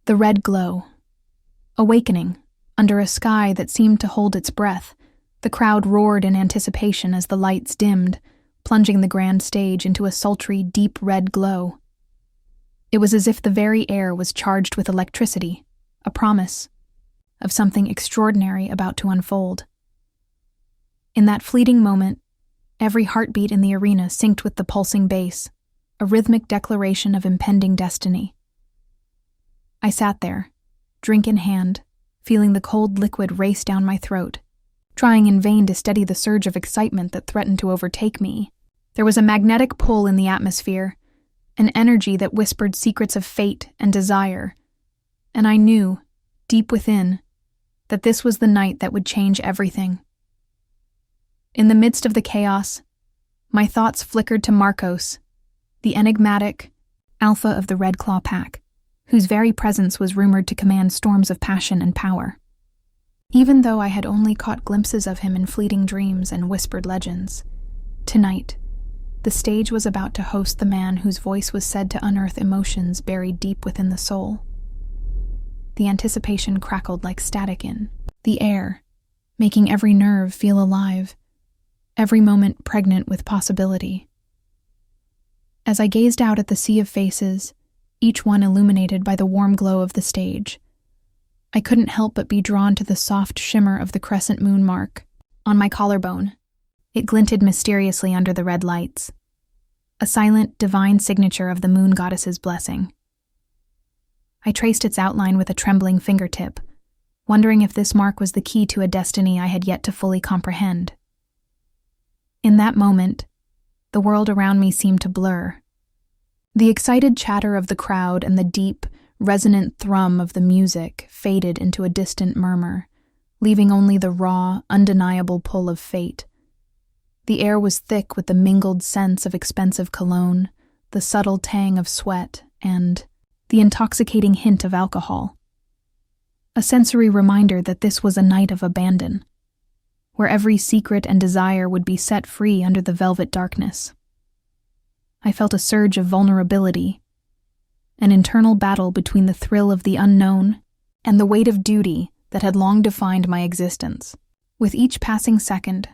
The red glow. Awakening, under a sky that seemed to hold its breath, the crowd roared in anticipation as the lights dimmed, plunging the grand stage into a sultry, deep red glow. It was as if the very air was charged with electricity, a promise of something extraordinary about to unfold. In that fleeting moment, every heartbeat in the arena synced with the pulsing bass, a rhythmic declaration of impending destiny. I sat there, drink in hand, feeling the cold liquid race down my throat, trying in vain to steady the surge of excitement that threatened to overtake me. There was a magnetic pull in the atmosphere, an energy that whispered secrets of fate and desire, and I knew, deep within, that this was the night that would change everything. In the midst of the chaos, my thoughts flickered to Marcos, the enigmatic alpha of the Red Claw Pack, whose very presence was rumored to command storms of passion and power. Even though I had only caught glimpses of him in fleeting dreams and whispered legends, tonight, the stage was about to host the man whose voice was said to unearth emotions buried deep within the soul. The anticipation crackled like static in the air, making every nerve feel alive, every moment pregnant with possibility. As I gazed out at the sea of faces, each one illuminated by the warm glow of the stage, I couldn't help but be drawn to the soft shimmer of the crescent moon mark on my collarbone. It glinted mysteriously under the red lights, a silent, divine signature of the moon goddess's blessing. I traced its outline with a trembling fingertip, wondering if this mark was the key to a destiny I had yet to fully comprehend. In that moment, the world around me seemed to blur. The excited chatter of the crowd and the deep, resonant thrum of the music faded into a distant murmur, leaving only the raw, undeniable pull of fate. The air was thick with the mingled scents of expensive cologne, the subtle tang of sweat, and the intoxicating hint of alcohol. A sensory reminder that this was a night of abandon, where every secret and desire would be set free under the velvet darkness. I felt a surge of vulnerability, an internal battle between the thrill of the unknown and the weight of duty that had long defined my existence. With each passing second,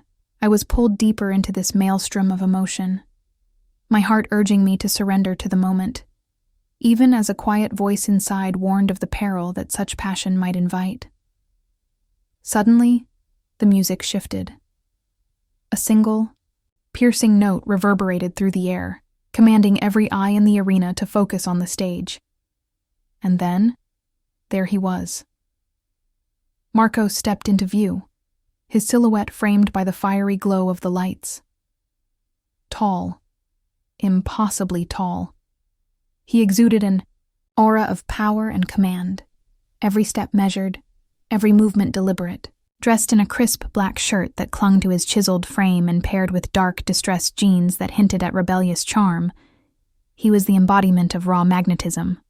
I was pulled deeper into this maelstrom of emotion, my heart urging me to surrender to the moment, even as a quiet voice inside warned of the peril that such passion might invite. Suddenly, the music shifted. A single, piercing note reverberated through the air, commanding every eye in the arena to focus on the stage. And then, there he was. Marcos stepped into view, his silhouette framed by the fiery glow of the lights. Tall, impossibly tall. He exuded an aura of power and command, every step measured, every movement deliberate. Dressed in a crisp black shirt that clung to his chiseled frame and paired with dark, distressed jeans that hinted at rebellious charm, he was the embodiment of raw magnetism.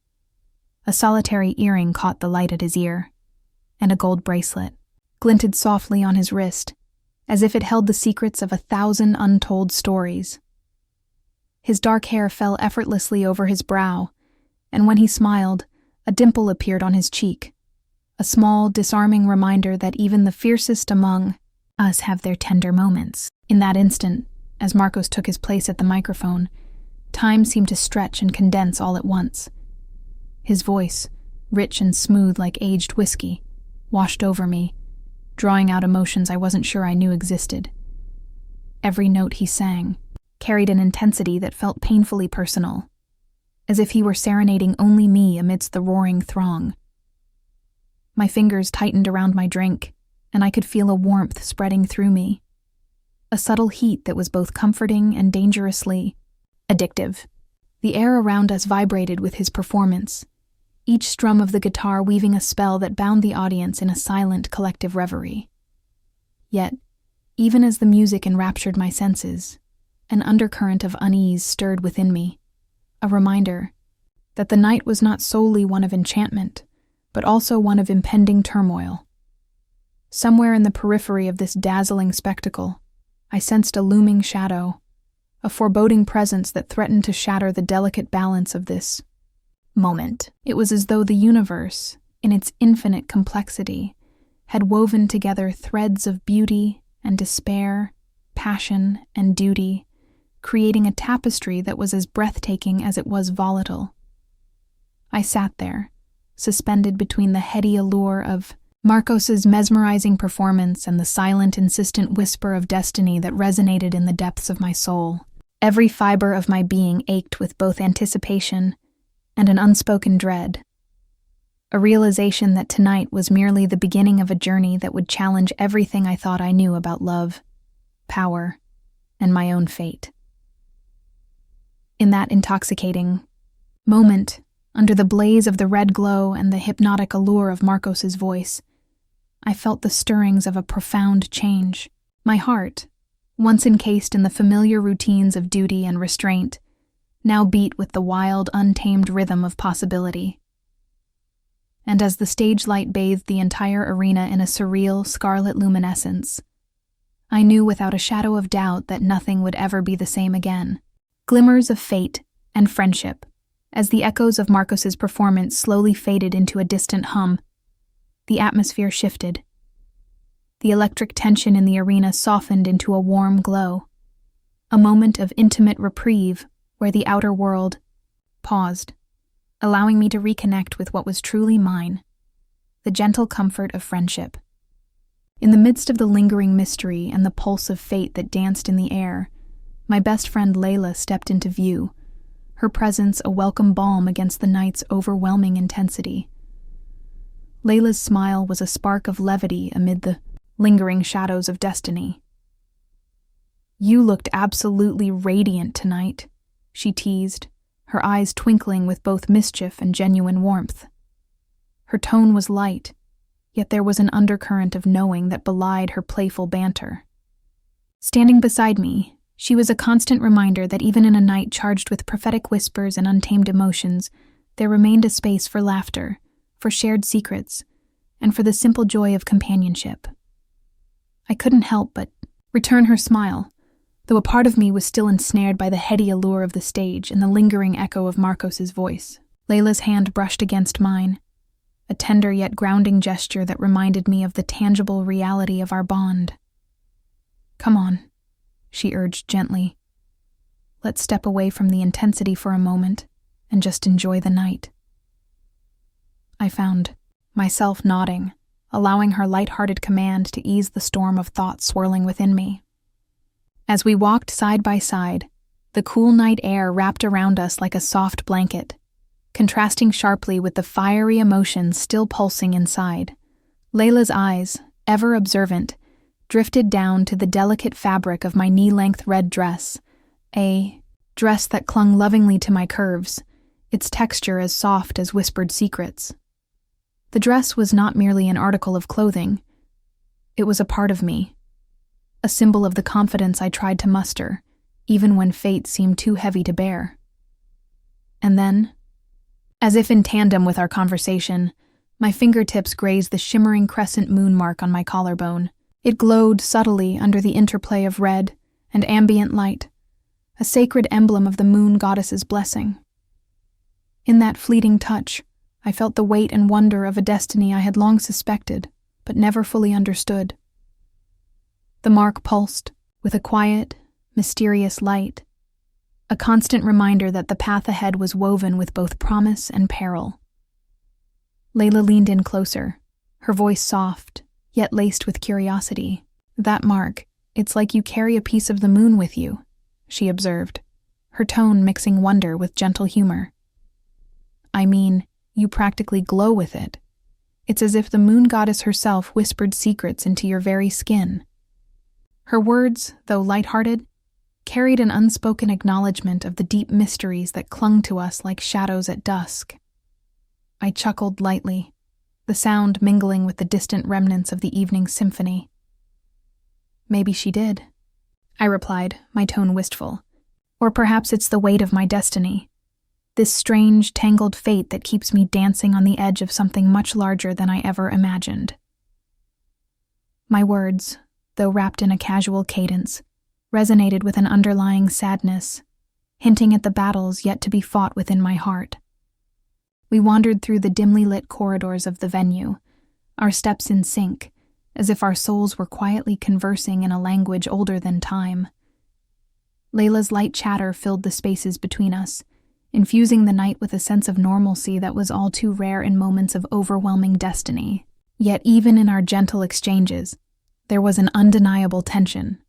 A solitary earring caught the light at his ear, and a gold bracelet glinted softly on his wrist, as if it held the secrets of 1,000 untold stories. His dark hair fell effortlessly over his brow, and when he smiled, a dimple appeared on his cheek. A small, disarming reminder that even the fiercest among us have their tender moments. In that instant, as Marcos took his place at the microphone, time seemed to stretch and condense all at once. His voice, rich and smooth like aged whiskey, washed over me, drawing out emotions I wasn't sure I knew existed. Every note he sang carried an intensity that felt painfully personal, as if he were serenading only me amidst the roaring throng. My fingers tightened around my drink, and I could feel a warmth spreading through me. A subtle heat that was both comforting and dangerously addictive. The air around us vibrated with his performance, each strum of the guitar weaving a spell that bound the audience in a silent, collective reverie. Yet, even as the music enraptured my senses, an undercurrent of unease stirred within me, a reminder that the night was not solely one of enchantment, but also one of impending turmoil. Somewhere in the periphery of this dazzling spectacle, I sensed a looming shadow, a foreboding presence that threatened to shatter the delicate balance of this moment. It was as though the universe, in its infinite complexity, had woven together threads of beauty and despair, passion and duty, creating a tapestry that was as breathtaking as it was volatile. I sat there, suspended between the heady allure of Marcos's mesmerizing performance and the silent, insistent whisper of destiny that resonated in the depths of my soul. Every fiber of my being ached with both anticipation and an unspoken dread, a realization that tonight was merely the beginning of a journey that would challenge everything I thought I knew about love, power, and my own fate. In that intoxicating moment, under the blaze of the red glow and the hypnotic allure of Marcos's voice, I felt the stirrings of a profound change. My heart, once encased in the familiar routines of duty and restraint, now beat with the wild, untamed rhythm of possibility. And as the stage light bathed the entire arena in a surreal, scarlet luminescence, I knew without a shadow of doubt that nothing would ever be the same again. Glimmers of fate and friendship, as the echoes of Marcos's performance slowly faded into a distant hum, the atmosphere shifted. The electric tension in the arena softened into a warm glow, a moment of intimate reprieve where the outer world paused, allowing me to reconnect with what was truly mine, the gentle comfort of friendship. In the midst of the lingering mystery and the pulse of fate that danced in the air, my best friend Layla stepped into view, her presence a welcome balm against the night's overwhelming intensity. Layla's smile was a spark of levity amid the lingering shadows of destiny. "You looked absolutely radiant tonight," she teased, her eyes twinkling with both mischief and genuine warmth. Her tone was light, yet there was an undercurrent of knowing that belied her playful banter. Standing beside me, she was a constant reminder that even in a night charged with prophetic whispers and untamed emotions, there remained a space for laughter, for shared secrets, and for the simple joy of companionship. I couldn't help but return her smile, though a part of me was still ensnared by the heady allure of the stage and the lingering echo of Marcos's voice. Layla's hand brushed against mine, a tender yet grounding gesture that reminded me of the tangible reality of our bond. "Come on," she urged gently. "Let's step away from the intensity for a moment and just enjoy the night." I found myself nodding, allowing her light-hearted command to ease the storm of thoughts swirling within me. As we walked side by side, the cool night air wrapped around us like a soft blanket, contrasting sharply with the fiery emotions still pulsing inside. Layla's eyes, ever observant, drifted down to the delicate fabric of my knee-length red dress, a dress that clung lovingly to my curves, its texture as soft as whispered secrets. The dress was not merely an article of clothing. It was a part of me, a symbol of the confidence I tried to muster, even when fate seemed too heavy to bear. And then, as if in tandem with our conversation, my fingertips grazed the shimmering crescent moon mark on my collarbone. It glowed subtly under the interplay of red and ambient light, a sacred emblem of the moon goddess's blessing. In that fleeting touch, I felt the weight and wonder of a destiny I had long suspected, but never fully understood. The mark pulsed with a quiet, mysterious light, a constant reminder that the path ahead was woven with both promise and peril. Layla leaned in closer, her voice soft, yet laced with curiosity. "That mark, it's like you carry a piece of the moon with you," she observed, her tone mixing wonder with gentle humor. "I mean, you practically glow with it. It's as if the moon goddess herself whispered secrets into your very skin." Her words, though lighthearted, carried an unspoken acknowledgement of the deep mysteries that clung to us like shadows at dusk. I chuckled lightly, the sound mingling with the distant remnants of the evening symphony. "Maybe she did," I replied, my tone wistful. "Or perhaps it's the weight of my destiny. This strange, tangled fate that keeps me dancing on the edge of something much larger than I ever imagined." My words, though wrapped in a casual cadence, resonated with an underlying sadness, hinting at the battles yet to be fought within my heart. We wandered through the dimly lit corridors of the venue, our steps in sync, as if our souls were quietly conversing in a language older than time. Layla's light chatter filled the spaces between us, infusing the night with a sense of normalcy that was all too rare in moments of overwhelming destiny. Yet even in our gentle exchanges, there was an undeniable tension,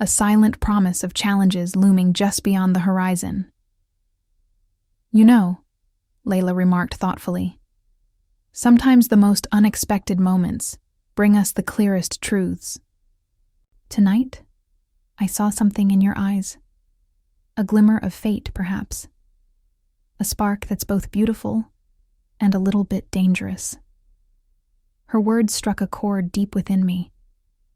a silent promise of challenges looming just beyond the horizon. "You know," Layla remarked thoughtfully, "sometimes the most unexpected moments bring us the clearest truths. Tonight, I saw something in your eyes. A glimmer of fate, perhaps. A spark that's both beautiful and a little bit dangerous." Her words struck a chord deep within me,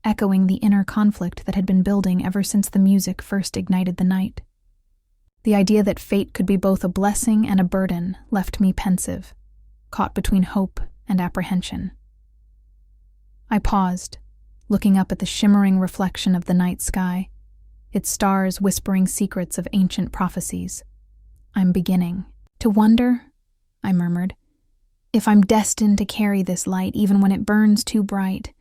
echoing the inner conflict that had been building ever since the music first ignited the night. The idea that fate could be both a blessing and a burden left me pensive, caught between hope and apprehension. I paused, looking up at the shimmering reflection of the night sky, its stars whispering secrets of ancient prophecies. "I'm beginning to wonder," I murmured, "if I'm destined to carry this light even when it burns too bright,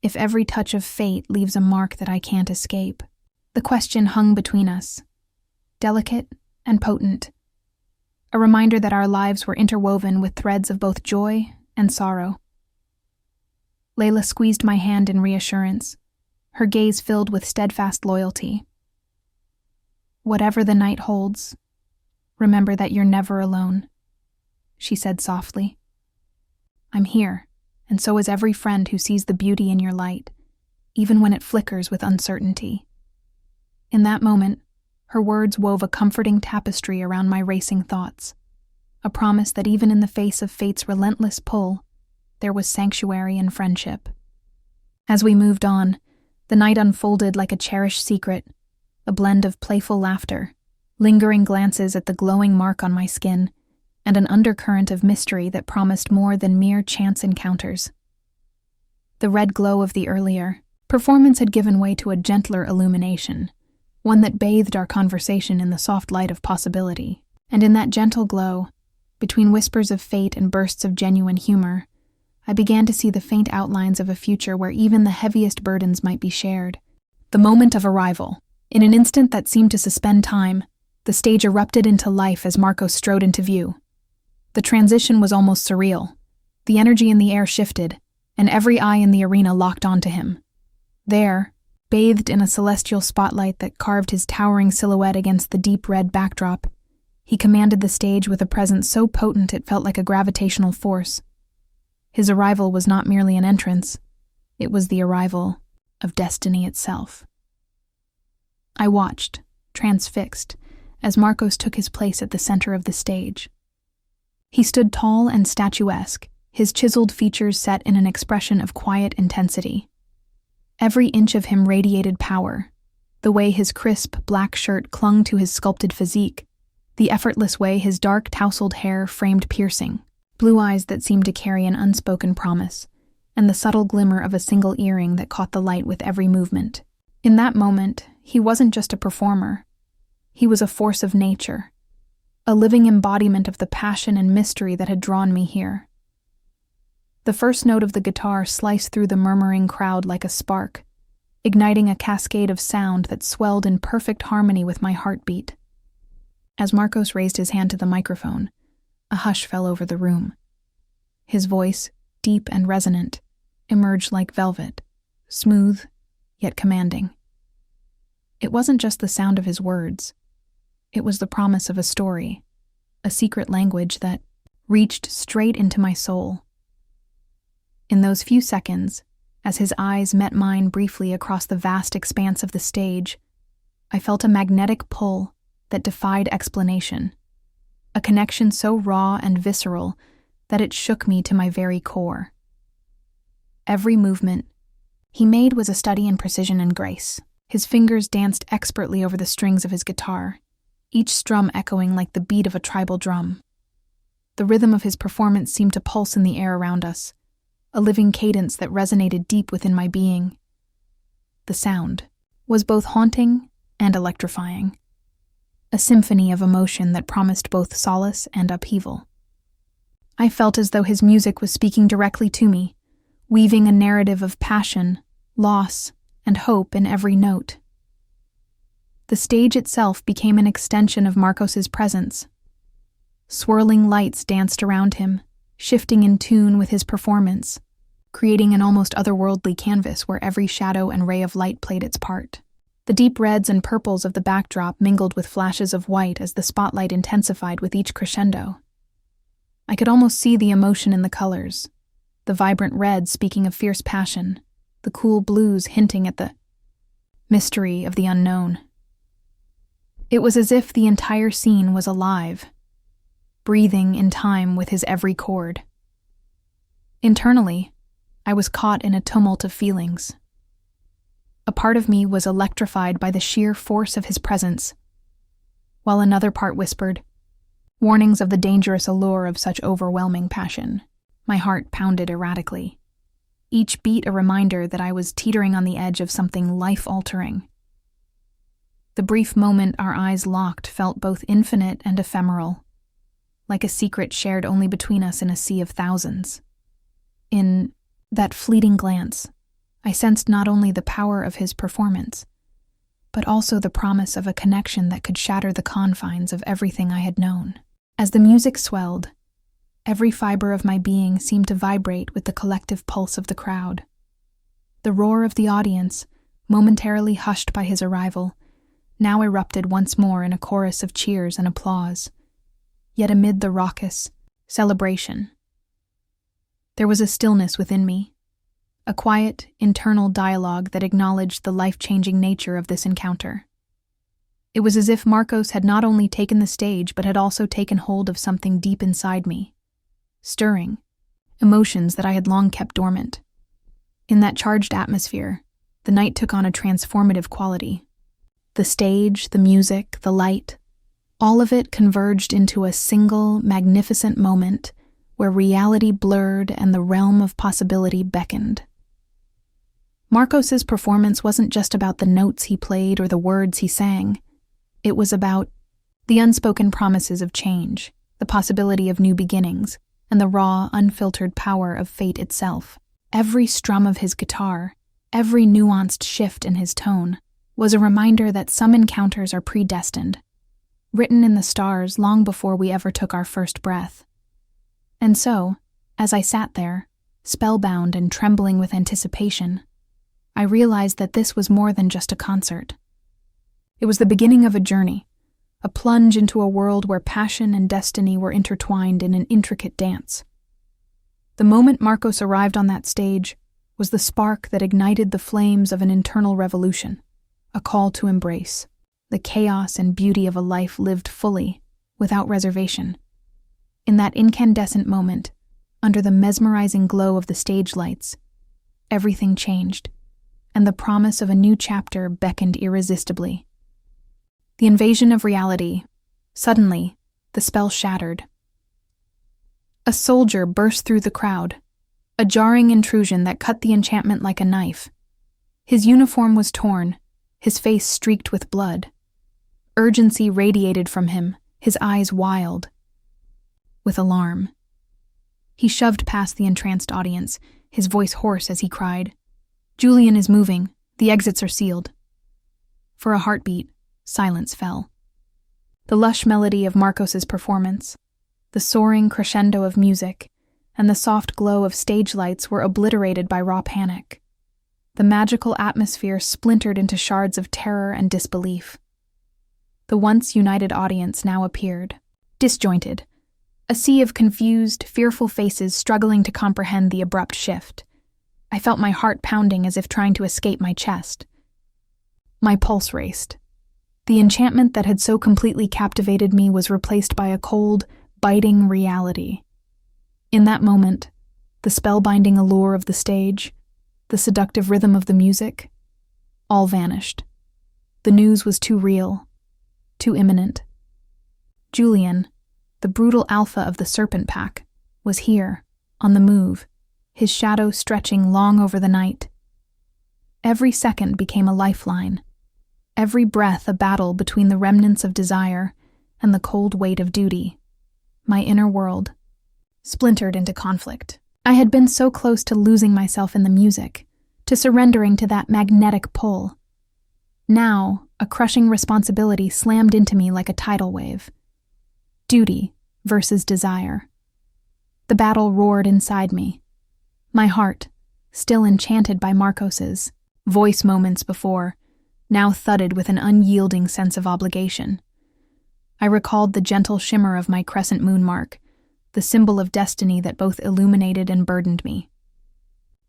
if every touch of fate leaves a mark that I can't escape." The question hung between us, delicate and potent, a reminder that our lives were interwoven with threads of both joy and sorrow. Layla squeezed my hand in reassurance, her gaze filled with steadfast loyalty. "Whatever the night holds, remember that you're never alone," she said softly. "I'm here, and so is every friend who sees the beauty in your light, even when it flickers with uncertainty." In that moment, her words wove a comforting tapestry around my racing thoughts, a promise that even in the face of fate's relentless pull, there was sanctuary in friendship. As we moved on, the night unfolded like a cherished secret, a blend of playful laughter, lingering glances at the glowing mark on my skin, and an undercurrent of mystery that promised more than mere chance encounters. The red glow of the earlier performance had given way to a gentler illumination, one that bathed our conversation in the soft light of possibility. And in that gentle glow, between whispers of fate and bursts of genuine humor, I began to see the faint outlines of a future where even the heaviest burdens might be shared. The moment of arrival. In an instant that seemed to suspend time, the stage erupted into life as Marco strode into view. The transition was almost surreal. The energy in the air shifted, and every eye in the arena locked onto him. There, bathed in a celestial spotlight that carved his towering silhouette against the deep red backdrop, he commanded the stage with a presence so potent it felt like a gravitational force. His arrival was not merely an entrance, it was the arrival of destiny itself. I watched, transfixed, as Marcos took his place at the center of the stage. He stood tall and statuesque, his chiseled features set in an expression of quiet intensity. Every inch of him radiated power, the way his crisp black shirt clung to his sculpted physique, the effortless way his dark tousled hair framed piercing, blue eyes that seemed to carry an unspoken promise, and the subtle glimmer of a single earring that caught the light with every movement. In that moment, he wasn't just a performer. He was a force of nature, a living embodiment of the passion and mystery that had drawn me here. The first note of the guitar sliced through the murmuring crowd like a spark, igniting a cascade of sound that swelled in perfect harmony with my heartbeat. As Marcos raised his hand to the microphone, a hush fell over the room. His voice, deep and resonant, emerged like velvet, smooth yet commanding. It wasn't just the sound of his words. It was the promise of a story, a secret language that reached straight into my soul. In those few seconds, as his eyes met mine briefly across the vast expanse of the stage, I felt a magnetic pull that defied explanation, a connection so raw and visceral that it shook me to my very core. Every movement he made was a study in precision and grace. His fingers danced expertly over the strings of his guitar, each strum echoing like the beat of a tribal drum. The rhythm of his performance seemed to pulse in the air around us, a living cadence that resonated deep within my being. The sound was both haunting and electrifying, a symphony of emotion that promised both solace and upheaval. I felt as though his music was speaking directly to me, weaving a narrative of passion, loss, and hope in every note. The stage itself became an extension of Marcos's presence. Swirling lights danced around him, shifting in tune with his performance, creating an almost otherworldly canvas where every shadow and ray of light played its part. The deep reds and purples of the backdrop mingled with flashes of white as the spotlight intensified with each crescendo. I could almost see the emotion in the colors, the vibrant red speaking of fierce passion, the cool blues hinting at the mystery of the unknown. It was as if the entire scene was alive, breathing in time with his every chord. Internally, I was caught in a tumult of feelings. A part of me was electrified by the sheer force of his presence, while another part whispered, warnings of the dangerous allure of such overwhelming passion. My heart pounded erratically, each beat a reminder that I was teetering on the edge of something life-altering. The brief moment our eyes locked felt both infinite and ephemeral, like a secret shared only between us in a sea of thousands. In that fleeting glance, I sensed not only the power of his performance, but also the promise of a connection that could shatter the confines of everything I had known. As the music swelled, every fiber of my being seemed to vibrate with the collective pulse of the crowd. The roar of the audience, momentarily hushed by his arrival, now erupted once more in a chorus of cheers and applause. Yet amid the raucous celebration, there was a stillness within me, a quiet, internal dialogue that acknowledged the life-changing nature of this encounter. It was as if Marcos had not only taken the stage but had also taken hold of something deep inside me, stirring emotions that I had long kept dormant. In that charged atmosphere, the night took on a transformative quality. The stage, the music, the light, all of it converged into a single, magnificent moment where reality blurred and the realm of possibility beckoned. Marcos's performance wasn't just about the notes he played or the words he sang. It was about the unspoken promises of change, the possibility of new beginnings, and the raw, unfiltered power of fate itself. Every strum of his guitar, every nuanced shift in his tone, was a reminder that some encounters are predestined, written in the stars long before we ever took our first breath. And so, as I sat there, spellbound and trembling with anticipation, I realized that this was more than just a concert. It was the beginning of a journey, a plunge into a world where passion and destiny were intertwined in an intricate dance. The moment Marcos arrived on that stage was the spark that ignited the flames of an internal revolution, a call to embrace the chaos and beauty of a life lived fully, without reservation. In that incandescent moment, under the mesmerizing glow of the stage lights, everything changed, and the promise of a new chapter beckoned irresistibly. The invasion of reality. Suddenly, the spell shattered. A soldier burst through the crowd, a jarring intrusion that cut the enchantment like a knife. His uniform was torn, his face streaked with blood. Urgency radiated from him, his eyes wild with alarm. He shoved past the entranced audience, his voice hoarse as he cried, "Julian is moving. The exits are sealed." For a heartbeat, silence fell. The lush melody of Marcos's performance, the soaring crescendo of music, and the soft glow of stage lights were obliterated by raw panic. The magical atmosphere splintered into shards of terror and disbelief. The once united audience now appeared, disjointed, a sea of confused, fearful faces struggling to comprehend the abrupt shift. I felt my heart pounding as if trying to escape my chest. My pulse raced. The enchantment that had so completely captivated me was replaced by a cold, biting reality. In that moment, the spellbinding allure of the stage, the seductive rhythm of the music, all vanished. The news was too real, too imminent. Julian, the brutal alpha of the serpent pack, was here, on the move, his shadow stretching long over the night. Every second became a lifeline, every breath a battle between the remnants of desire and the cold weight of duty. My inner world, splintered into conflict. I had been so close to losing myself in the music, to surrendering to that magnetic pull. Now, a crushing responsibility slammed into me like a tidal wave. Duty versus desire. The battle roared inside me. My heart, still enchanted by Marcos's voice moments before, now thudded with an unyielding sense of obligation. I recalled the gentle shimmer of my crescent moon mark, the symbol of destiny that both illuminated and burdened me.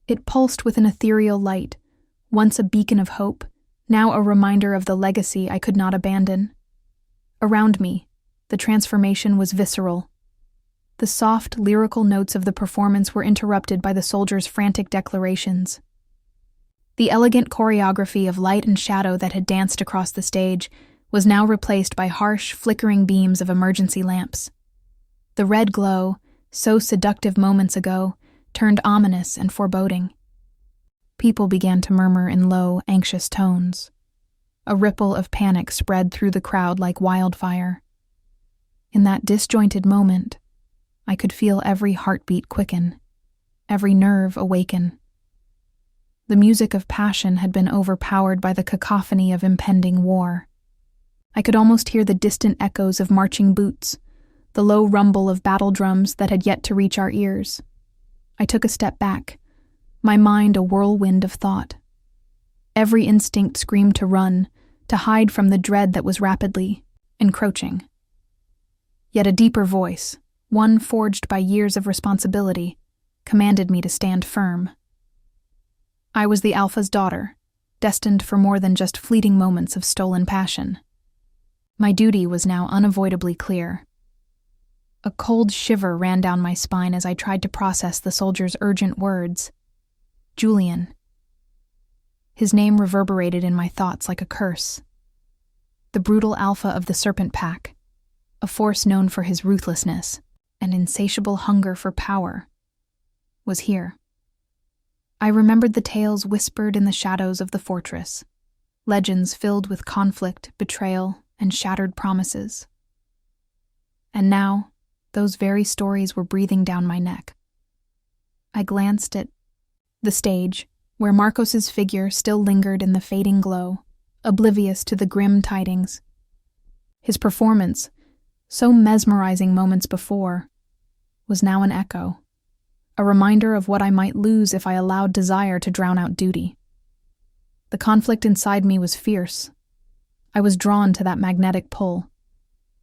It pulsed with an ethereal light, once a beacon of hope, now a reminder of the legacy I could not abandon. Around me, the transformation was visceral. The soft, lyrical notes of the performance were interrupted by the soldiers' frantic declarations. The elegant choreography of light and shadow that had danced across the stage was now replaced by harsh, flickering beams of emergency lamps. The red glow, so seductive moments ago, turned ominous and foreboding. People began to murmur in low, anxious tones. A ripple of panic spread through the crowd like wildfire. In that disjointed moment, I could feel every heartbeat quicken, every nerve awaken. The music of passion had been overpowered by the cacophony of impending war. I could almost hear the distant echoes of marching boots, the low rumble of battle drums that had yet to reach our ears. I took a step back, my mind a whirlwind of thought. Every instinct screamed to run, to hide from the dread that was rapidly encroaching. Yet a deeper voice, one forged by years of responsibility, commanded me to stand firm. I was the Alpha's daughter, destined for more than just fleeting moments of stolen passion. My duty was now unavoidably clear. A cold shiver ran down my spine as I tried to process the soldier's urgent words. Julian. His name reverberated in my thoughts like a curse. The brutal alpha of the Serpent Pack, a force known for his ruthlessness and insatiable hunger for power, was here. I remembered the tales whispered in the shadows of the fortress, legends filled with conflict, betrayal, and shattered promises. And now, those very stories were breathing down my neck. I glanced at the stage, where Marcos's figure still lingered in the fading glow, oblivious to the grim tidings. His performance, so mesmerizing moments before, was now an echo, a reminder of what I might lose if I allowed desire to drown out duty. The conflict inside me was fierce. I was drawn to that magnetic pull,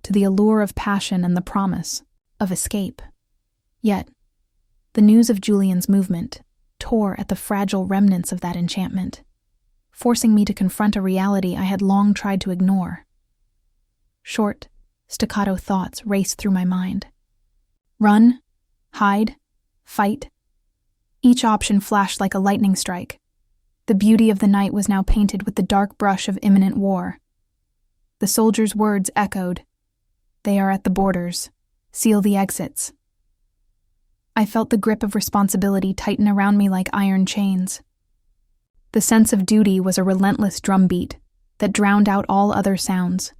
to the allure of passion and the promise of escape. Yet, the news of Julian's movement tore at the fragile remnants of that enchantment, forcing me to confront a reality I had long tried to ignore. Short, staccato thoughts raced through my mind. Run, hide, fight. Each option flashed like a lightning strike. The beauty of the night was now painted with the dark brush of imminent war. The soldier's words echoed. They are at the borders. Seal the exits. I felt the grip of responsibility tighten around me like iron chains. The sense of duty was a relentless drumbeat that drowned out all other sounds.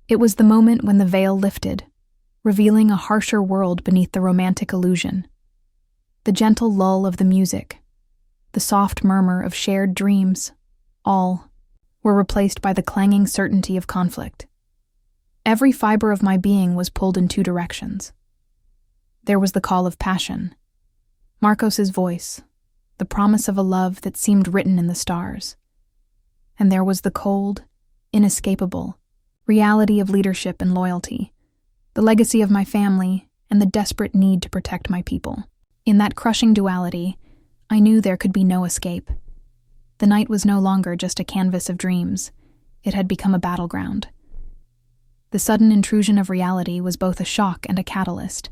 It was the moment when the veil lifted, revealing a harsher world beneath the romantic illusion. The gentle lull of the music, the soft murmur of shared dreams, all were replaced by the clanging certainty of conflict. Every fiber of my being was pulled in two directions. There was the call of passion, Marcos's voice, the promise of a love that seemed written in the stars. And there was the cold, inescapable reality of leadership and loyalty, the legacy of my family, and the desperate need to protect my people. In that crushing duality, I knew there could be no escape. The night was no longer just a canvas of dreams. It had become a battleground. The sudden intrusion of reality was both a shock and a catalyst.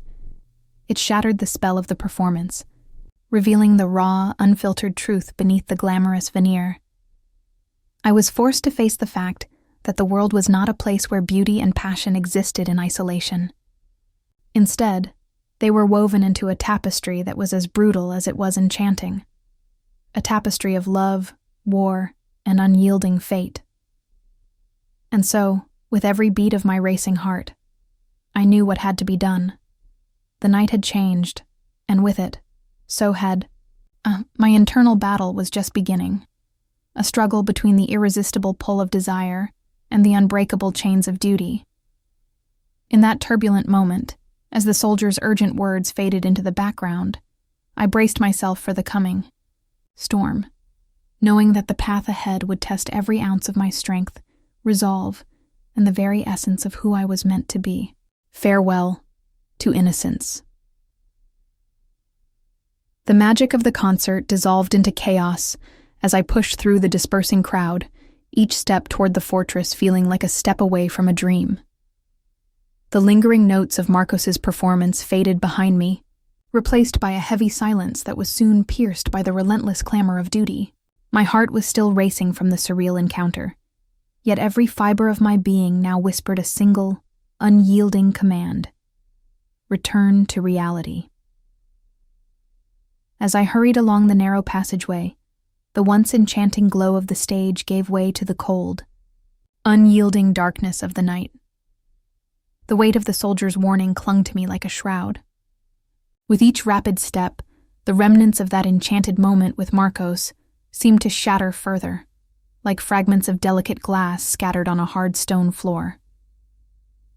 It shattered the spell of the performance, revealing the raw, unfiltered truth beneath the glamorous veneer. I was forced to face the fact that the world was not a place where beauty and passion existed in isolation. Instead, they were woven into a tapestry that was as brutal as it was enchanting. A tapestry of love, war, and unyielding fate. And so, with every beat of my racing heart, I knew what had to be done. The night had changed, and with it, so had... my internal battle was just beginning. A struggle between the irresistible pull of desire and the unbreakable chains of duty. In that turbulent moment, as the soldier's urgent words faded into the background, I braced myself for the coming storm, knowing that the path ahead would test every ounce of my strength, resolve, and the very essence of who I was meant to be. Farewell to Innocence. The magic of the concert dissolved into chaos as I pushed through the dispersing crowd, each step toward the fortress feeling like a step away from a dream. The lingering notes of Marcos's performance faded behind me, replaced by a heavy silence that was soon pierced by the relentless clamor of duty. My heart was still racing from the surreal encounter, yet every fiber of my being now whispered a single, unyielding command: return to reality. As I hurried along the narrow passageway, the once enchanting glow of the stage gave way to the cold, unyielding darkness of the night. The weight of the soldier's warning clung to me like a shroud. With each rapid step, the remnants of that enchanted moment with Marcos seemed to shatter further, like fragments of delicate glass scattered on a hard stone floor.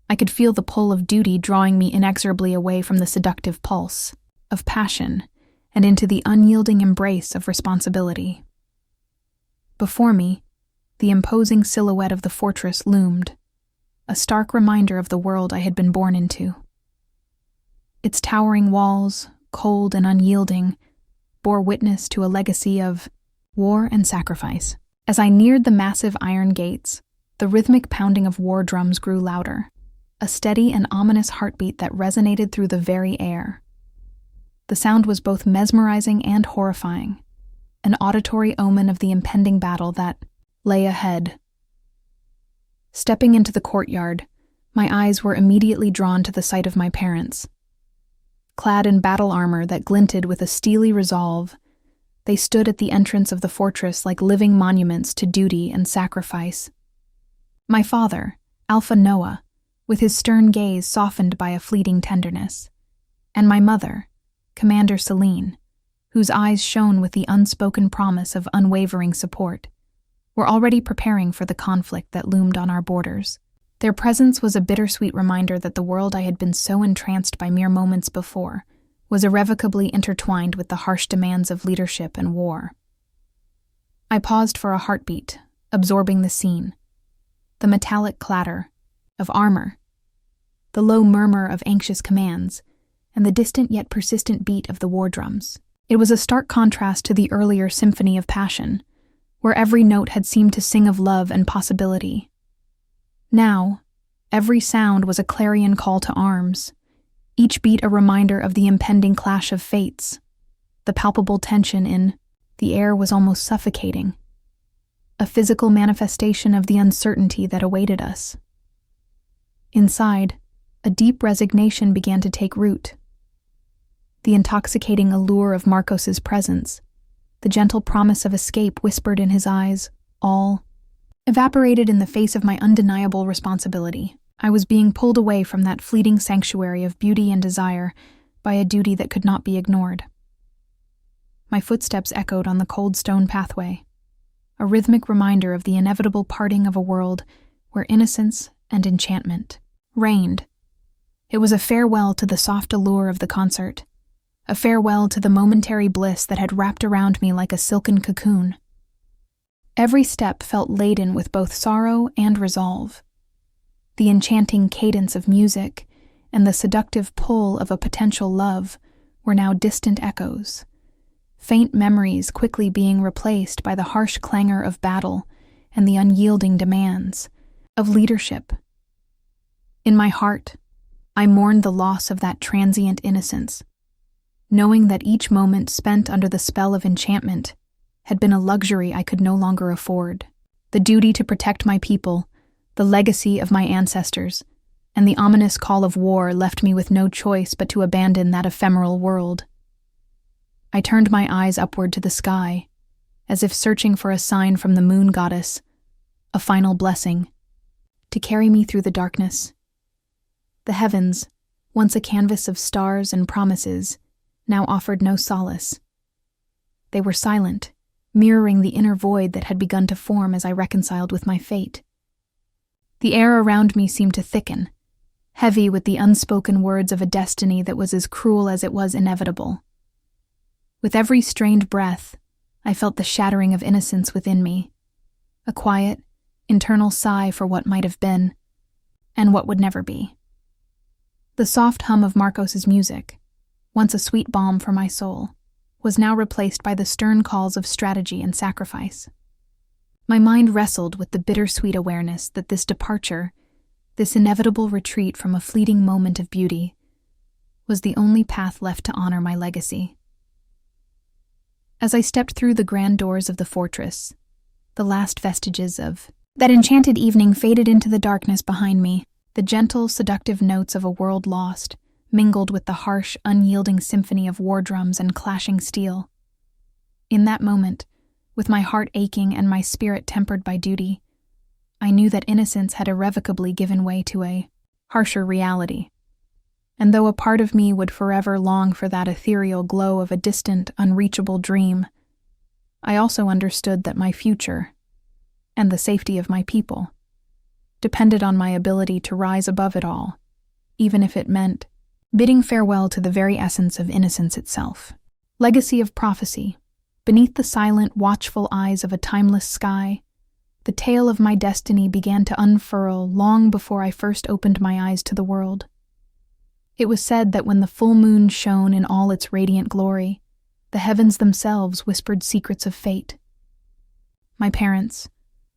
I could feel the pull of duty drawing me inexorably away from the seductive pulse of passion and into the unyielding embrace of responsibility. Before me, the imposing silhouette of the fortress loomed, a stark reminder of the world I had been born into. Its towering walls, cold and unyielding, bore witness to a legacy of war and sacrifice. As I neared the massive iron gates, the rhythmic pounding of war drums grew louder, a steady and ominous heartbeat that resonated through the very air. The sound was both mesmerizing and horrifying, an auditory omen of the impending battle that lay ahead. Stepping into the courtyard, my eyes were immediately drawn to the sight of my parents. Clad in battle armor that glinted with a steely resolve, they stood at the entrance of the fortress like living monuments to duty and sacrifice. My father, Alpha Noah, with his stern gaze softened by a fleeting tenderness, and my mother, Commander Celine, whose eyes shone with the unspoken promise of unwavering support, were already preparing for the conflict that loomed on our borders. Their presence was a bittersweet reminder that the world I had been so entranced by mere moments before was irrevocably intertwined with the harsh demands of leadership and war. I paused for a heartbeat, absorbing the scene. The metallic clatter of armor, the low murmur of anxious commands, and the distant yet persistent beat of the war drums. It was a stark contrast to the earlier symphony of passion, where every note had seemed to sing of love and possibility. Now, every sound was a clarion call to arms, each beat a reminder of the impending clash of fates. The palpable tension in the air was almost suffocating, a physical manifestation of the uncertainty that awaited us. Inside, a deep resignation began to take root. The intoxicating allure of Marcos's presence, the gentle promise of escape whispered in his eyes, all evaporated in the face of my undeniable responsibility. I was being pulled away from that fleeting sanctuary of beauty and desire by a duty that could not be ignored. My footsteps echoed on the cold stone pathway, a rhythmic reminder of the inevitable parting of a world where innocence and enchantment reigned. It was a farewell to the soft allure of the concert, a farewell to the momentary bliss that had wrapped around me like a silken cocoon. Every step felt laden with both sorrow and resolve. The enchanting cadence of music and the seductive pull of a potential love were now distant echoes, faint memories quickly being replaced by the harsh clangor of battle and the unyielding demands of leadership. In my heart, I mourned the loss of that transient innocence, knowing that each moment spent under the spell of enchantment had been a luxury I could no longer afford. The duty to protect my people, the legacy of my ancestors, and the ominous call of war left me with no choice but to abandon that ephemeral world. I turned my eyes upward to the sky, as if searching for a sign from the moon goddess, a final blessing, to carry me through the darkness. The heavens, once a canvas of stars and promises, now offered no solace. They were silent, mirroring the inner void that had begun to form as I reconciled with my fate. The air around me seemed to thicken, heavy with the unspoken words of a destiny that was as cruel as it was inevitable. With every strained breath, I felt the shattering of innocence within me, a quiet, internal sigh for what might have been, and what would never be. The soft hum of Marcos's music, once a sweet balm for my soul, was now replaced by the stern calls of strategy and sacrifice. My mind wrestled with the bittersweet awareness that this departure, this inevitable retreat from a fleeting moment of beauty, was the only path left to honor my legacy. As I stepped through the grand doors of the fortress, the last vestiges of that enchanted evening faded into the darkness behind me. The gentle, seductive notes of a world lost mingled with the harsh, unyielding symphony of war drums and clashing steel. In that moment, with my heart aching and my spirit tempered by duty, I knew that innocence had irrevocably given way to a harsher reality. And though a part of me would forever long for that ethereal glow of a distant, unreachable dream, I also understood that my future, and the safety of my people, depended on my ability to rise above it all, even if it meant bidding farewell to the very essence of innocence itself. Legacy of prophecy, beneath the silent, watchful eyes of a timeless sky, the tale of my destiny began to unfurl long before I first opened my eyes to the world. It was said that when the full moon shone in all its radiant glory, the heavens themselves whispered secrets of fate. My parents,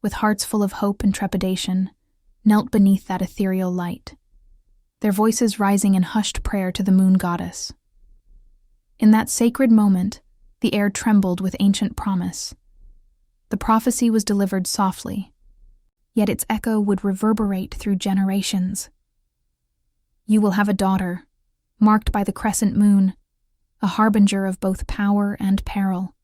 with hearts full of hope and trepidation, knelt beneath that ethereal light, their voices rising in hushed prayer to the moon goddess. In that sacred moment, the air trembled with ancient promise. The prophecy was delivered softly, yet its echo would reverberate through generations. You will have a daughter, marked by the crescent moon, a harbinger of both power and peril.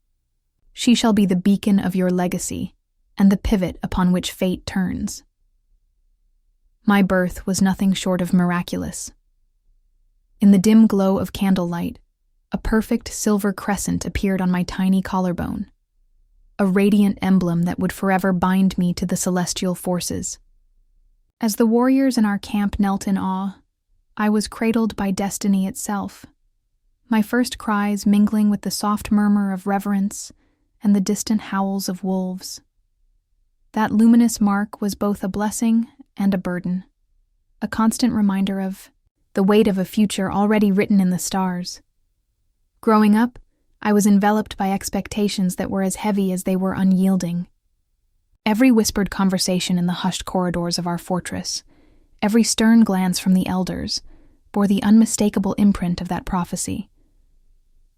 She shall be the beacon of your legacy and the pivot upon which fate turns. My birth was nothing short of miraculous. In the dim glow of candlelight, a perfect silver crescent appeared on my tiny collarbone, a radiant emblem that would forever bind me to the celestial forces. As the warriors in our camp knelt in awe, I was cradled by destiny itself, my first cries mingling with the soft murmur of reverence and the distant howls of wolves. That luminous mark was both a blessing and a burden, a constant reminder of the weight of a future already written in the stars. Growing up, I was enveloped by expectations that were as heavy as they were unyielding. Every whispered conversation in the hushed corridors of our fortress, every stern glance from the elders, bore the unmistakable imprint of that prophecy.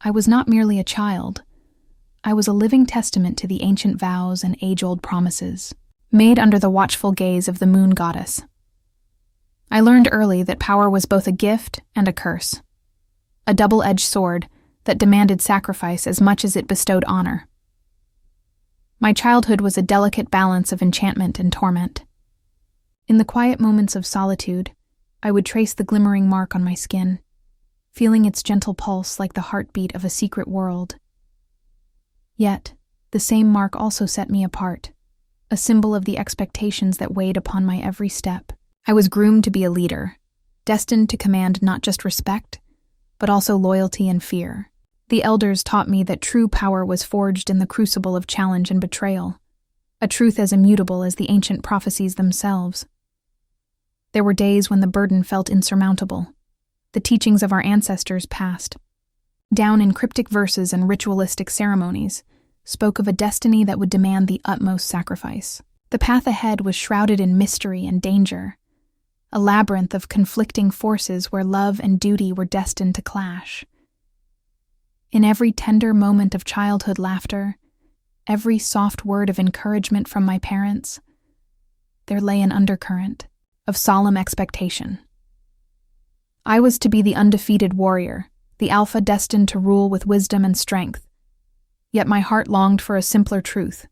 I was not merely a child. I was a living testament to the ancient vows and age-old promises, made under the watchful gaze of the moon goddess. I learned early that power was both a gift and a curse, a double-edged sword that demanded sacrifice as much as it bestowed honor. My childhood was a delicate balance of enchantment and torment. In the quiet moments of solitude, I would trace the glimmering mark on my skin, feeling its gentle pulse like the heartbeat of a secret world. Yet, the same mark also set me apart, a symbol of the expectations that weighed upon my every step. I was groomed to be a leader, destined to command not just respect, but also loyalty and fear. The elders taught me that true power was forged in the crucible of challenge and betrayal, a truth as immutable as the ancient prophecies themselves. There were days when the burden felt insurmountable. The teachings of our ancestors passed, down in cryptic verses and ritualistic ceremonies, spoke of a destiny that would demand the utmost sacrifice. The path ahead was shrouded in mystery and danger, a labyrinth of conflicting forces where love and duty were destined to clash. In every tender moment of childhood laughter, every soft word of encouragement from my parents, there lay an undercurrent of solemn expectation. I was to be the undefeated warrior, the alpha destined to rule with wisdom and strength. Yet my heart longed for a simpler truth,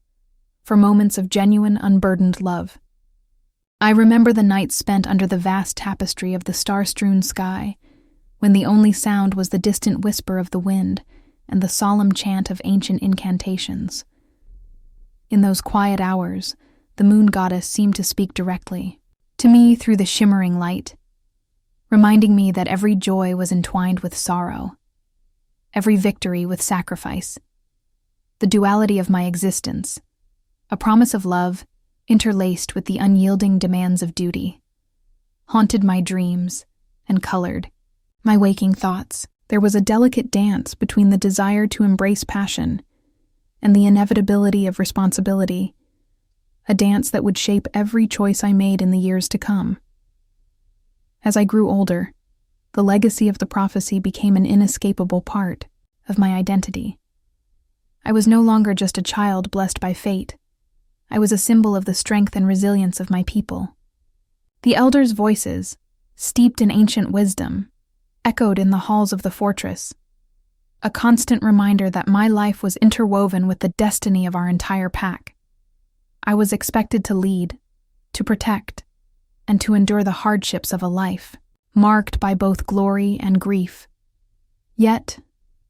for moments of genuine, unburdened love. I remember the nights spent under the vast tapestry of the star-strewn sky, when the only sound was the distant whisper of the wind and the solemn chant of ancient incantations. In those quiet hours, the moon goddess seemed to speak directly to me through the shimmering light, reminding me that every joy was entwined with sorrow, every victory with sacrifice, the duality of my existence, a promise of love interlaced with the unyielding demands of duty, haunted my dreams and colored my waking thoughts. There was a delicate dance between the desire to embrace passion and the inevitability of responsibility, a dance that would shape every choice I made in the years to come. As I grew older, the legacy of the prophecy became an inescapable part of my identity. I was no longer just a child blessed by fate. I was a symbol of the strength and resilience of my people. The elders' voices, steeped in ancient wisdom, echoed in the halls of the fortress, a constant reminder that my life was interwoven with the destiny of our entire pack. I was expected to lead, to protect, and to endure the hardships of a life, marked by both glory and grief. Yet,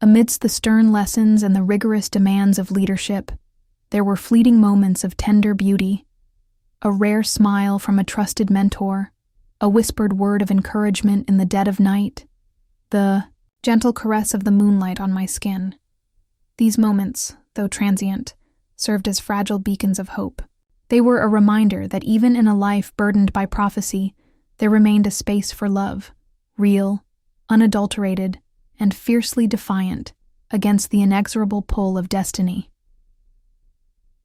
amidst the stern lessons and the rigorous demands of leadership, there were fleeting moments of tender beauty, a rare smile from a trusted mentor, a whispered word of encouragement in the dead of night, the gentle caress of the moonlight on my skin. These moments, though transient, served as fragile beacons of hope. They were a reminder that even in a life burdened by prophecy, there remained a space for love, real, unadulterated, and fiercely defiant against the inexorable pull of destiny.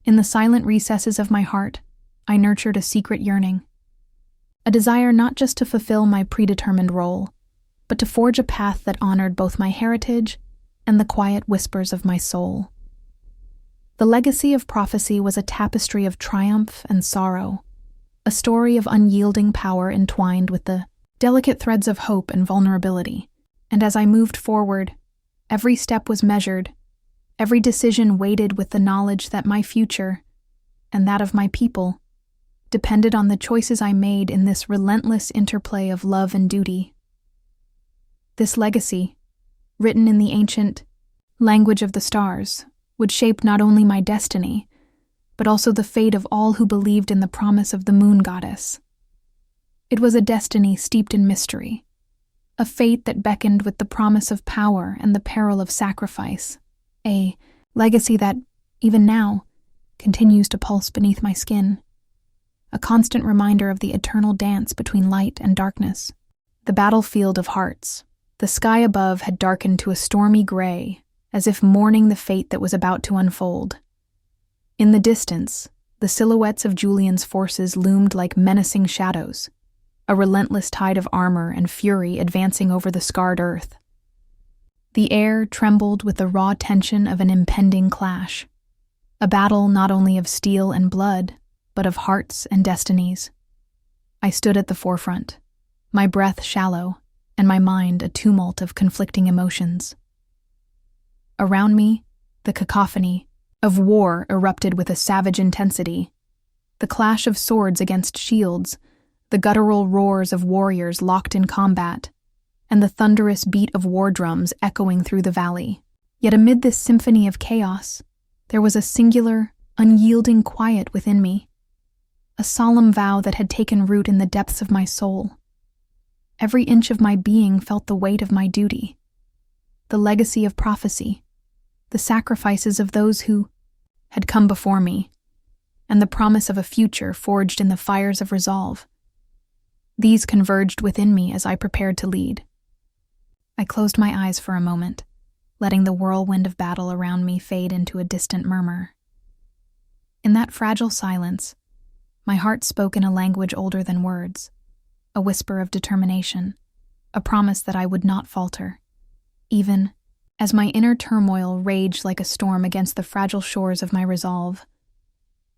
In the silent recesses of my heart, I nurtured a secret yearning, a desire not just to fulfill my predetermined role, but to forge a path that honored both my heritage and the quiet whispers of my soul. The legacy of prophecy was a tapestry of triumph and sorrow, a story of unyielding power entwined with the delicate threads of hope and vulnerability. And as I moved forward, every step was measured, every decision weighted with the knowledge that my future, and that of my people, depended on the choices I made in this relentless interplay of love and duty. This legacy, written in the ancient language of the stars, would shape not only my destiny, but also the fate of all who believed in the promise of the moon goddess. It was a destiny steeped in mystery, a fate that beckoned with the promise of power and the peril of sacrifice, a legacy that, even now, continues to pulse beneath my skin, a constant reminder of the eternal dance between light and darkness. The battlefield of hearts. The sky above had darkened to a stormy gray, as if mourning the fate that was about to unfold. In the distance, the silhouettes of Julian's forces loomed like menacing shadows, a relentless tide of armor and fury advancing over the scarred earth. The air trembled with the raw tension of an impending clash, a battle not only of steel and blood, but of hearts and destinies. I stood at the forefront, my breath shallow, and my mind a tumult of conflicting emotions. Around me, the cacophony of war erupted with a savage intensity, the clash of swords against shields, the guttural roars of warriors locked in combat, and the thunderous beat of war drums echoing through the valley. Yet amid this symphony of chaos, there was a singular, unyielding quiet within me, a solemn vow that had taken root in the depths of my soul. Every inch of my being felt the weight of my duty, the legacy of prophecy, the sacrifices of those who had come before me, and the promise of a future forged in the fires of resolve. These converged within me as I prepared to lead. I closed my eyes for a moment, letting the whirlwind of battle around me fade into a distant murmur. In that fragile silence, my heart spoke in a language older than words, a whisper of determination, a promise that I would not falter, even as my inner turmoil raged like a storm against the fragile shores of my resolve.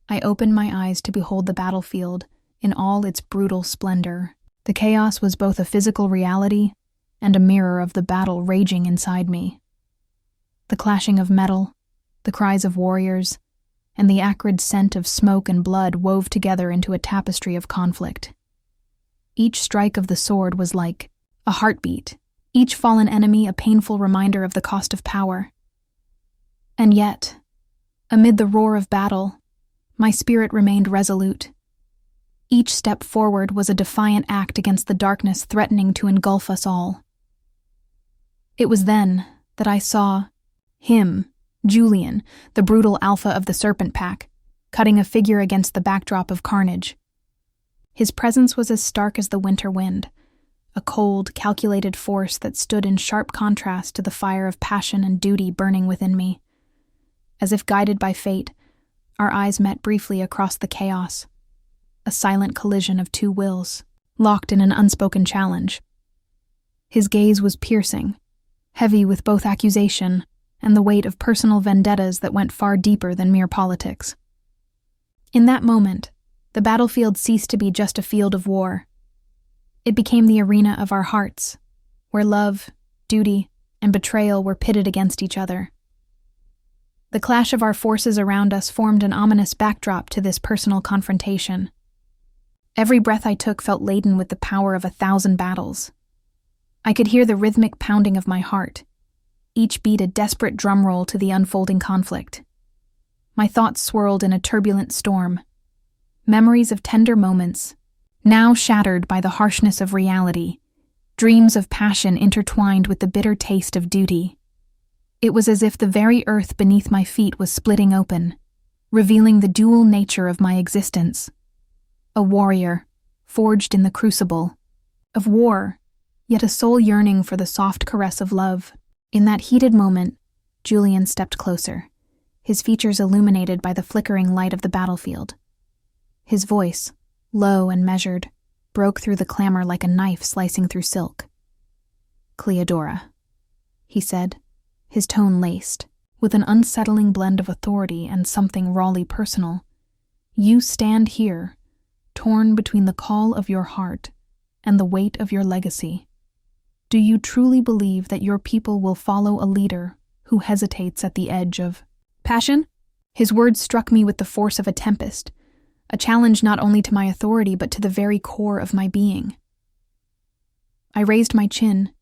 I opened my eyes to behold the battlefield in all its brutal splendor. The chaos was both a physical reality and a mirror of the battle raging inside me. The clashing of metal, the cries of warriors, and the acrid scent of smoke and blood wove together into a tapestry of conflict. Each strike of the sword was like a heartbeat, each fallen enemy a painful reminder of the cost of power. And yet, amid the roar of battle, my spirit remained resolute. Each step forward was a defiant act against the darkness threatening to engulf us all. It was then that I saw him, Julian, the brutal alpha of the Serpent Pack, cutting a figure against the backdrop of carnage. His presence was as stark as the winter wind, a cold, calculated force that stood in sharp contrast to the fire of passion and duty burning within me. As if guided by fate, our eyes met briefly across the chaos, a silent collision of two wills, locked in an unspoken challenge. His gaze was piercing, heavy with both accusation and the weight of personal vendettas that went far deeper than mere politics. In that moment, the battlefield ceased to be just a field of war. It became the arena of our hearts, where love, duty, and betrayal were pitted against each other. The clash of our forces around us formed an ominous backdrop to this personal confrontation. Every breath I took felt laden with the power of 1,000 battles. I could hear the rhythmic pounding of my heart, each beat a desperate drumroll to the unfolding conflict. My thoughts swirled in a turbulent storm, memories of tender moments, now shattered by the harshness of reality, dreams of passion intertwined with the bitter taste of duty. It was as if the very earth beneath my feet was splitting open, revealing the dual nature of my existence. A warrior, forged in the crucible of war, yet a soul yearning for the soft caress of love. In that heated moment, Julian stepped closer, his features illuminated by the flickering light of the battlefield. His voice, low and measured, broke through the clamor like a knife slicing through silk. "Cleodora," he said, his tone laced, with an unsettling blend of authority and something rawly personal. "You stand here, torn between the call of your heart and the weight of your legacy. Do you truly believe that your people will follow a leader who hesitates at the edge of passion?" His words struck me with the force of a tempest, a challenge not only to my authority but to the very core of my being. I raised my chin,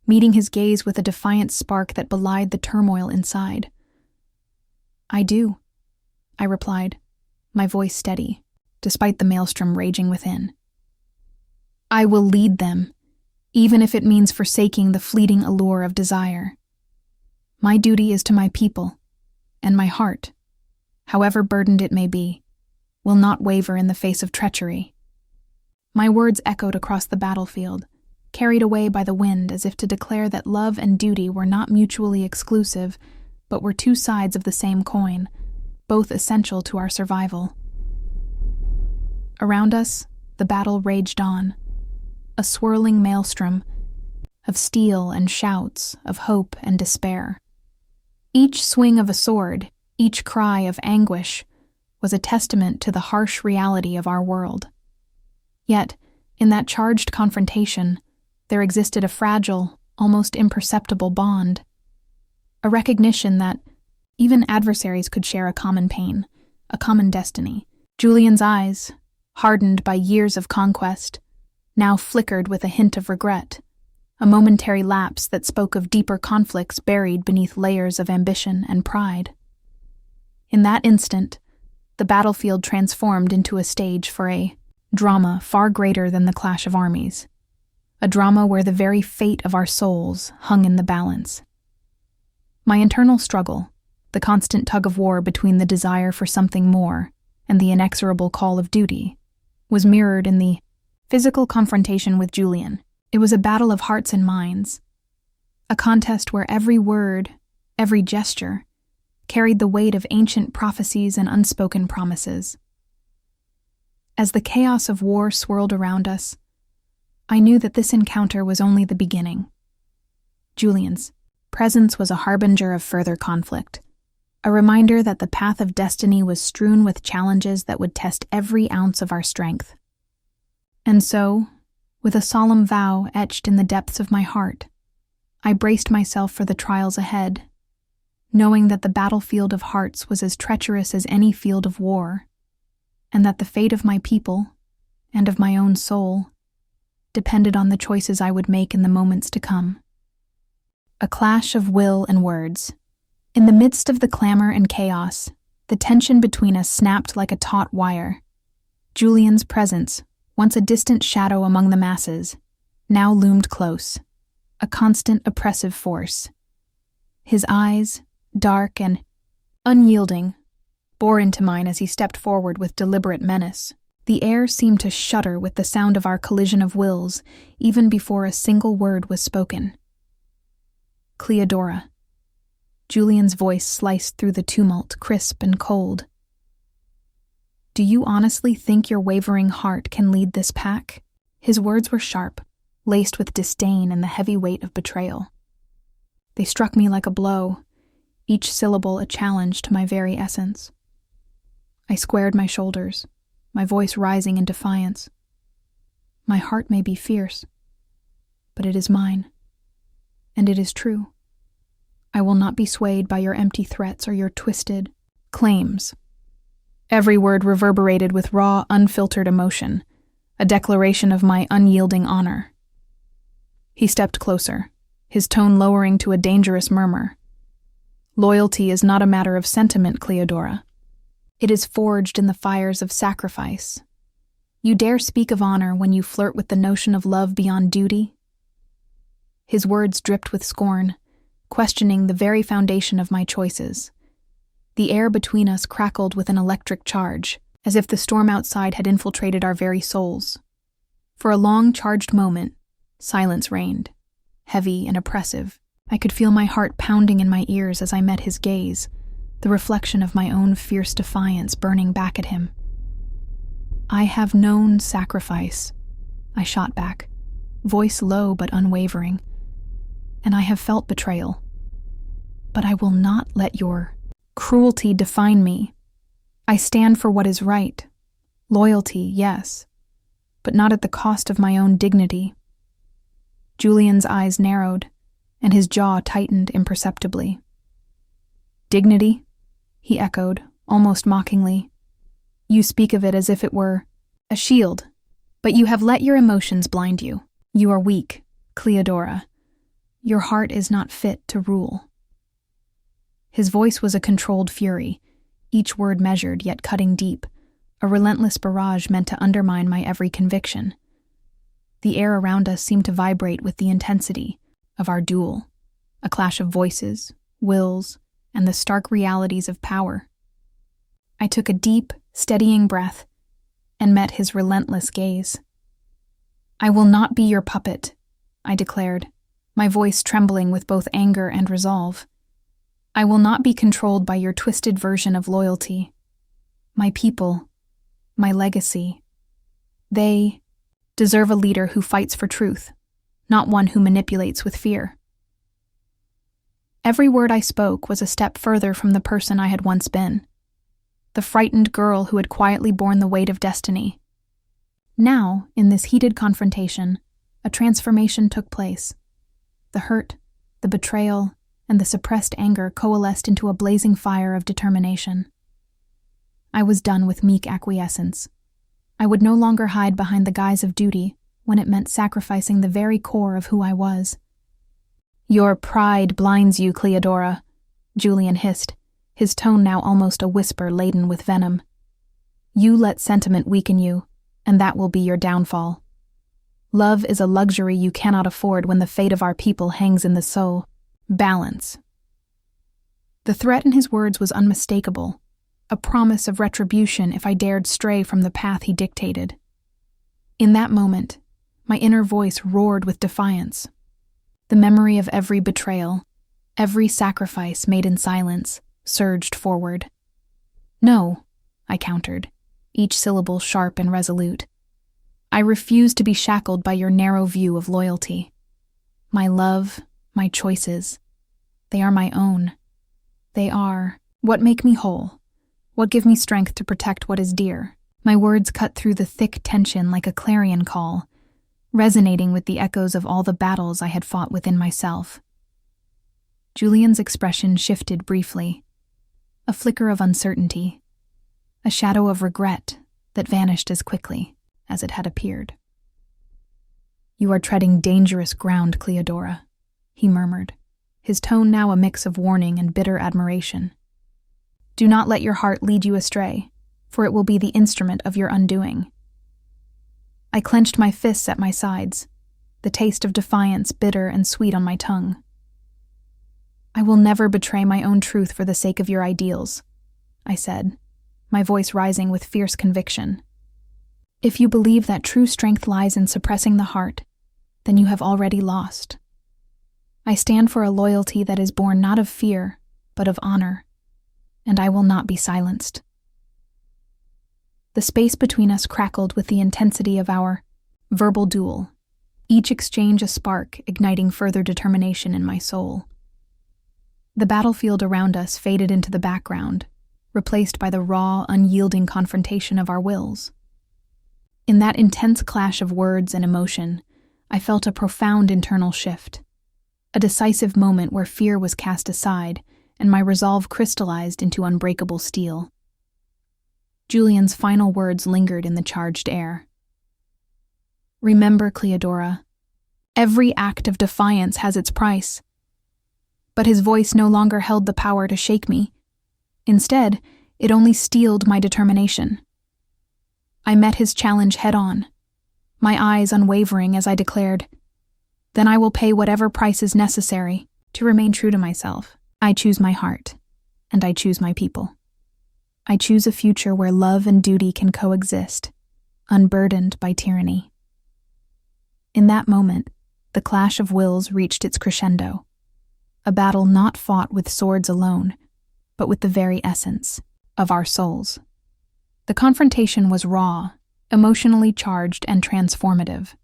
meeting his gaze with a defiant spark that belied the turmoil inside. "I do," I replied, my voice steady, despite the maelstrom raging within. "I will lead them, even if it means forsaking the fleeting allure of desire. My duty is to my people, and my heart, however burdened it may be, will not waver in the face of treachery." My words echoed across the battlefield, carried away by the wind as if to declare that love and duty were not mutually exclusive, but were two sides of the same coin, both essential to our survival. Around us, the battle raged on, a swirling maelstrom of steel and shouts of hope and despair. Each swing of a sword, each cry of anguish, was a testament to the harsh reality of our world. Yet, in that charged confrontation, there existed a fragile, almost imperceptible bond, a recognition that even adversaries could share a common pain, a common destiny. Julian's eyes, hardened by years of conquest, now flickered with a hint of regret, a momentary lapse that spoke of deeper conflicts buried beneath layers of ambition and pride. In that instant, the battlefield transformed into a stage for a drama far greater than the clash of armies, a drama where the very fate of our souls hung in the balance. My internal struggle, the constant tug-of-war between the desire for something more and the inexorable call of duty, was mirrored in the physical confrontation with Julian. It was a battle of hearts and minds, a contest where every word, every gesture, carried the weight of ancient prophecies and unspoken promises. As the chaos of war swirled around us, I knew that this encounter was only the beginning. Julian's presence was a harbinger of further conflict, a reminder that the path of destiny was strewn with challenges that would test every ounce of our strength. And so, with a solemn vow etched in the depths of my heart, I braced myself for the trials ahead, knowing that the battlefield of hearts was as treacherous as any field of war, and that the fate of my people, and of my own soul, depended on the choices I would make in the moments to come. a clash of will and words. In the midst of the clamor and chaos, the tension between us snapped like a taut wire. Julian's presence, once a distant shadow among the masses, now loomed close, a constant oppressive force. His eyes, dark and unyielding, bore into mine as he stepped forward with deliberate menace. The air seemed to shudder with the sound of our collision of wills, even before a single word was spoken. Cleodora. Julian's voice sliced through the tumult, crisp and cold. Do you honestly think your wavering heart can lead this pack? His words were sharp, laced with disdain and the heavy weight of betrayal. They struck me like a blow, each syllable a challenge to my very essence. I squared my shoulders, my voice rising in defiance. My heart may be fierce, but it is mine, and it is true. I will not be swayed by your empty threats or your twisted claims. Every word reverberated with raw, unfiltered emotion, a declaration of my unyielding honor. He stepped closer, his tone lowering to a dangerous murmur. Loyalty is not a matter of sentiment, Cleodora. It is forged in the fires of sacrifice. You dare speak of honor when you flirt with the notion of love beyond duty? His words dripped with scorn, questioning the very foundation of my choices. The air between us crackled with an electric charge, as if the storm outside had infiltrated our very souls. For a long, charged moment, silence reigned, heavy and oppressive. I could feel my heart pounding in my ears as I met his gaze, the reflection of my own fierce defiance burning back at him. I have known sacrifice, I shot back, voice low but unwavering, and I have felt betrayal. But I will not let your cruelty define me. I stand for what is right. Loyalty, yes, but not at the cost of my own dignity. Julian's eyes narrowed, and his jaw tightened imperceptibly. Dignity? He echoed, almost mockingly. You speak of it as if it were a shield, but you have let your emotions blind you. You are weak, Cleodora. Your heart is not fit to rule. His voice was a controlled fury, each word measured yet cutting deep, a relentless barrage meant to undermine my every conviction. The air around us seemed to vibrate with the intensity of our duel, a clash of voices, wills, and the stark realities of power. I took a deep, steadying breath and met his relentless gaze. I will not be your puppet, I declared, my voice trembling with both anger and resolve. I will not be controlled by your twisted version of loyalty. My people, my legacy, they deserve a leader who fights for truth, not one who manipulates with fear. Every word I spoke was a step further from the person I had once been, the frightened girl who had quietly borne the weight of destiny. Now, in this heated confrontation, a transformation took place. The hurt, the betrayal, and the suppressed anger coalesced into a blazing fire of determination. I was done with meek acquiescence. I would no longer hide behind the guise of duty when it meant sacrificing the very core of who I was. Your pride blinds you, Cleodora, Julian hissed, his tone now almost a whisper laden with venom. You let sentiment weaken you, and that will be your downfall. Love is a luxury you cannot afford when the fate of our people hangs in the soul. Balance. The threat in his words was unmistakable, a promise of retribution if I dared stray from the path he dictated. In that moment, my inner voice roared with defiance. The memory of every betrayal, every sacrifice made in silence, surged forward. No, I countered, each syllable sharp and resolute. I refuse to be shackled by your narrow view of loyalty. My love, my choices, they are my own. They are what make me whole, what give me strength to protect what is dear. My words cut through the thick tension like a clarion call, resonating with the echoes of all the battles I had fought within myself. Julian's expression shifted briefly, a flicker of uncertainty, a shadow of regret that vanished as quickly as it had appeared. You are treading dangerous ground, Cleodora, he murmured, his tone now a mix of warning and bitter admiration. "Do not let your heart lead you astray, for it will be the instrument of your undoing." I clenched my fists at my sides, the taste of defiance bitter and sweet on my tongue. "I will never betray my own truth for the sake of your ideals," I said, my voice rising with fierce conviction. "If you believe that true strength lies in suppressing the heart, then you have already lost. I stand for a loyalty that is born not of fear, but of honor, and I will not be silenced." The space between us crackled with the intensity of our verbal duel, each exchange a spark igniting further determination in my soul. The battlefield around us faded into the background, replaced by the raw, unyielding confrontation of our wills. In that intense clash of words and emotion, I felt a profound internal shift, a decisive moment where fear was cast aside and my resolve crystallized into unbreakable steel. Julian's final words lingered in the charged air. "Remember, Cleodora, every act of defiance has its price." But his voice no longer held the power to shake me. Instead, it only steeled my determination. I met his challenge head-on, my eyes unwavering as I declared, "Then I will pay whatever price is necessary to remain true to myself. I choose my heart, and I choose my people. I choose a future where love and duty can coexist, unburdened by tyranny." In that moment, the clash of wills reached its crescendo, a battle not fought with swords alone, but with the very essence of our souls. The confrontation was raw, emotionally charged, and transformative.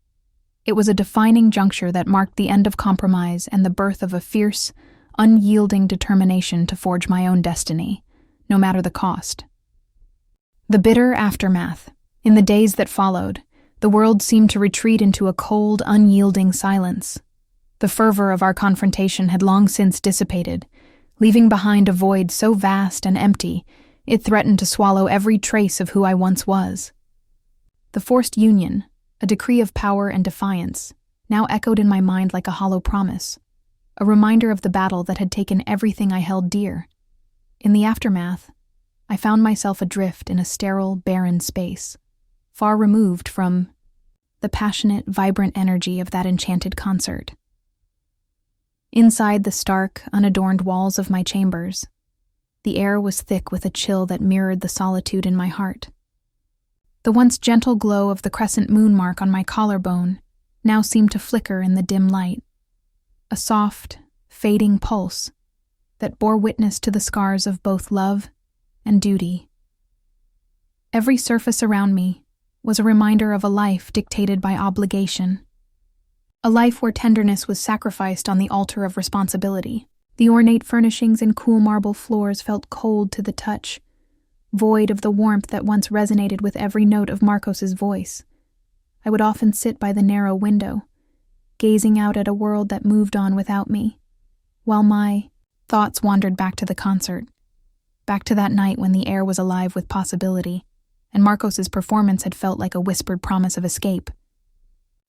It was a defining juncture that marked the end of compromise and the birth of a fierce, unyielding determination to forge my own destiny, no matter the cost. The bitter aftermath. In the days that followed, the world seemed to retreat into a cold, unyielding silence. The fervor of our confrontation had long since dissipated, leaving behind a void so vast and empty, it threatened to swallow every trace of who I once was. The forced union, a decree of power and defiance, now echoed in my mind like a hollow promise, a reminder of the battle that had taken everything I held dear. In the aftermath, I found myself adrift in a sterile, barren space, far removed from the passionate, vibrant energy of that enchanted concert. Inside the stark, unadorned walls of my chambers, the air was thick with a chill that mirrored the solitude in my heart. The once gentle glow of the crescent moon mark on my collarbone now seemed to flicker in the dim light, a soft, fading pulse that bore witness to the scars of both love and duty. Every surface around me was a reminder of a life dictated by obligation, a life where tenderness was sacrificed on the altar of responsibility. The ornate furnishings and cool marble floors felt cold to the touch, void of the warmth that once resonated with every note of Marcos's voice. I would often sit by the narrow window, gazing out at a world that moved on without me, while my thoughts wandered back to the concert, back to that night when the air was alive with possibility, and Marcos's performance had felt like a whispered promise of escape.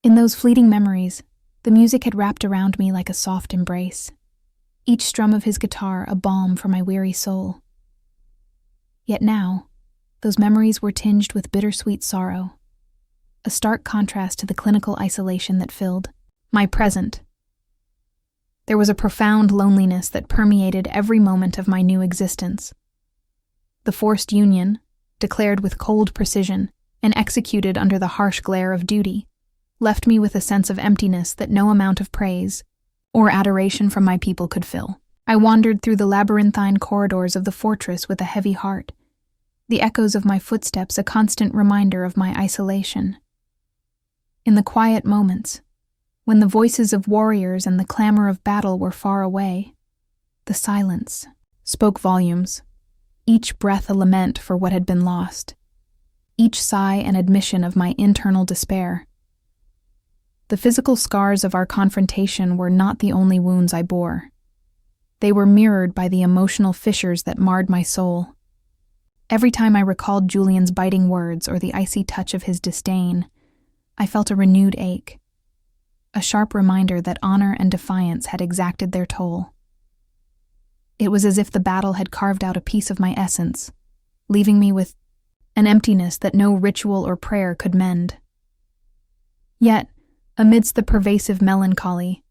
In those fleeting memories, the music had wrapped around me like a soft embrace, each strum of his guitar a balm for my weary soul. Yet now, those memories were tinged with bittersweet sorrow, a stark contrast to the clinical isolation that filled my present. There was a profound loneliness that permeated every moment of my new existence. The forced union, declared with cold precision and executed under the harsh glare of duty, left me with a sense of emptiness that no amount of praise or adoration from my people could fill. I wandered through the labyrinthine corridors of the fortress with a heavy heart, the echoes of my footsteps a constant reminder of my isolation. In the quiet moments, when the voices of warriors and the clamor of battle were far away, the silence spoke volumes, each breath a lament for what had been lost, each sigh an admission of my internal despair. The physical scars of our confrontation were not the only wounds I bore. They were mirrored by the emotional fissures that marred my soul. Every time I recalled Julian's biting words or the icy touch of his disdain, I felt a renewed ache, a sharp reminder that honor and defiance had exacted their toll. It was as if the battle had carved out a piece of my essence, leaving me with an emptiness that no ritual or prayer could mend. Yet, amidst the pervasive melancholy,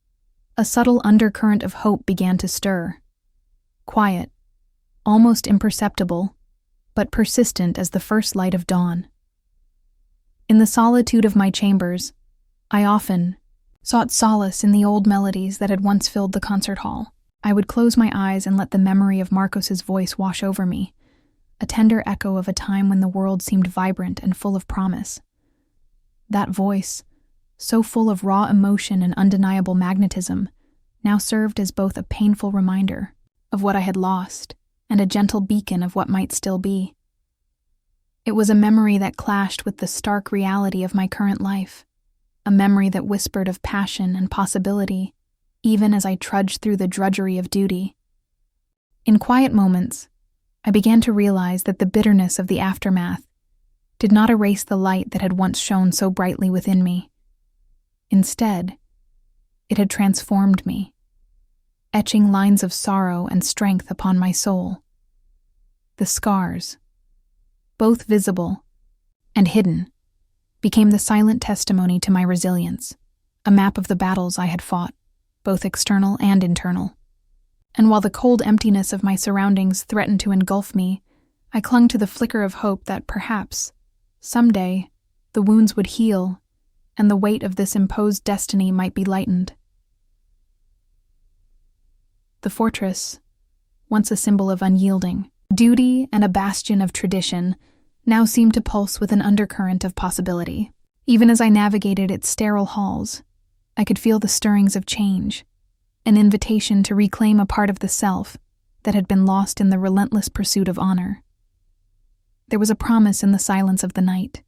a subtle undercurrent of hope began to stir. Quiet, almost imperceptible, but persistent as the first light of dawn. In the solitude of my chambers, I often sought solace in the old melodies that had once filled the concert hall. I would close my eyes and let the memory of Marcos's voice wash over me, a tender echo of a time when the world seemed vibrant and full of promise. That voice, so full of raw emotion and undeniable magnetism, now served as both a painful reminder of what I had lost and a gentle beacon of what might still be. It was a memory that clashed with the stark reality of my current life, a memory that whispered of passion and possibility, even as I trudged through the drudgery of duty. In quiet moments, I began to realize that the bitterness of the aftermath did not erase the light that had once shone so brightly within me. Instead, it had transformed me, etching lines of sorrow and strength upon my soul. The scars, both visible and hidden, became the silent testimony to my resilience, a map of the battles I had fought, both external and internal. And while the cold emptiness of my surroundings threatened to engulf me, I clung to the flicker of hope that perhaps, someday, the wounds would heal and the weight of this imposed destiny might be lightened. The fortress, once a symbol of unyielding duty and a bastion of tradition, now seemed to pulse with an undercurrent of possibility. Even as I navigated its sterile halls, I could feel the stirrings of change, an invitation to reclaim a part of the self that had been lost in the relentless pursuit of honor. There was a promise in the silence of the night,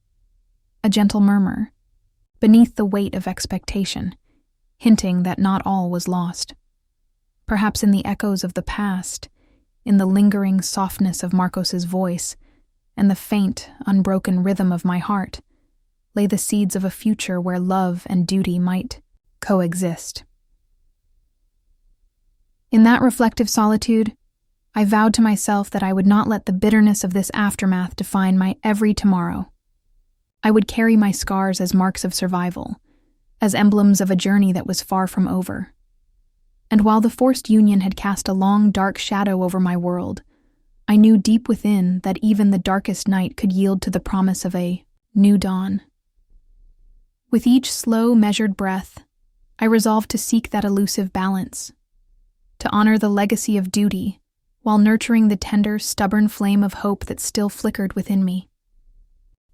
a gentle murmur, beneath the weight of expectation, hinting that not all was lost. Perhaps in the echoes of the past, in the lingering softness of Marcos's voice, and the faint, unbroken rhythm of my heart, lay the seeds of a future where love and duty might coexist. In that reflective solitude, I vowed to myself that I would not let the bitterness of this aftermath define my every tomorrow. I would carry my scars as marks of survival, as emblems of a journey that was far from over. And while the forced union had cast a long, dark shadow over my world, I knew deep within that even the darkest night could yield to the promise of a new dawn. With each slow, measured breath, I resolved to seek that elusive balance, to honor the legacy of duty while nurturing the tender, stubborn flame of hope that still flickered within me.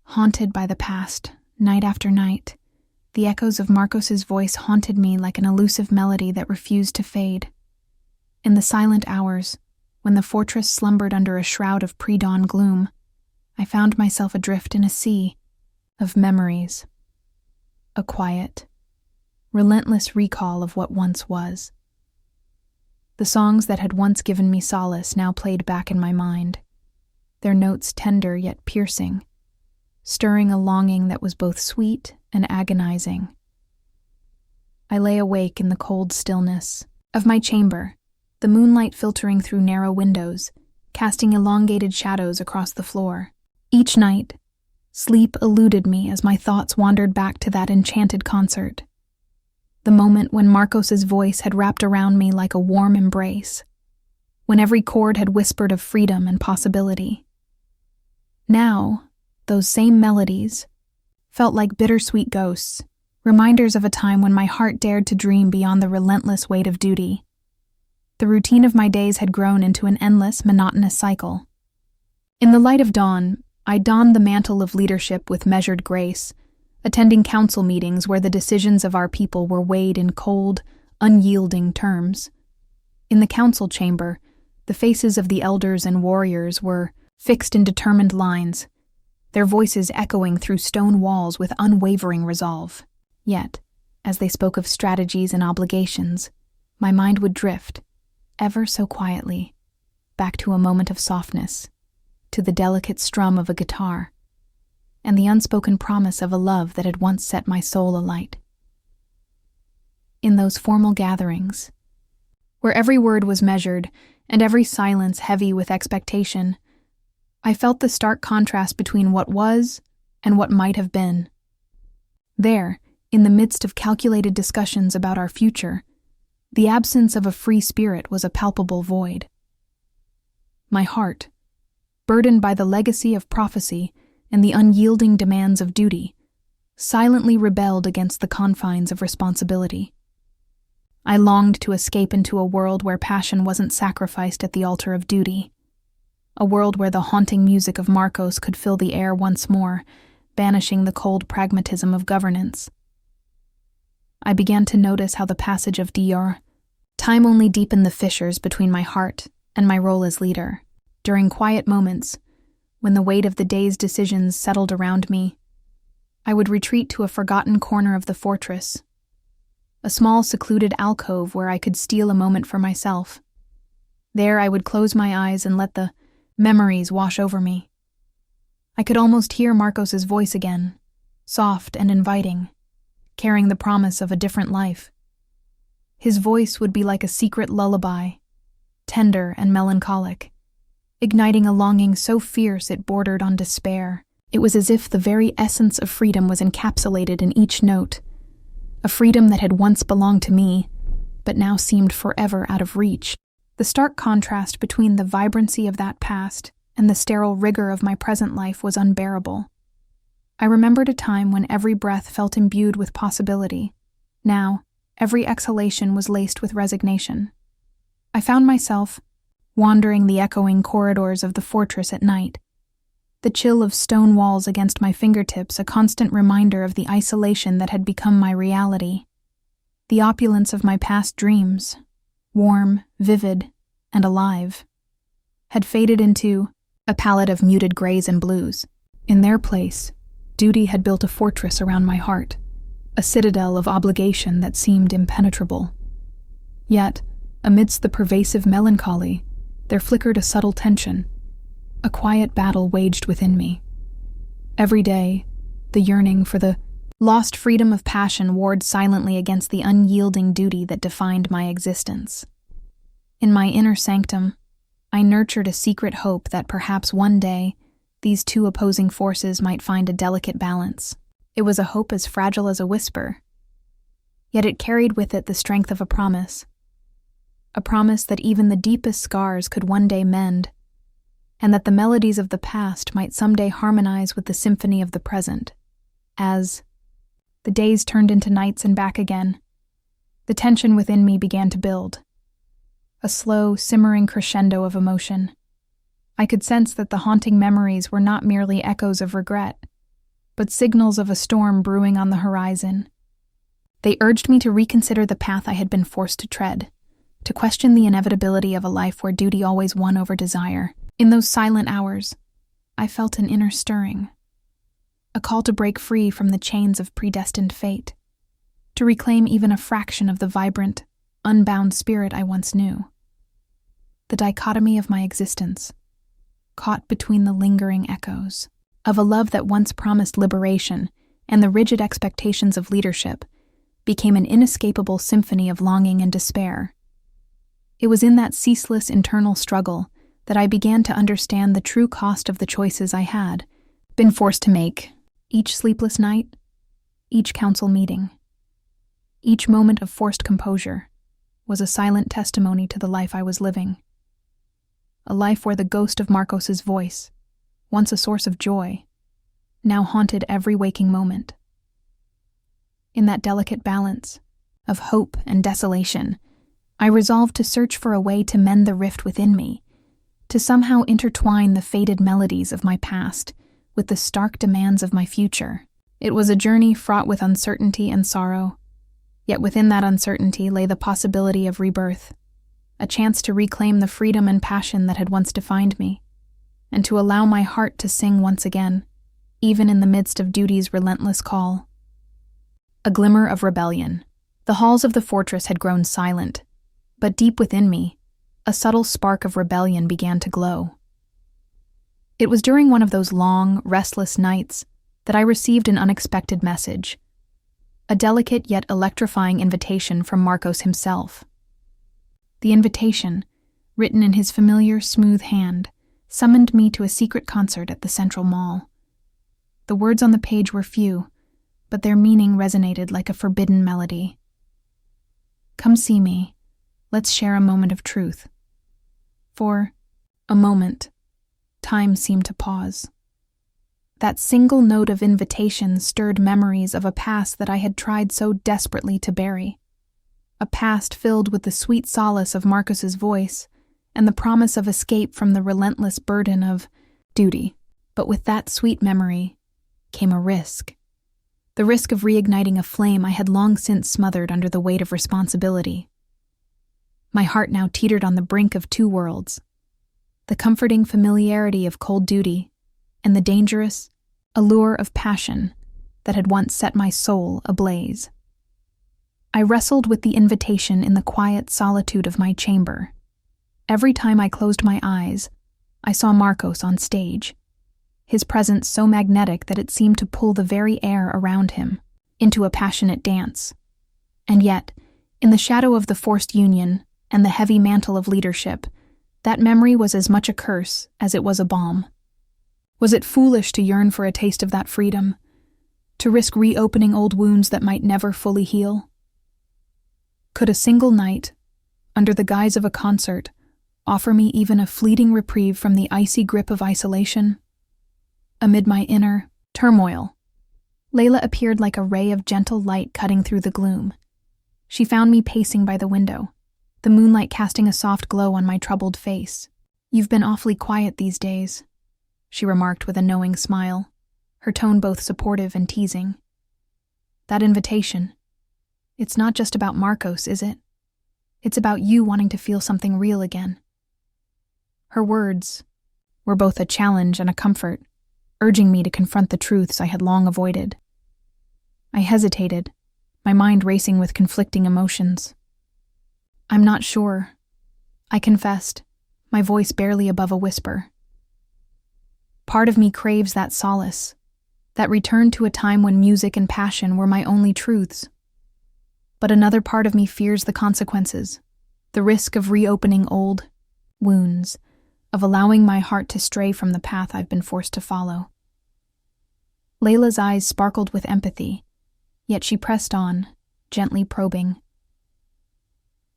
Haunted by the past, night after night, the echoes of Marcos's voice haunted me like an elusive melody that refused to fade. In the silent hours, when the fortress slumbered under a shroud of pre-dawn gloom, I found myself adrift in a sea of memories, a quiet, relentless recall of what once was. The songs that had once given me solace now played back in my mind, their notes tender yet piercing, stirring a longing that was both sweet and agonizing. I lay awake in the cold stillness of my chamber, the moonlight filtering through narrow windows, casting elongated shadows across the floor. Each night, sleep eluded me as my thoughts wandered back to that enchanted concert, the moment when Marcos's voice had wrapped around me like a warm embrace, when every chord had whispered of freedom and possibility. Now, those same melodies felt like bittersweet ghosts, reminders of a time when my heart dared to dream beyond the relentless weight of duty. The routine of my days had grown into an endless, monotonous cycle. In the light of dawn, I donned the mantle of leadership with measured grace, attending council meetings where the decisions of our people were weighed in cold, unyielding terms. In the council chamber, the faces of the elders and warriors were fixed in determined lines, their voices echoing through stone walls with unwavering resolve. Yet, as they spoke of strategies and obligations, my mind would drift, ever so quietly, back to a moment of softness, to the delicate strum of a guitar, and the unspoken promise of a love that had once set my soul alight. In those formal gatherings, where every word was measured and every silence heavy with expectation. I felt the stark contrast between what was and what might have been. There, in the midst of calculated discussions about our future, the absence of a free spirit was a palpable void. My heart, burdened by the legacy of prophecy and the unyielding demands of duty, silently rebelled against the confines of responsibility. I longed to escape into a world where passion wasn't sacrificed at the altar of duty, a world where the haunting music of Marcos could fill the air once more, banishing the cold pragmatism of governance. I began to notice how the passage of time only deepened the fissures between my heart and my role as leader. During quiet moments, when the weight of the day's decisions settled around me, I would retreat to a forgotten corner of the fortress, a small secluded alcove where I could steal a moment for myself. There I would close my eyes and let the memories wash over me. I could almost hear Marcos's voice again, soft and inviting, carrying the promise of a different life. His voice would be like a secret lullaby, tender and melancholic, igniting a longing so fierce it bordered on despair. It was as if the very essence of freedom was encapsulated in each note, a freedom that had once belonged to me, but now seemed forever out of reach. The stark contrast between the vibrancy of that past and the sterile rigor of my present life was unbearable. I remembered a time when every breath felt imbued with possibility. Now, every exhalation was laced with resignation. I found myself wandering the echoing corridors of the fortress at night, the chill of stone walls against my fingertips a constant reminder of the isolation that had become my reality. The opulence of my past dreams, warm, vivid, and alive, had faded into a palette of muted grays and blues. In their place, duty had built a fortress around my heart, a citadel of obligation that seemed impenetrable. Yet, amidst the pervasive melancholy, there flickered a subtle tension, a quiet battle waged within me. Every day, the yearning for the lost freedom of passion warred silently against the unyielding duty that defined my existence. In my inner sanctum, I nurtured a secret hope that perhaps one day these two opposing forces might find a delicate balance. It was a hope as fragile as a whisper, yet it carried with it the strength of a promise that even the deepest scars could one day mend, and that the melodies of the past might someday harmonize with the symphony of the present. As the days turned into nights and back again, the tension within me began to build, a slow, simmering crescendo of emotion. I could sense that the haunting memories were not merely echoes of regret, but signals of a storm brewing on the horizon. They urged me to reconsider the path I had been forced to tread, to question the inevitability of a life where duty always won over desire. In those silent hours, I felt an inner stirring, a call to break free from the chains of predestined fate, to reclaim even a fraction of the vibrant, unbound spirit I once knew. The dichotomy of my existence, caught between the lingering echoes of a love that once promised liberation and the rigid expectations of leadership, became an inescapable symphony of longing and despair. It was in that ceaseless internal struggle that I began to understand the true cost of the choices I had been forced to make. Each sleepless night, each council meeting, each moment of forced composure was a silent testimony to the life I was living. A life where the ghost of Marcos's voice, once a source of joy, now haunted every waking moment. In that delicate balance of hope and desolation, I resolved to search for a way to mend the rift within me, to somehow intertwine the faded melodies of my past with the stark demands of my future. It was a journey fraught with uncertainty and sorrow, yet within that uncertainty lay the possibility of rebirth, a chance to reclaim the freedom and passion that had once defined me, and to allow my heart to sing once again, even in the midst of duty's relentless call. A glimmer of rebellion. The halls of the fortress had grown silent, but deep within me, a subtle spark of rebellion began to glow. It was during one of those long, restless nights that I received an unexpected message, a delicate yet electrifying invitation from Marcos himself. The invitation, written in his familiar, smooth hand, summoned me to a secret concert at the Central Mall. The words on the page were few, but their meaning resonated like a forbidden melody. Come see me. Let's share a moment of truth. For a moment, time seemed to pause. That single note of invitation stirred memories of a past that I had tried so desperately to bury. A past filled with the sweet solace of Marcos's voice and the promise of escape from the relentless burden of duty. But with that sweet memory came a risk. The risk of reigniting a flame I had long since smothered under the weight of responsibility. My heart now teetered on the brink of two worlds: the comforting familiarity of cold duty and the dangerous allure of passion that had once set my soul ablaze. I wrestled with the invitation in the quiet solitude of my chamber. Every time I closed my eyes, I saw Marcos on stage, his presence so magnetic that it seemed to pull the very air around him into a passionate dance. And yet, in the shadow of the forced union and the heavy mantle of leadership, that memory was as much a curse as it was a balm. Was it foolish to yearn for a taste of that freedom, to risk reopening old wounds that might never fully heal? Could a single night, under the guise of a concert, offer me even a fleeting reprieve from the icy grip of isolation? Amid my inner turmoil, Layla appeared like a ray of gentle light cutting through the gloom. She found me pacing by the window, the moonlight casting a soft glow on my troubled face. "You've been awfully quiet these days," she remarked with a knowing smile, her tone both supportive and teasing. "That invitation, it's not just about Marcos, is it? It's about you wanting to feel something real again." Her words were both a challenge and a comfort, urging me to confront the truths I had long avoided. I hesitated, my mind racing with conflicting emotions. "I'm not sure," I confessed, my voice barely above a whisper. Part of me craves that solace, that return to a time when music and passion were my only truths. But another part of me fears the consequences, the risk of reopening old wounds, of allowing my heart to stray from the path I've been forced to follow. Layla's eyes sparkled with empathy, yet she pressed on, gently probing.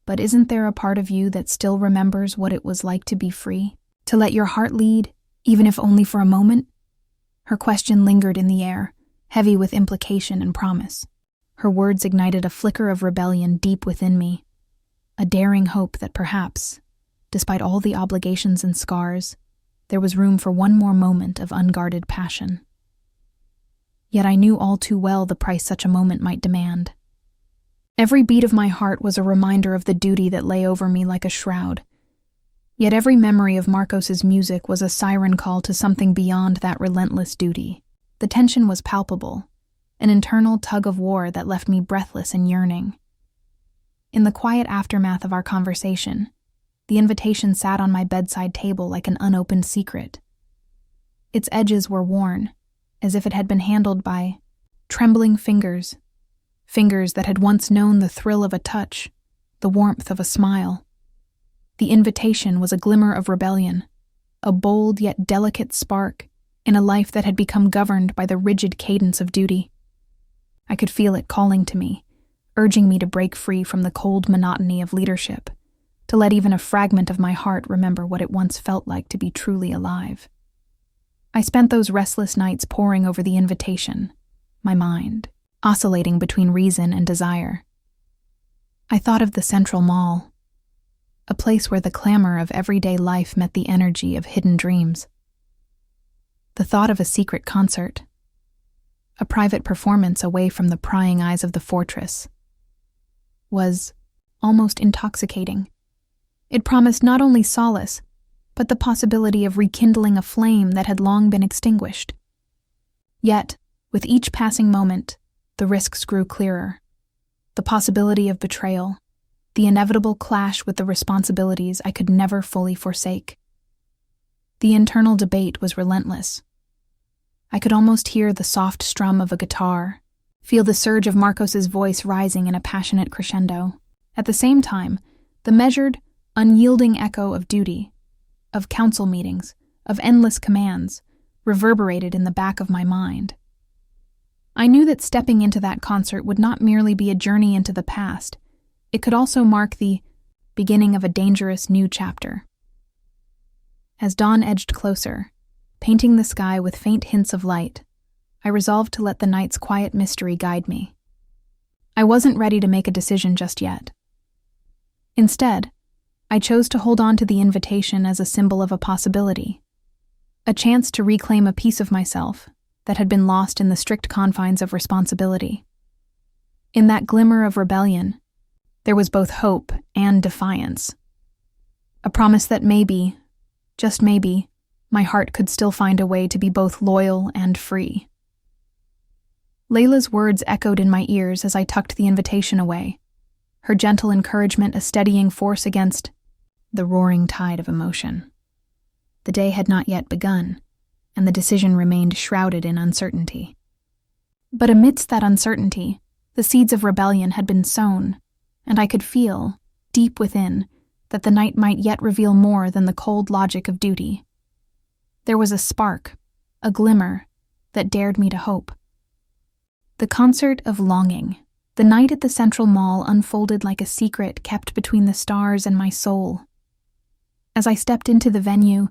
"But isn't there a part of you that still remembers what it was like to be free? To let your heart lead, even if only for a moment?" Her question lingered in the air, heavy with implication and promise. Her words ignited a flicker of rebellion deep within me, a daring hope that perhaps, despite all the obligations and scars, there was room for one more moment of unguarded passion. Yet I knew all too well the price such a moment might demand. Every beat of my heart was a reminder of the duty that lay over me like a shroud. Yet every memory of Marcos's music was a siren call to something beyond that relentless duty. The tension was palpable, an internal tug-of-war that left me breathless and yearning. In the quiet aftermath of our conversation, the invitation sat on my bedside table like an unopened secret. Its edges were worn, as if it had been handled by trembling fingers that had once known the thrill of a touch, the warmth of a smile. The invitation was a glimmer of rebellion, a bold yet delicate spark in a life that had become governed by the rigid cadence of duty. I could feel it calling to me, urging me to break free from the cold monotony of leadership, to let even a fragment of my heart remember what it once felt like to be truly alive. I spent those restless nights poring over the invitation, my mind oscillating between reason and desire. I thought of the Central Mall, a place where the clamor of everyday life met the energy of hidden dreams. The thought of a secret concert, a private performance away from the prying eyes of the fortress, was almost intoxicating. It promised not only solace, but the possibility of rekindling a flame that had long been extinguished. Yet, with each passing moment, the risks grew clearer. The possibility of betrayal, the inevitable clash with the responsibilities I could never fully forsake. The internal debate was relentless. I could almost hear the soft strum of a guitar, feel the surge of Marcos's voice rising in a passionate crescendo. At the same time, the measured, unyielding echo of duty, of council meetings, of endless commands, reverberated in the back of my mind. I knew that stepping into that concert would not merely be a journey into the past, it could also mark the beginning of a dangerous new chapter. As dawn edged closer, painting the sky with faint hints of light, I resolved to let the night's quiet mystery guide me. I wasn't ready to make a decision just yet. Instead, I chose to hold on to the invitation as a symbol of a possibility, a chance to reclaim a piece of myself that had been lost in the strict confines of responsibility. In that glimmer of rebellion, there was both hope and defiance. A promise that maybe, just maybe, my heart could still find a way to be both loyal and free. Layla's words echoed in my ears as I tucked the invitation away, her gentle encouragement a steadying force against the roaring tide of emotion. The day had not yet begun, and the decision remained shrouded in uncertainty. But amidst that uncertainty, the seeds of rebellion had been sown, and I could feel, deep within, that the night might yet reveal more than the cold logic of duty. There was a spark, a glimmer, that dared me to hope. The concert of longing, the night at the Central Mall unfolded like a secret kept between the stars and my soul. As I stepped into the venue,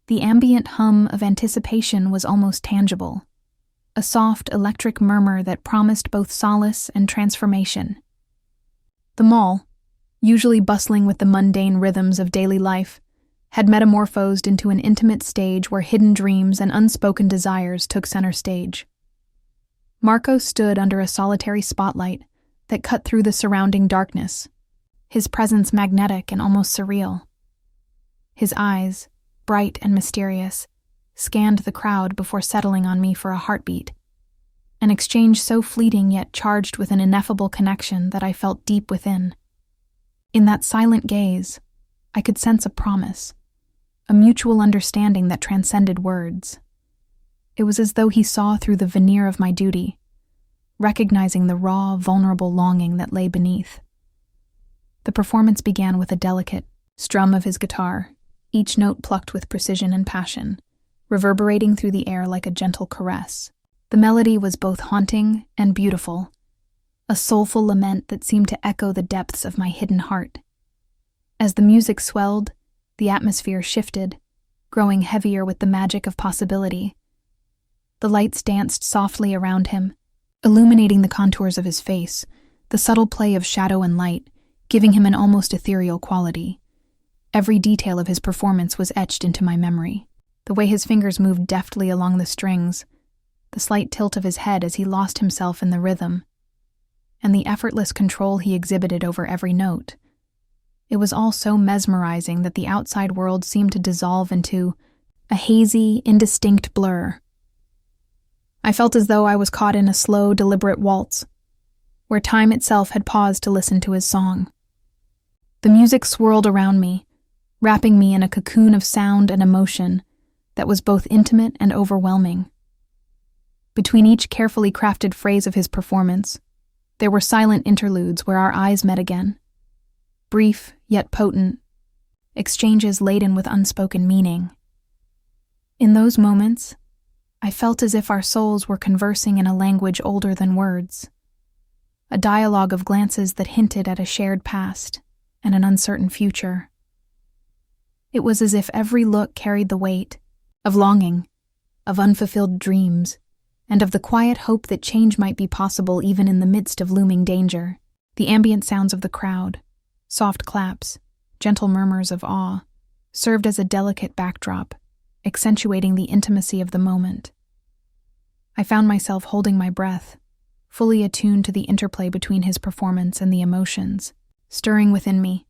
the ambient hum of anticipation was almost tangible, a soft electric murmur that promised both solace and transformation. The mall, usually bustling with the mundane rhythms of daily life, had metamorphosed into an intimate stage where hidden dreams and unspoken desires took center stage. Marco stood under a solitary spotlight that cut through the surrounding darkness, his presence magnetic and almost surreal. His eyes, bright and mysterious, scanned the crowd before settling on me for a heartbeat, an exchange so fleeting yet charged with an ineffable connection that I felt deep within. In that silent gaze, I could sense a promise, a mutual understanding that transcended words. It was as though he saw through the veneer of my duty, recognizing the raw, vulnerable longing that lay beneath. The performance began with a delicate strum of his guitar, each note plucked with precision and passion, reverberating through the air like a gentle caress. The melody was both haunting and beautiful, a soulful lament that seemed to echo the depths of my hidden heart. As the music swelled, the atmosphere shifted, growing heavier with the magic of possibility. The lights danced softly around him, illuminating the contours of his face, the subtle play of shadow and light, giving him an almost ethereal quality. Every detail of his performance was etched into my memory. The way his fingers moved deftly along the strings, the slight tilt of his head as he lost himself in the rhythm, and the effortless control he exhibited over every note. It was all so mesmerizing that the outside world seemed to dissolve into a hazy, indistinct blur. I felt as though I was caught in a slow, deliberate waltz, where time itself had paused to listen to his song. The music swirled around me, wrapping me in a cocoon of sound and emotion that was both intimate and overwhelming. Between each carefully crafted phrase of his performance, there were silent interludes where our eyes met again. Brief, yet potent, exchanges laden with unspoken meaning. In those moments, I felt as if our souls were conversing in a language older than words, a dialogue of glances that hinted at a shared past and an uncertain future. It was as if every look carried the weight of longing, of unfulfilled dreams, and of the quiet hope that change might be possible even in the midst of looming danger. The ambient sounds of the crowd, soft claps, gentle murmurs of awe, served as a delicate backdrop, accentuating the intimacy of the moment. I found myself holding my breath, fully attuned to the interplay between his performance and the emotions, stirring within me.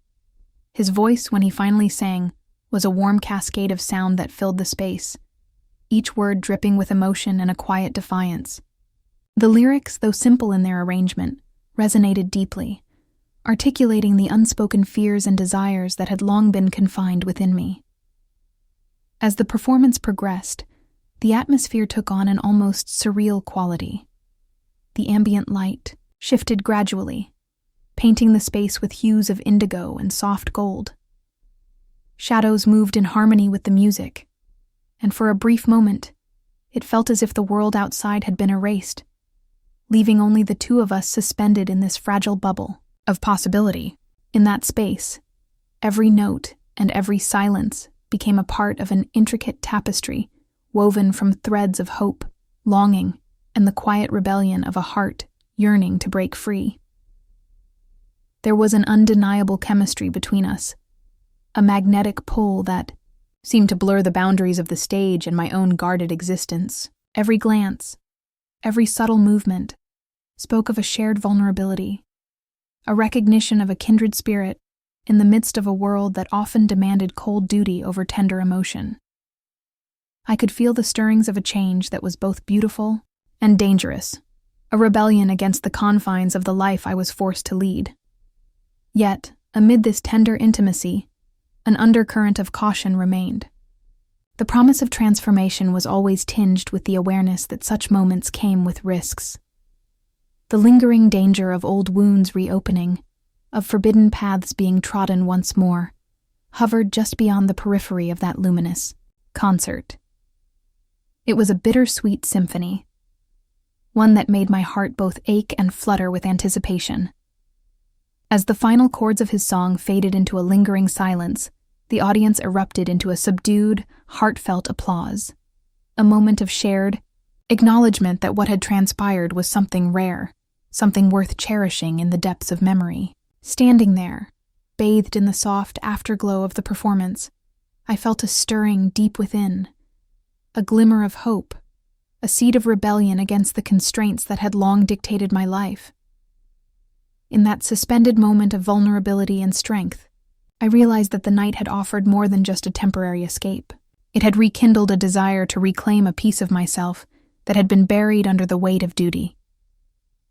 His voice, when he finally sang, was a warm cascade of sound that filled the space, each word dripping with emotion and a quiet defiance. The lyrics, though simple in their arrangement, resonated deeply, articulating the unspoken fears and desires that had long been confined within me. As the performance progressed, the atmosphere took on an almost surreal quality. The ambient light shifted gradually, painting the space with hues of indigo and soft gold, Shadows moved in harmony with the music, and for a brief moment, it felt as if the world outside had been erased, leaving only the two of us suspended in this fragile bubble of possibility. In that space, every note and every silence became a part of an intricate tapestry woven from threads of hope, longing, and the quiet rebellion of a heart yearning to break free. There was an undeniable chemistry between us, a magnetic pull that seemed to blur the boundaries of the stage and my own guarded existence. Every glance, every subtle movement, spoke of a shared vulnerability, a recognition of a kindred spirit in the midst of a world that often demanded cold duty over tender emotion. I could feel the stirrings of a change that was both beautiful and dangerous, a rebellion against the confines of the life I was forced to lead. Yet, amid this tender intimacy, an undercurrent of caution remained. The promise of transformation was always tinged with the awareness that such moments came with risks. The lingering danger of old wounds reopening, of forbidden paths being trodden once more, hovered just beyond the periphery of that luminous concert. It was a bittersweet symphony, one that made my heart both ache and flutter with anticipation. As the final chords of his song faded into a lingering silence, the audience erupted into a subdued, heartfelt applause, a moment of shared acknowledgement that what had transpired was something rare, something worth cherishing in the depths of memory. Standing there, bathed in the soft afterglow of the performance, I felt a stirring deep within, a glimmer of hope, a seed of rebellion against the constraints that had long dictated my life. In that suspended moment of vulnerability and strength, I realized that the night had offered more than just a temporary escape. It had rekindled a desire to reclaim a piece of myself that had been buried under the weight of duty.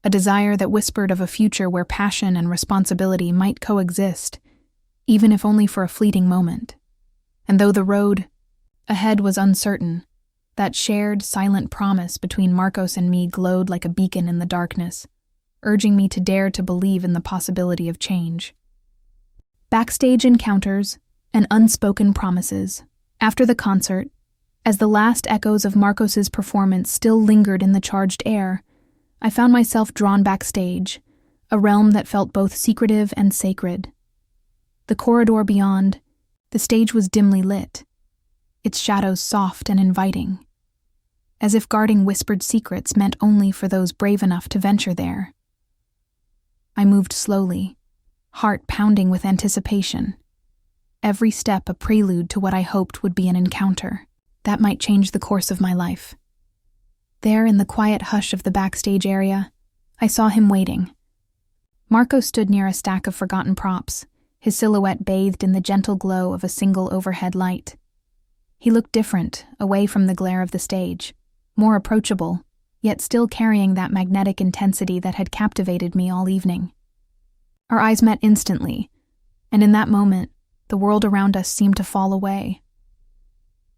A desire that whispered of a future where passion and responsibility might coexist, even if only for a fleeting moment. And though the road ahead was uncertain, that shared, silent promise between Marcos and me glowed like a beacon in the darkness, urging me to dare to believe in the possibility of change. Backstage encounters and unspoken promises. After the concert, as the last echoes of Marcos's performance still lingered in the charged air, I found myself drawn backstage, a realm that felt both secretive and sacred. The corridor beyond, the stage was dimly lit, its shadows soft and inviting, as if guarding whispered secrets meant only for those brave enough to venture there. I moved slowly, heart pounding with anticipation, every step a prelude to what I hoped would be an encounter that might change the course of my life. There, in the quiet hush of the backstage area, I saw him waiting. Marco stood near a stack of forgotten props, his silhouette bathed in the gentle glow of a single overhead light. He looked different, away from the glare of the stage, more approachable, yet still carrying that magnetic intensity that had captivated me all evening. Our eyes met instantly, and in that moment, the world around us seemed to fall away.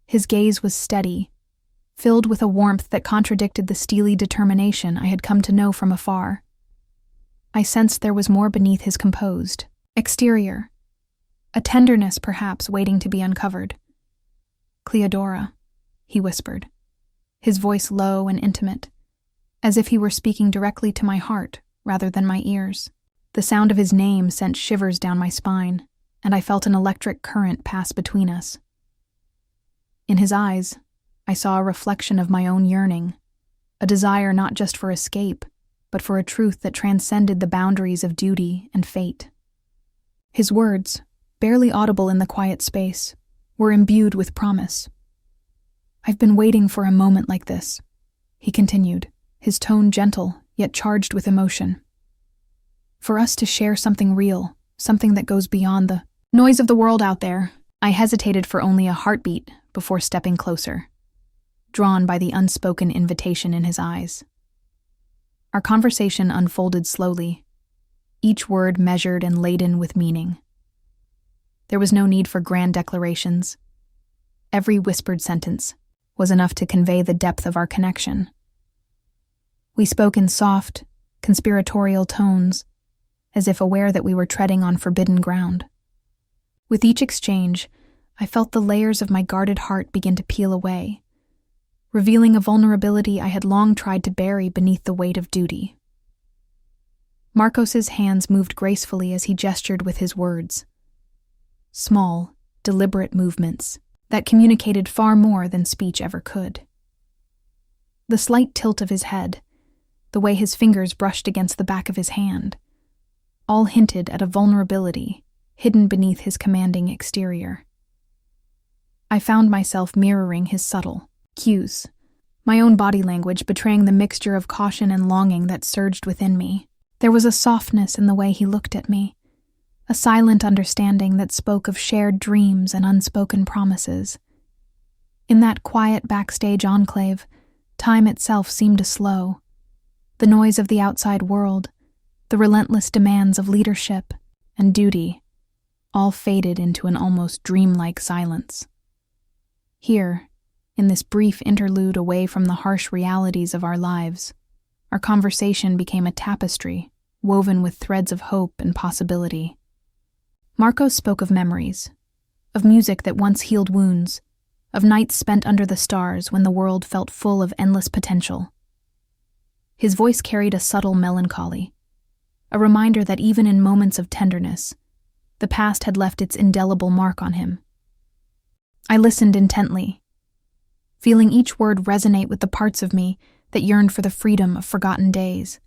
His gaze was steady, filled with a warmth that contradicted the steely determination I had come to know from afar. I sensed there was more beneath his composed exterior, a tenderness perhaps waiting to be uncovered. "Cleodora," he whispered, his voice low and intimate, as if he were speaking directly to my heart rather than my ears. The sound of his name sent shivers down my spine, and I felt an electric current pass between us. In his eyes, I saw a reflection of my own yearning, a desire not just for escape, but for a truth that transcended the boundaries of duty and fate. His words, barely audible in the quiet space, were imbued with promise. "I've been waiting for a moment like this," he continued, his tone gentle, yet charged with emotion. "For us to share something real, something that goes beyond the noise of the world out there." I hesitated for only a heartbeat before stepping closer, drawn by the unspoken invitation in his eyes. Our conversation unfolded slowly, each word measured and laden with meaning. There was no need for grand declarations. Every whispered sentence was enough to convey the depth of our connection. We spoke in soft, conspiratorial tones, as if aware that we were treading on forbidden ground. With each exchange, I felt the layers of my guarded heart begin to peel away, revealing a vulnerability I had long tried to bury beneath the weight of duty. Marcos's hands moved gracefully as he gestured with his words. Small, deliberate movements that communicated far more than speech ever could. The slight tilt of his head, the way his fingers brushed against the back of his hand, all hinted at a vulnerability hidden beneath his commanding exterior. I found myself mirroring his subtle cues, my own body language betraying the mixture of caution and longing that surged within me. There was a softness in the way he looked at me, a silent understanding that spoke of shared dreams and unspoken promises. In that quiet backstage enclave, time itself seemed to slow. The noise of the outside world, the relentless demands of leadership and duty, all faded into an almost dreamlike silence. Here, in this brief interlude away from the harsh realities of our lives, our conversation became a tapestry woven with threads of hope and possibility. Marcos spoke of memories, of music that once healed wounds, of nights spent under the stars when the world felt full of endless potential. His voice carried a subtle melancholy, a reminder that even in moments of tenderness, the past had left its indelible mark on him. I listened intently, feeling each word resonate with the parts of me that yearned for the freedom of forgotten days.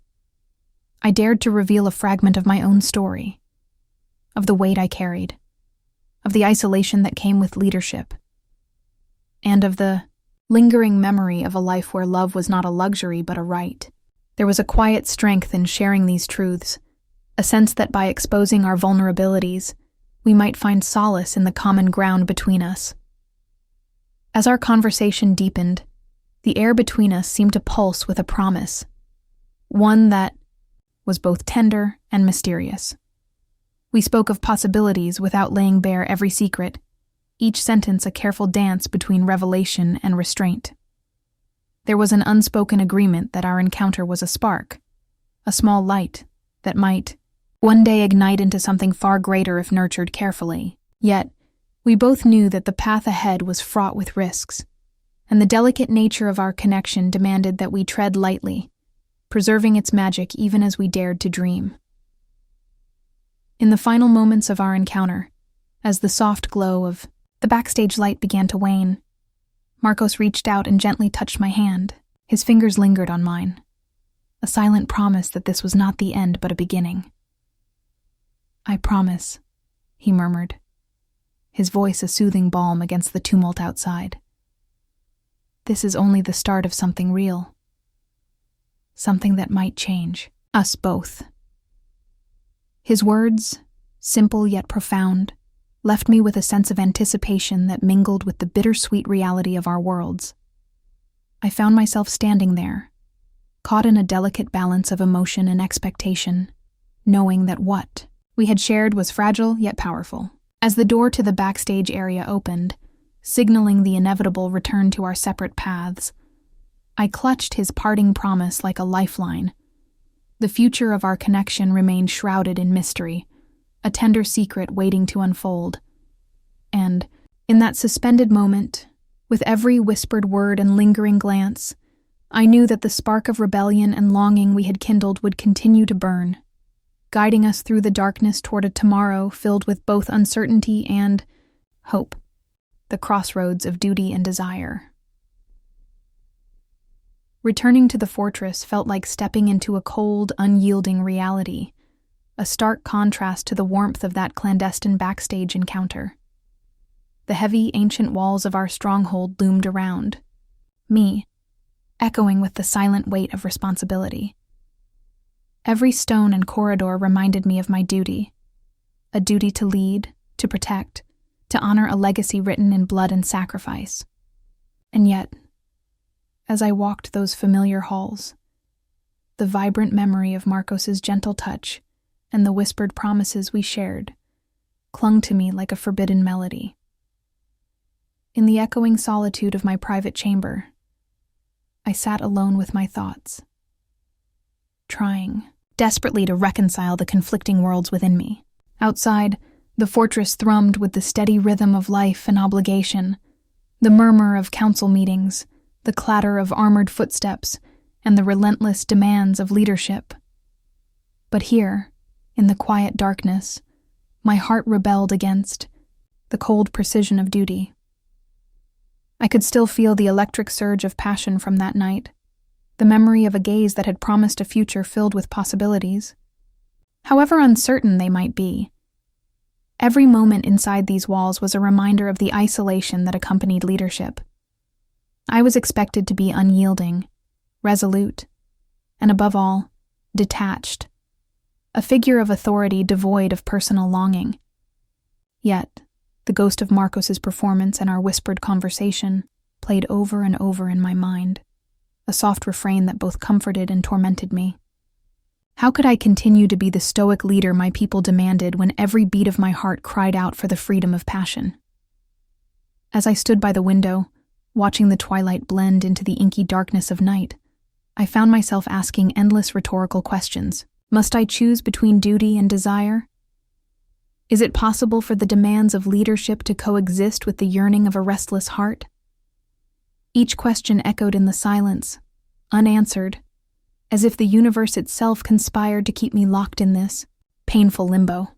I dared to reveal a fragment of my own story, of the weight I carried, of the isolation that came with leadership, and of the lingering memory of a life where love was not a luxury but a right. There was a quiet strength in sharing these truths, a sense that by exposing our vulnerabilities, we might find solace in the common ground between us. As our conversation deepened, the air between us seemed to pulse with a promise, one that was both tender and mysterious. We spoke of possibilities without laying bare every secret, each sentence a careful dance between revelation and restraint. There was an unspoken agreement that our encounter was a spark, a small light that might one day ignite into something far greater if nurtured carefully. Yet, we both knew that the path ahead was fraught with risks, and the delicate nature of our connection demanded that we tread lightly, preserving its magic even as we dared to dream. In the final moments of our encounter, as the soft glow of the backstage light began to wane, Marcos reached out and gently touched my hand. His fingers lingered on mine, a silent promise that this was not the end but a beginning. "I promise," he murmured, his voice a soothing balm against the tumult outside. "This is only the start of something real, something that might change us both." His words, simple yet profound, left me with a sense of anticipation that mingled with the bittersweet reality of our worlds. I found myself standing there, caught in a delicate balance of emotion and expectation, knowing that what we had shared was fragile yet powerful. As the door to the backstage area opened, signaling the inevitable return to our separate paths, I clutched his parting promise like a lifeline. The future of our connection remained shrouded in mystery, a tender secret waiting to unfold. And, in that suspended moment, with every whispered word and lingering glance, I knew that the spark of rebellion and longing we had kindled would continue to burn, guiding us through the darkness toward a tomorrow filled with both uncertainty and hope, the crossroads of duty and desire. Returning to the fortress felt like stepping into a cold, unyielding reality, a stark contrast to the warmth of that clandestine backstage encounter. The heavy, ancient walls of our stronghold loomed around, me, echoing with the silent weight of responsibility. Every stone and corridor reminded me of my duty, a duty to lead, to protect, to honor a legacy written in blood and sacrifice. And yet, as I walked those familiar halls, the vibrant memory of Marcos's gentle touch and the whispered promises we shared clung to me like a forbidden melody. In the echoing solitude of my private chamber, I sat alone with my thoughts, trying desperately to reconcile the conflicting worlds within me. Outside, The fortress thrummed with the steady rhythm of life and obligation, the murmur of council meetings, the clatter of armored footsteps, and the relentless demands of leadership. But here, in the quiet darkness, my heart rebelled against the cold precision of duty. I could still feel the electric surge of passion from that night, the memory of a gaze that had promised a future filled with possibilities. However uncertain they might be, every moment inside these walls was a reminder of the isolation that accompanied leadership. I was expected to be unyielding, resolute, and above all, detached, a figure of authority devoid of personal longing. Yet, the ghost of Marcos's performance and our whispered conversation played over and over in my mind, a soft refrain that both comforted and tormented me. How could I continue to be the stoic leader my people demanded when every beat of my heart cried out for the freedom of passion? As I stood by the window, watching the twilight blend into the inky darkness of night, I found myself asking endless rhetorical questions. Must I choose between duty and desire? Is it possible for the demands of leadership to coexist with the yearning of a restless heart? Each question echoed in the silence, unanswered, as if the universe itself conspired to keep me locked in this painful limbo.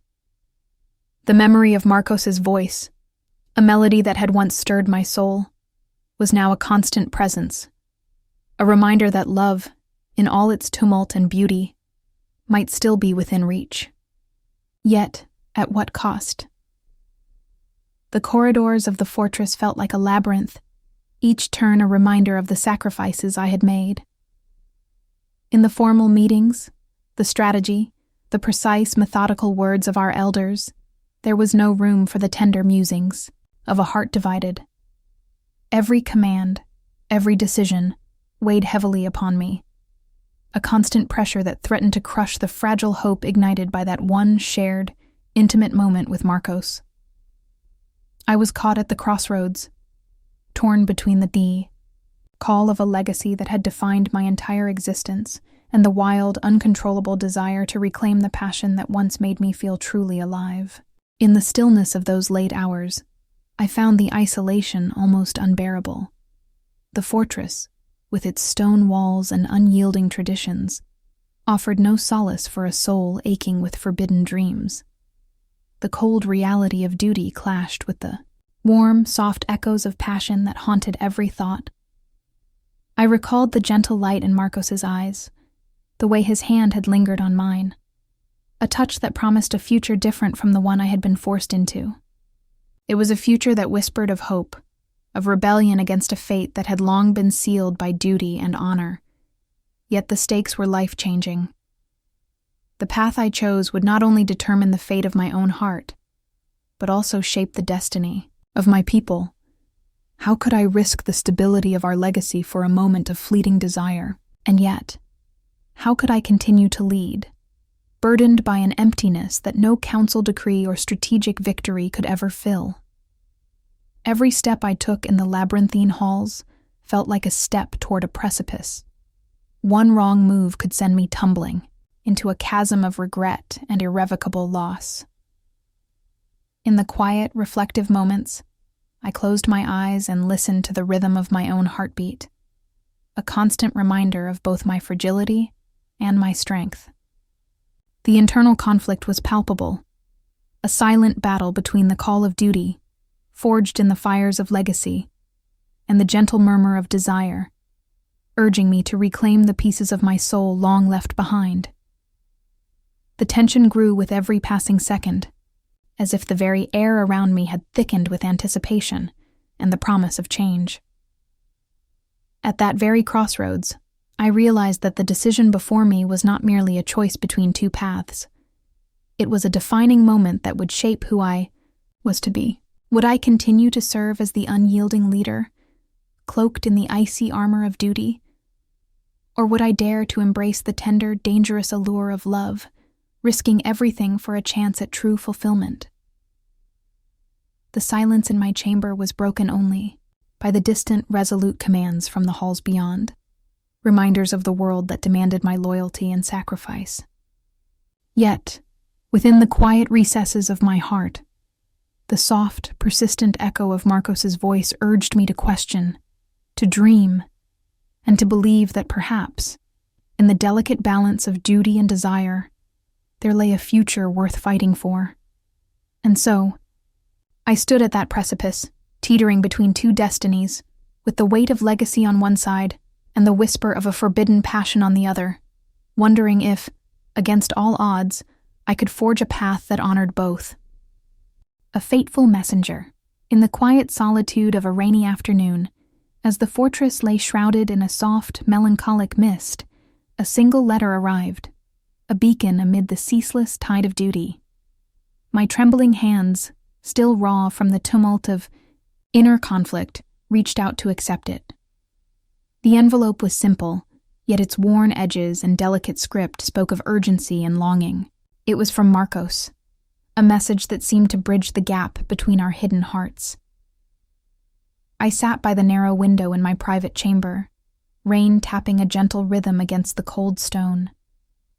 The memory of Marcos's voice, a melody that had once stirred my soul, was now a constant presence, a reminder that love, in all its tumult and beauty, might still be within reach. Yet, at what cost? The corridors of the fortress felt like a labyrinth, each turn a reminder of the sacrifices I had made. In the formal meetings, the strategy, the precise, methodical words of our elders, there was no room for the tender musings of a heart divided. Every command, every decision, weighed heavily upon me, a constant pressure that threatened to crush the fragile hope ignited by that one shared, intimate moment with Marcos. I was caught at the crossroads, torn between the call of a legacy that had defined my entire existence and the wild, uncontrollable desire to reclaim the passion that once made me feel truly alive. In the stillness of those late hours, I found the isolation almost unbearable. The fortress, with its stone walls and unyielding traditions, offered no solace for a soul aching with forbidden dreams. The cold reality of duty clashed with the warm, soft echoes of passion that haunted every thought. I recalled the gentle light in Marcos's eyes, the way his hand had lingered on mine, a touch that promised a future different from the one I had been forced into. It was a future that whispered of hope, of rebellion against a fate that had long been sealed by duty and honor. Yet the stakes were life-changing. The path I chose would not only determine the fate of my own heart, but also shape the destiny of my people. How could I risk the stability of our legacy for a moment of fleeting desire? And yet, how could I continue to lead, burdened by an emptiness that no council decree or strategic victory could ever fill? Every step I took in the labyrinthine halls felt like a step toward a precipice. One wrong move could send me tumbling into a chasm of regret and irrevocable loss. In the quiet, reflective moments, I closed my eyes and listened to the rhythm of my own heartbeat, a constant reminder of both my fragility and my strength. The internal conflict was palpable, a silent battle between the call of duty, forged in the fires of legacy, and the gentle murmur of desire, urging me to reclaim the pieces of my soul long left behind. The tension grew with every passing second, as if the very air around me had thickened with anticipation and the promise of change. At that very crossroads, I realized that the decision before me was not merely a choice between two paths. It was a defining moment that would shape who I was to be. Would I continue to serve as the unyielding leader, cloaked in the icy armor of duty? Or would I dare to embrace the tender, dangerous allure of love, risking everything for a chance at true fulfillment? The silence in my chamber was broken only by the distant, resolute commands from the halls beyond, reminders of the world that demanded my loyalty and sacrifice. Yet, within the quiet recesses of my heart, The soft, persistent echo of Marcos's voice urged me to question, to dream, and to believe that perhaps, in the delicate balance of duty and desire, there lay a future worth fighting for. And so, I stood at that precipice, teetering between two destinies, with the weight of legacy on one side and the whisper of a forbidden passion on the other, wondering if, against all odds, I could forge a path that honored both. A fateful messenger, in the quiet solitude of a rainy afternoon, as the fortress lay shrouded in a soft, melancholic mist, a single letter arrived, a beacon amid the ceaseless tide of duty. My trembling hands, still raw from the tumult of inner conflict, reached out to accept it. The envelope was simple, yet its worn edges and delicate script spoke of urgency and longing. It was from Marcos, a message that seemed to bridge the gap between our hidden hearts. I sat by the narrow window in my private chamber, rain tapping a gentle rhythm against the cold stone,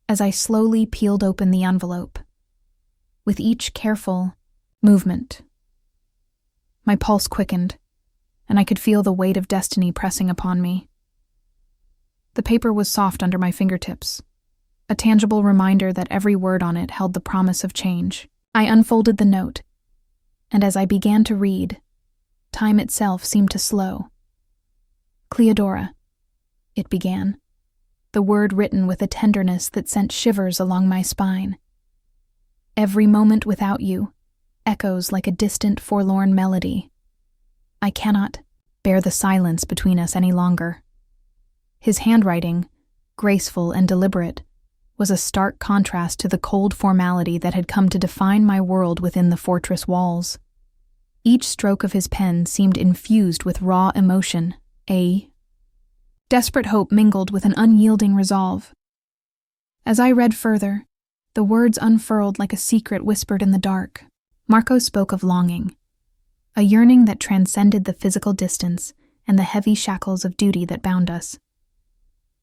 as I slowly peeled open the envelope. With each careful movement, my pulse quickened, and I could feel the weight of destiny pressing upon me. The paper was soft under my fingertips, a tangible reminder that every word on it held the promise of change. I unfolded the note, and as I began to read, time itself seemed to slow. Cleodora, it began, the word written with a tenderness that sent shivers along my spine. Every moment without you echoes like a distant, forlorn melody. I cannot bear the silence between us any longer. His handwriting, graceful and deliberate, was a stark contrast to the cold formality that had come to define my world within the fortress walls. Each stroke of his pen seemed infused with raw emotion, a desperate hope mingled with an unyielding resolve. As I read further, the words unfurled like a secret whispered in the dark. Marcos spoke of longing, a yearning that transcended the physical distance and the heavy shackles of duty that bound us.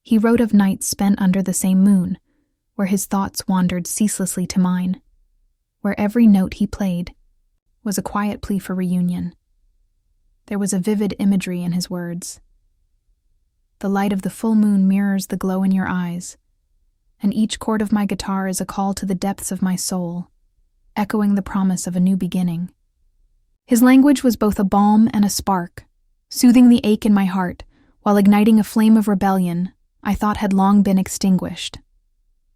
He wrote of nights spent under the same moon, where his thoughts wandered ceaselessly to mine, where every note he played was a quiet plea for reunion. There was a vivid imagery in his words. The light of the full moon mirrors the glow in your eyes, and each chord of my guitar is a call to the depths of my soul, echoing the promise of a new beginning. His language was both a balm and a spark, soothing the ache in my heart, while igniting a flame of rebellion I thought had long been extinguished.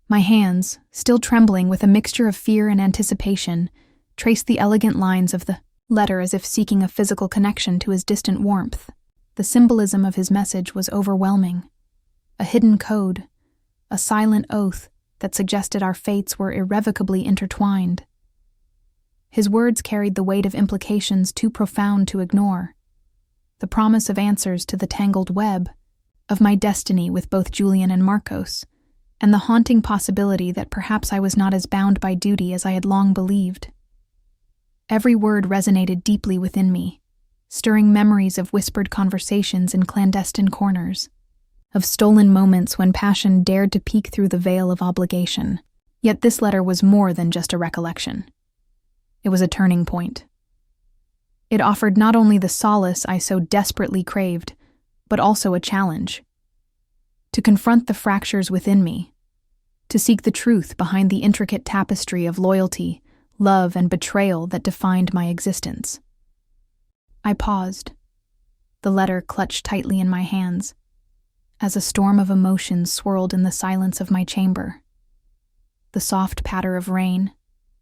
My hands, still trembling with a mixture of fear and anticipation, traced the elegant lines of the letter as if seeking a physical connection to his distant warmth. The symbolism of his message was overwhelming. A hidden code, a silent oath that suggested our fates were irrevocably intertwined. His words carried the weight of implications too profound to ignore. The promise of answers to the tangled web of my destiny with both Julian and Marcos, and the haunting possibility that perhaps I was not as bound by duty as I had long believed. Every word resonated deeply within me, stirring memories of whispered conversations in clandestine corners, of stolen moments when passion dared to peek through the veil of obligation. Yet this letter was more than just a recollection. It was a turning point. It offered not only the solace I so desperately craved, but also a challenge. To confront the fractures within me, to seek the truth behind the intricate tapestry of loyalty, love, and betrayal that defined my existence. I paused, the letter clutched tightly in my hands, as a storm of emotions swirled in the silence of my chamber. The soft patter of rain,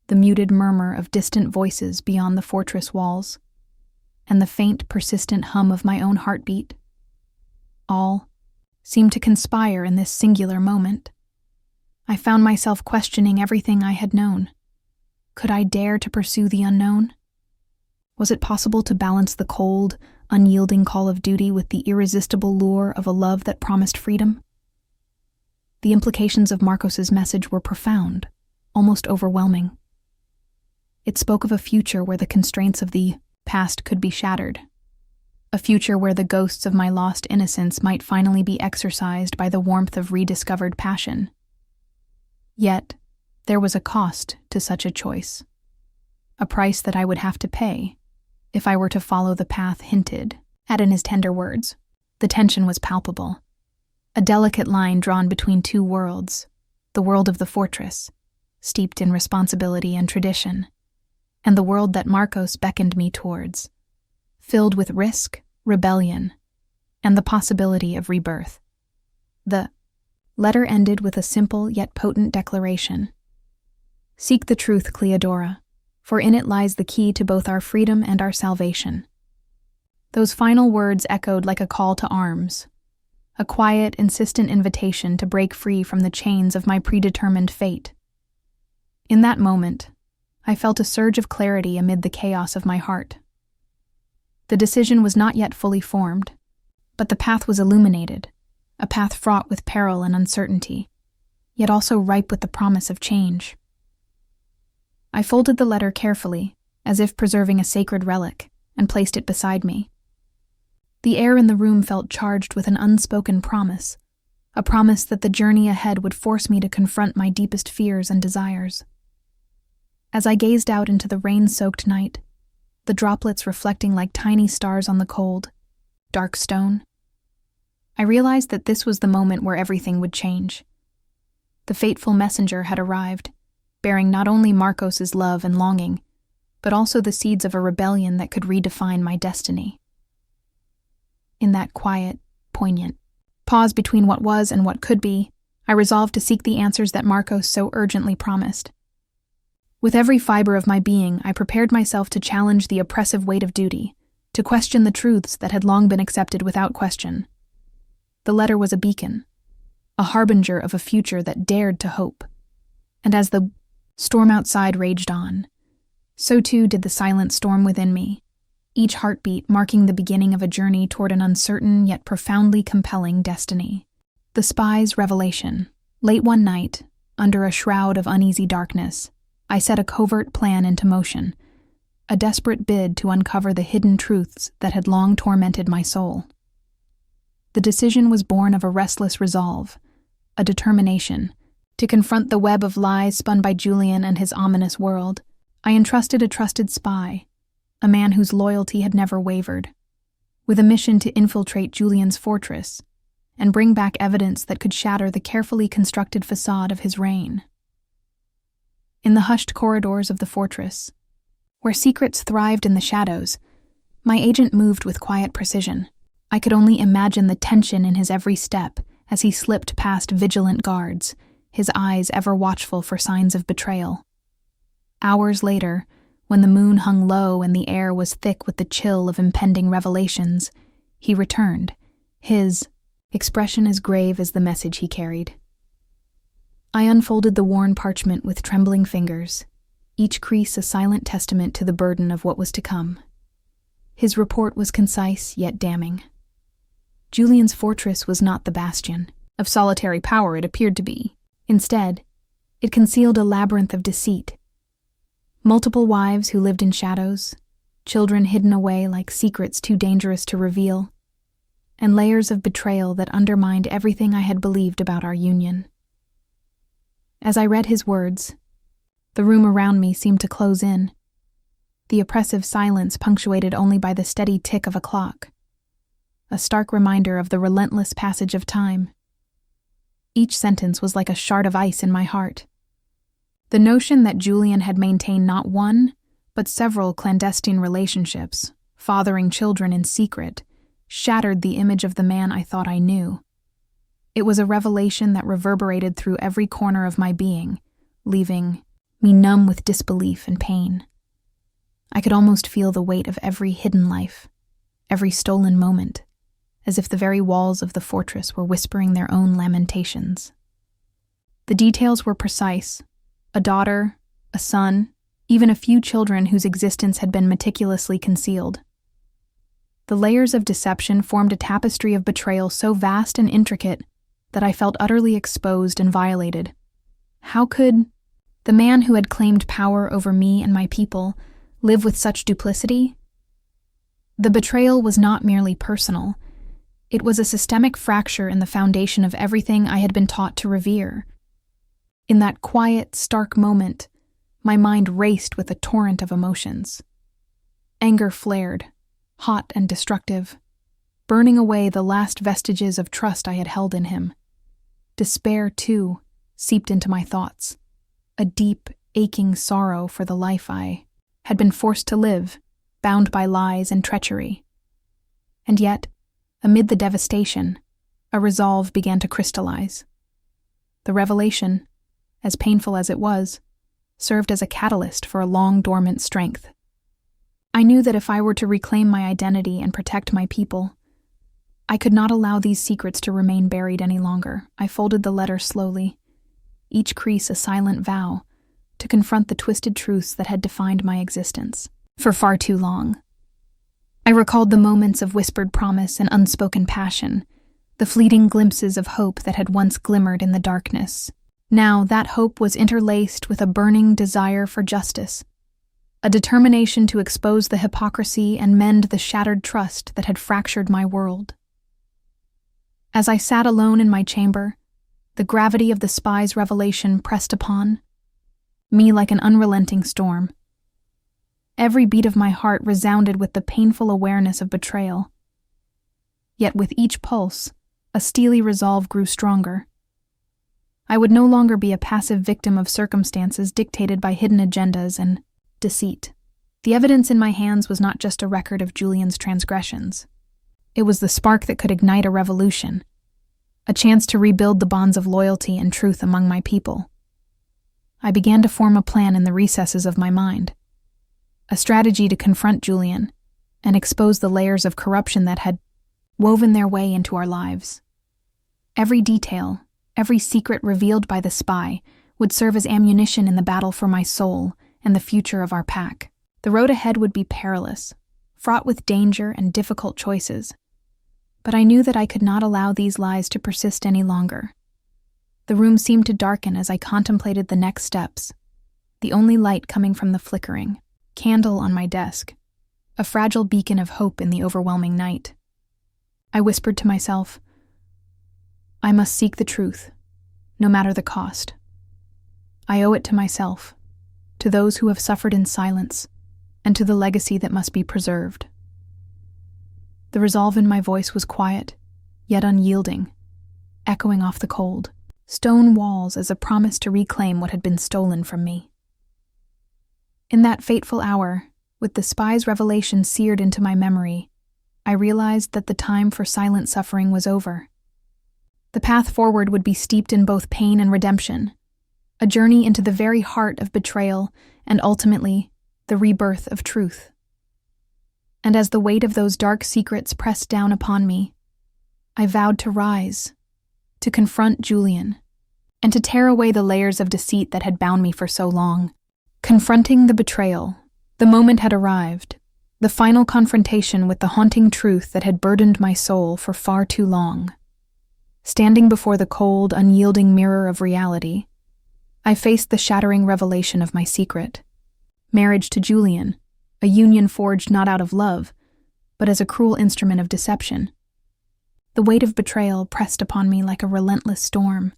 the muted murmur of distant voices beyond the fortress walls, and the faint, persistent hum of my own heartbeat, all seemed to conspire in this singular moment. I found myself questioning everything I had known. Could I dare to pursue the unknown? Was it possible to balance the cold, unyielding call of duty with the irresistible lure of a love that promised freedom? The implications of Marcos's message were profound, almost overwhelming. It spoke of a future where the constraints of the past could be shattered, a future where the ghosts of my lost innocence might finally be exorcised by the warmth of rediscovered passion. Yet, there was a cost to such a choice. a price that I would have to pay if I were to follow the path hinted at in his tender words. The tension was palpable, a delicate line drawn between two worlds, the world of the fortress, steeped in responsibility and tradition, and the world that Marcos beckoned me towards, filled with risk, rebellion, and the possibility of rebirth. The letter ended with a simple yet potent declaration. Seek the truth, Cleodora, for in it lies the key to both our freedom and our salvation. Those final words echoed like a call to arms, a quiet, insistent invitation to break free from the chains of my predetermined fate. In that moment, I felt a surge of clarity amid the chaos of my heart. The decision was not yet fully formed, but the path was illuminated, a path fraught with peril and uncertainty, yet also ripe with the promise of change. I folded the letter carefully, as if preserving a sacred relic, and placed it beside me. The air in the room felt charged with an unspoken promise, a promise that the journey ahead would force me to confront my deepest fears and desires. As I gazed out into the rain-soaked night, the droplets reflecting like tiny stars on the cold, dark stone, I realized that this was the moment where everything would change. The fateful messenger had arrived, bearing not only Marcos's love and longing, but also the seeds of a rebellion that could redefine my destiny. In that quiet, poignant pause between what was and what could be, I resolved to seek the answers that Marcos so urgently promised. With every fiber of my being, I prepared myself to challenge the oppressive weight of duty, to question the truths that had long been accepted without question. The letter was a beacon, a harbinger of a future that dared to hope. And as the storm outside raged on, so too did the silent storm within me, each heartbeat marking the beginning of a journey toward an uncertain yet profoundly compelling destiny. The spy's revelation. Late one night, under a shroud of uneasy darkness, I set a covert plan into motion, a desperate bid to uncover the hidden truths that had long tormented my soul. The decision was born of a restless resolve, a determination. To confront the web of lies spun by Julian and his ominous world, I entrusted a trusted spy, a man whose loyalty had never wavered, with a mission to infiltrate Julian's fortress and bring back evidence that could shatter the carefully constructed facade of his reign. In the hushed corridors of the fortress, where secrets thrived in the shadows, my agent moved with quiet precision. I could only imagine the tension in his every step as he slipped past vigilant guards, his eyes ever watchful for signs of betrayal. Hours later, when the moon hung low and the air was thick with the chill of impending revelations, he returned, his expression as grave as the message he carried. I unfolded the worn parchment with trembling fingers, each crease a silent testament to the burden of what was to come. His report was concise yet damning. Julian's fortress was not the bastion of solitary power it appeared to be. Instead, it concealed a labyrinth of deceit. Multiple wives who lived in shadows, children hidden away like secrets too dangerous to reveal, and layers of betrayal that undermined everything I had believed about our union. As I read his words, the room around me seemed to close in, the oppressive silence punctuated only by the steady tick of a clock, a stark reminder of the relentless passage of time. Each sentence was like a shard of ice in my heart. The notion that Julian had maintained not one, but several clandestine relationships, fathering children in secret, shattered the image of the man I thought I knew. It was a revelation that reverberated through every corner of my being, leaving me numb with disbelief and pain. I could almost feel the weight of every hidden life, every stolen moment, as if the very walls of the fortress were whispering their own lamentations. The details were precise: a daughter, a son, even a few children whose existence had been meticulously concealed. The layers of deception formed a tapestry of betrayal so vast and intricate that I felt utterly exposed and violated. How could the man who had claimed power over me and my people live with such duplicity? The betrayal was not merely personal. It was a systemic fracture in the foundation of everything I had been taught to revere. In that quiet, stark moment, My mind raced with a torrent of emotions. Anger flared, hot and destructive, burning away the last vestiges of trust I had held in him. Despair, too, seeped into my thoughts, a deep, aching sorrow for the life I had been forced to live, bound by lies and treachery. And yet, amid the devastation, a resolve began to crystallize. The revelation, as painful as it was, served as a catalyst for a long-dormant strength. I knew that if I were to reclaim my identity and protect my people, I could not allow these secrets to remain buried any longer. I folded the letter slowly, each crease a silent vow, to confront the twisted truths that had defined my existence for far too long. I recalled the moments of whispered promise and unspoken passion, the fleeting glimpses of hope that had once glimmered in the darkness. Now that hope was interlaced with a burning desire for justice, a determination to expose the hypocrisy and mend the shattered trust that had fractured my world. As I sat alone in my chamber, the gravity of the spy's revelation pressed upon me like an unrelenting storm. Every beat of my heart resounded with the painful awareness of betrayal. Yet with each pulse, a steely resolve grew stronger. I would no longer be a passive victim of circumstances dictated by hidden agendas and deceit. The evidence in my hands was not just a record of Julian's transgressions. It was the spark that could ignite a revolution, a chance to rebuild the bonds of loyalty and truth among my people. I began to form a plan in the recesses of my mind, a strategy to confront Julian and expose the layers of corruption that had woven their way into our lives. Every detail, every secret revealed by the spy would serve as ammunition in the battle for my soul and the future of our pack. The road ahead would be perilous, fraught with danger and difficult choices. But I knew that I could not allow these lies to persist any longer. The room seemed to darken as I contemplated the next steps, the only light coming from the flickering candle on my desk, a fragile beacon of hope in the overwhelming night. I whispered to myself, I must seek the truth, no matter the cost. I owe it to myself, to those who have suffered in silence, and to the legacy that must be preserved. The resolve in my voice was quiet, yet unyielding, echoing off the cold stone walls as a promise to reclaim what had been stolen from me. In that fateful hour, with the spy's revelation seared into my memory, I realized that the time for silent suffering was over. The path forward would be steeped in both pain and redemption, a journey into the very heart of betrayal and ultimately the rebirth of truth. And as the weight of those dark secrets pressed down upon me, I vowed to rise, to confront Julian, and to tear away the layers of deceit that had bound me for so long. Confronting the betrayal, the moment had arrived, the final confrontation with the haunting truth that had burdened my soul for far too long. Standing before the cold, unyielding mirror of reality, I faced the shattering revelation of my secret. Marriage to Julian, a union forged not out of love, but as a cruel instrument of deception. The weight of betrayal pressed upon me like a relentless storm,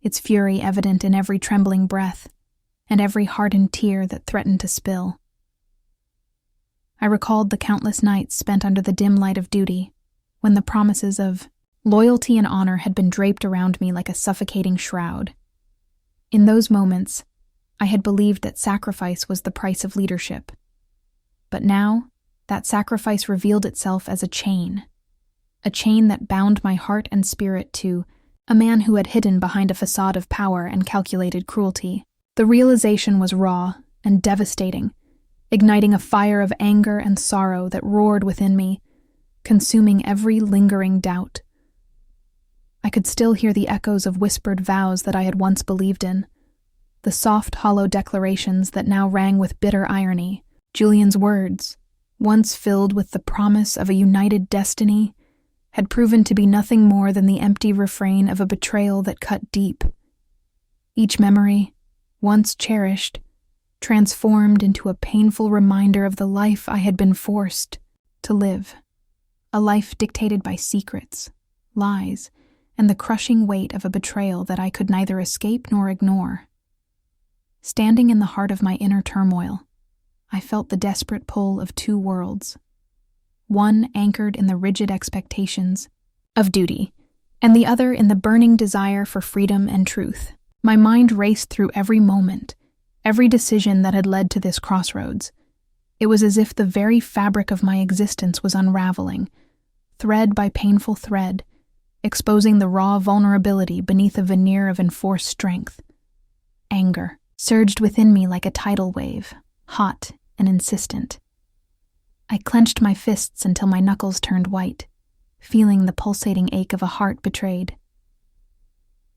its fury evident in every trembling breath and every hardened tear that threatened to spill. I recalled the countless nights spent under the dim light of duty, when the promises of loyalty and honor had been draped around me like a suffocating shroud. In those moments, I had believed that sacrifice was the price of leadership. But now, that sacrifice revealed itself as a chain that bound my heart and spirit to a man who had hidden behind a facade of power and calculated cruelty. The realization was raw and devastating, igniting a fire of anger and sorrow that roared within me, consuming every lingering doubt. I could still hear the echoes of whispered vows that I had once believed in, the soft, hollow declarations that now rang with bitter irony. Julian's words, once filled with the promise of a united destiny, had proven to be nothing more than the empty refrain of a betrayal that cut deep. Each memory, once cherished, transformed into a painful reminder of the life I had been forced to live, a life dictated by secrets, lies, and the crushing weight of a betrayal that I could neither escape nor ignore. Standing in the heart of my inner turmoil, I felt the desperate pull of two worlds. One anchored in the rigid expectations of duty, and the other in the burning desire for freedom and truth. My mind raced through every moment, every decision that had led to this crossroads. It was as if the very fabric of my existence was unraveling, thread by painful thread, exposing the raw vulnerability beneath a veneer of enforced strength. Anger surged within me like a tidal wave, hot and insistent. I clenched my fists until my knuckles turned white, feeling the pulsating ache of a heart betrayed.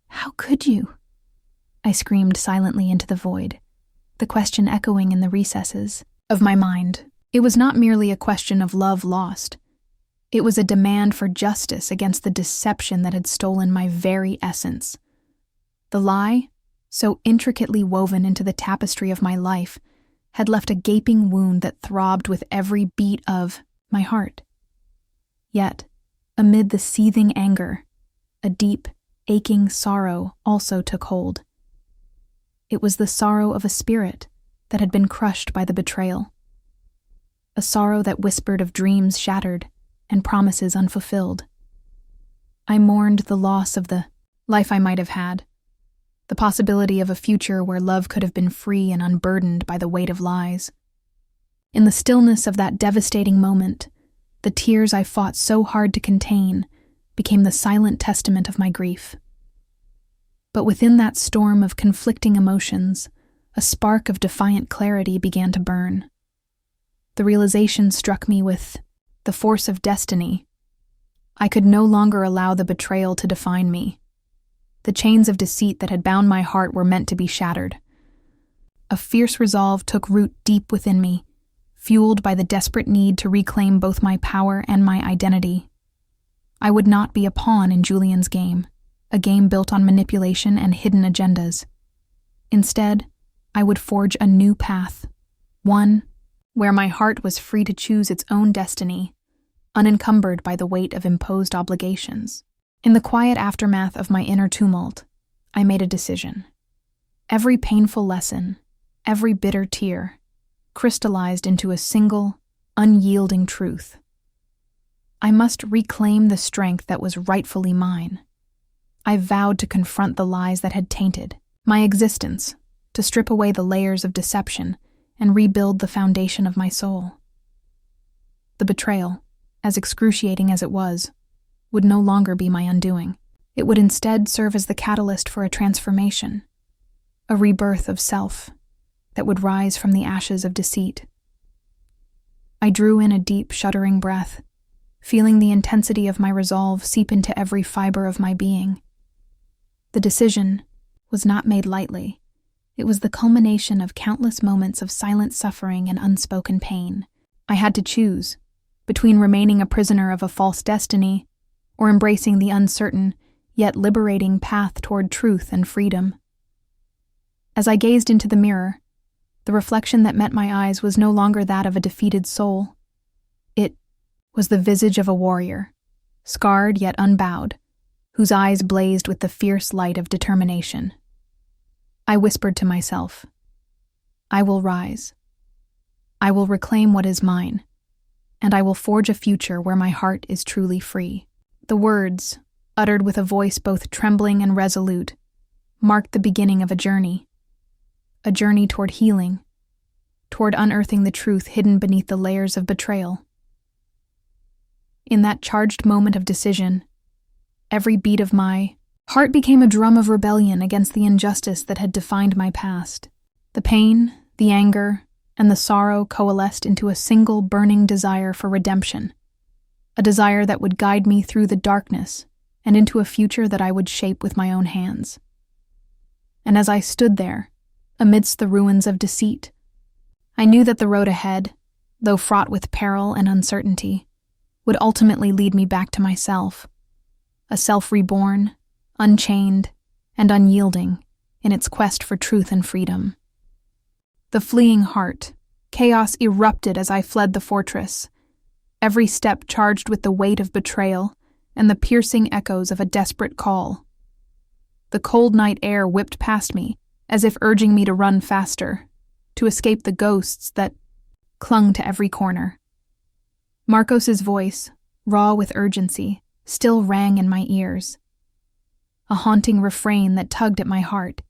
"How could you?" I screamed silently into the void, the question echoing in the recesses of my mind. It was not merely a question of love lost. It was a demand for justice against the deception that had stolen my very essence. The lie, so intricately woven into the tapestry of my life, had left a gaping wound that throbbed with every beat of my heart. Yet, amid the seething anger, a deep, aching sorrow also took hold. It was the sorrow of a spirit that had been crushed by the betrayal. A sorrow that whispered of dreams shattered and promises unfulfilled. I mourned the loss of the life I might have had, the possibility of a future where love could have been free and unburdened by the weight of lies. In the stillness of that devastating moment, the tears I fought so hard to contain became the silent testament of my grief. But within that storm of conflicting emotions, a spark of defiant clarity began to burn. The realization struck me with the force of destiny. I could no longer allow the betrayal to define me. The chains of deceit that had bound my heart were meant to be shattered. A fierce resolve took root deep within me, fueled by the desperate need to reclaim both my power and my identity. I would not be a pawn in Julian's game, a game built on manipulation and hidden agendas. Instead, I would forge a new path, one where my heart was free to choose its own destiny, unencumbered by the weight of imposed obligations. In the quiet aftermath of my inner tumult, I made a decision. Every painful lesson, every bitter tear, crystallized into a single, unyielding truth. I must reclaim the strength that was rightfully mine. I vowed to confront the lies that had tainted my existence, to strip away the layers of deception and rebuild the foundation of my soul. The betrayal, as excruciating as it was, would no longer be my undoing. It would instead serve as the catalyst for a transformation, a rebirth of self that would rise from the ashes of deceit. I drew in a deep, shuddering breath, feeling the intensity of my resolve seep into every fiber of my being. The decision was not made lightly. It was the culmination of countless moments of silent suffering and unspoken pain. I had to choose between remaining a prisoner of a false destiny or embracing the uncertain, yet liberating path toward truth and freedom. As I gazed into the mirror, the reflection that met my eyes was no longer that of a defeated soul. It was the visage of a warrior, scarred yet unbowed, whose eyes blazed with the fierce light of determination. I whispered to myself, I will rise. I will reclaim what is mine, and I will forge a future where my heart is truly free. The words, uttered with a voice both trembling and resolute, marked the beginning of a journey toward healing, toward unearthing the truth hidden beneath the layers of betrayal. In that charged moment of decision, every beat of my heart became a drum of rebellion against the injustice that had defined my past. The pain, the anger, and the sorrow coalesced into a single burning desire for redemption, a desire that would guide me through the darkness and into a future that I would shape with my own hands. And as I stood there, amidst the ruins of deceit, I knew that the road ahead, though fraught with peril and uncertainty, would ultimately lead me back to myself, a self reborn, unchained, and unyielding in its quest for truth and freedom. The fleeing heart, chaos erupted as I fled the fortress, every step charged with the weight of betrayal and the piercing echoes of a desperate call. The cold night air whipped past me as if urging me to run faster, to escape the ghosts that clung to every corner. Marcos's voice, raw with urgency, still rang in my ears. A haunting refrain that tugged at my heart,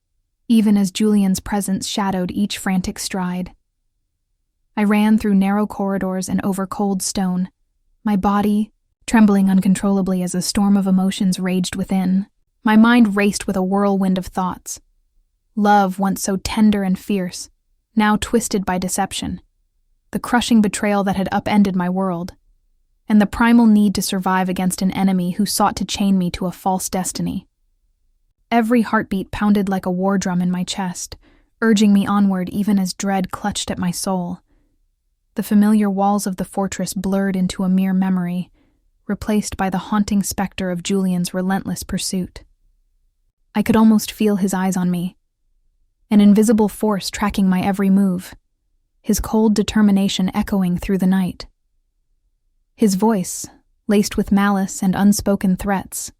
even as Julian's presence shadowed each frantic stride. I ran through narrow corridors and over cold stone, my body trembling uncontrollably as a storm of emotions raged within. My mind raced with a whirlwind of thoughts. Love, once so tender and fierce, now twisted by deception. The crushing betrayal that had upended my world. And the primal need to survive against an enemy who sought to chain me to a false destiny. Every heartbeat pounded like a war drum in my chest, urging me onward even as dread clutched at my soul. The familiar walls of the fortress blurred into a mere memory, replaced by the haunting specter of Julian's relentless pursuit. I could almost feel his eyes on me, an invisible force tracking my every move, his cold determination echoing through the night. His voice, laced with malice and unspoken threats,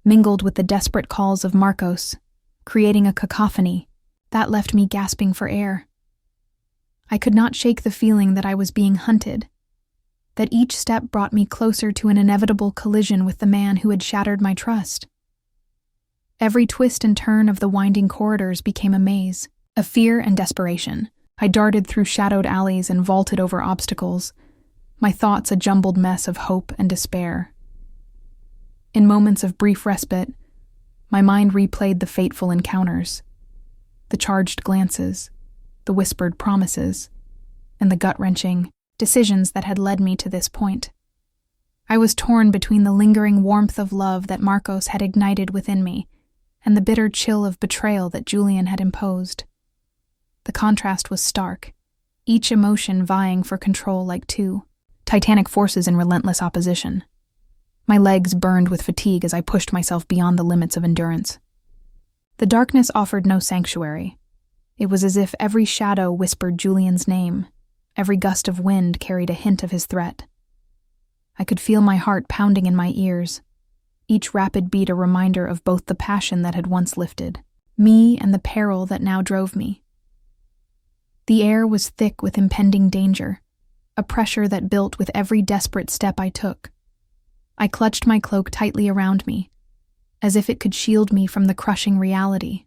mingled with the desperate calls of Marcos, creating a cacophony that left me gasping for air. I could not shake the feeling that I was being hunted, that each step brought me closer to an inevitable collision with the man who had shattered my trust. Every twist and turn of the winding corridors became a maze, of fear and desperation. I darted through shadowed alleys and vaulted over obstacles, my thoughts a jumbled mess of hope and despair. In moments of brief respite, my mind replayed the fateful encounters, the charged glances, the whispered promises, and the gut-wrenching decisions that had led me to this point. I was torn between the lingering warmth of love that Marcos had ignited within me and the bitter chill of betrayal that Julian had imposed. The contrast was stark, each emotion vying for control like two titanic forces in relentless opposition. My legs burned with fatigue as I pushed myself beyond the limits of endurance. The darkness offered no sanctuary. It was as if every shadow whispered Julian's name, every gust of wind carried a hint of his threat. I could feel my heart pounding in my ears, each rapid beat a reminder of both the passion that had once lifted me and the peril that now drove me. The air was thick with impending danger, a pressure that built with every desperate step I took. I clutched my cloak tightly around me, as if it could shield me from the crushing reality.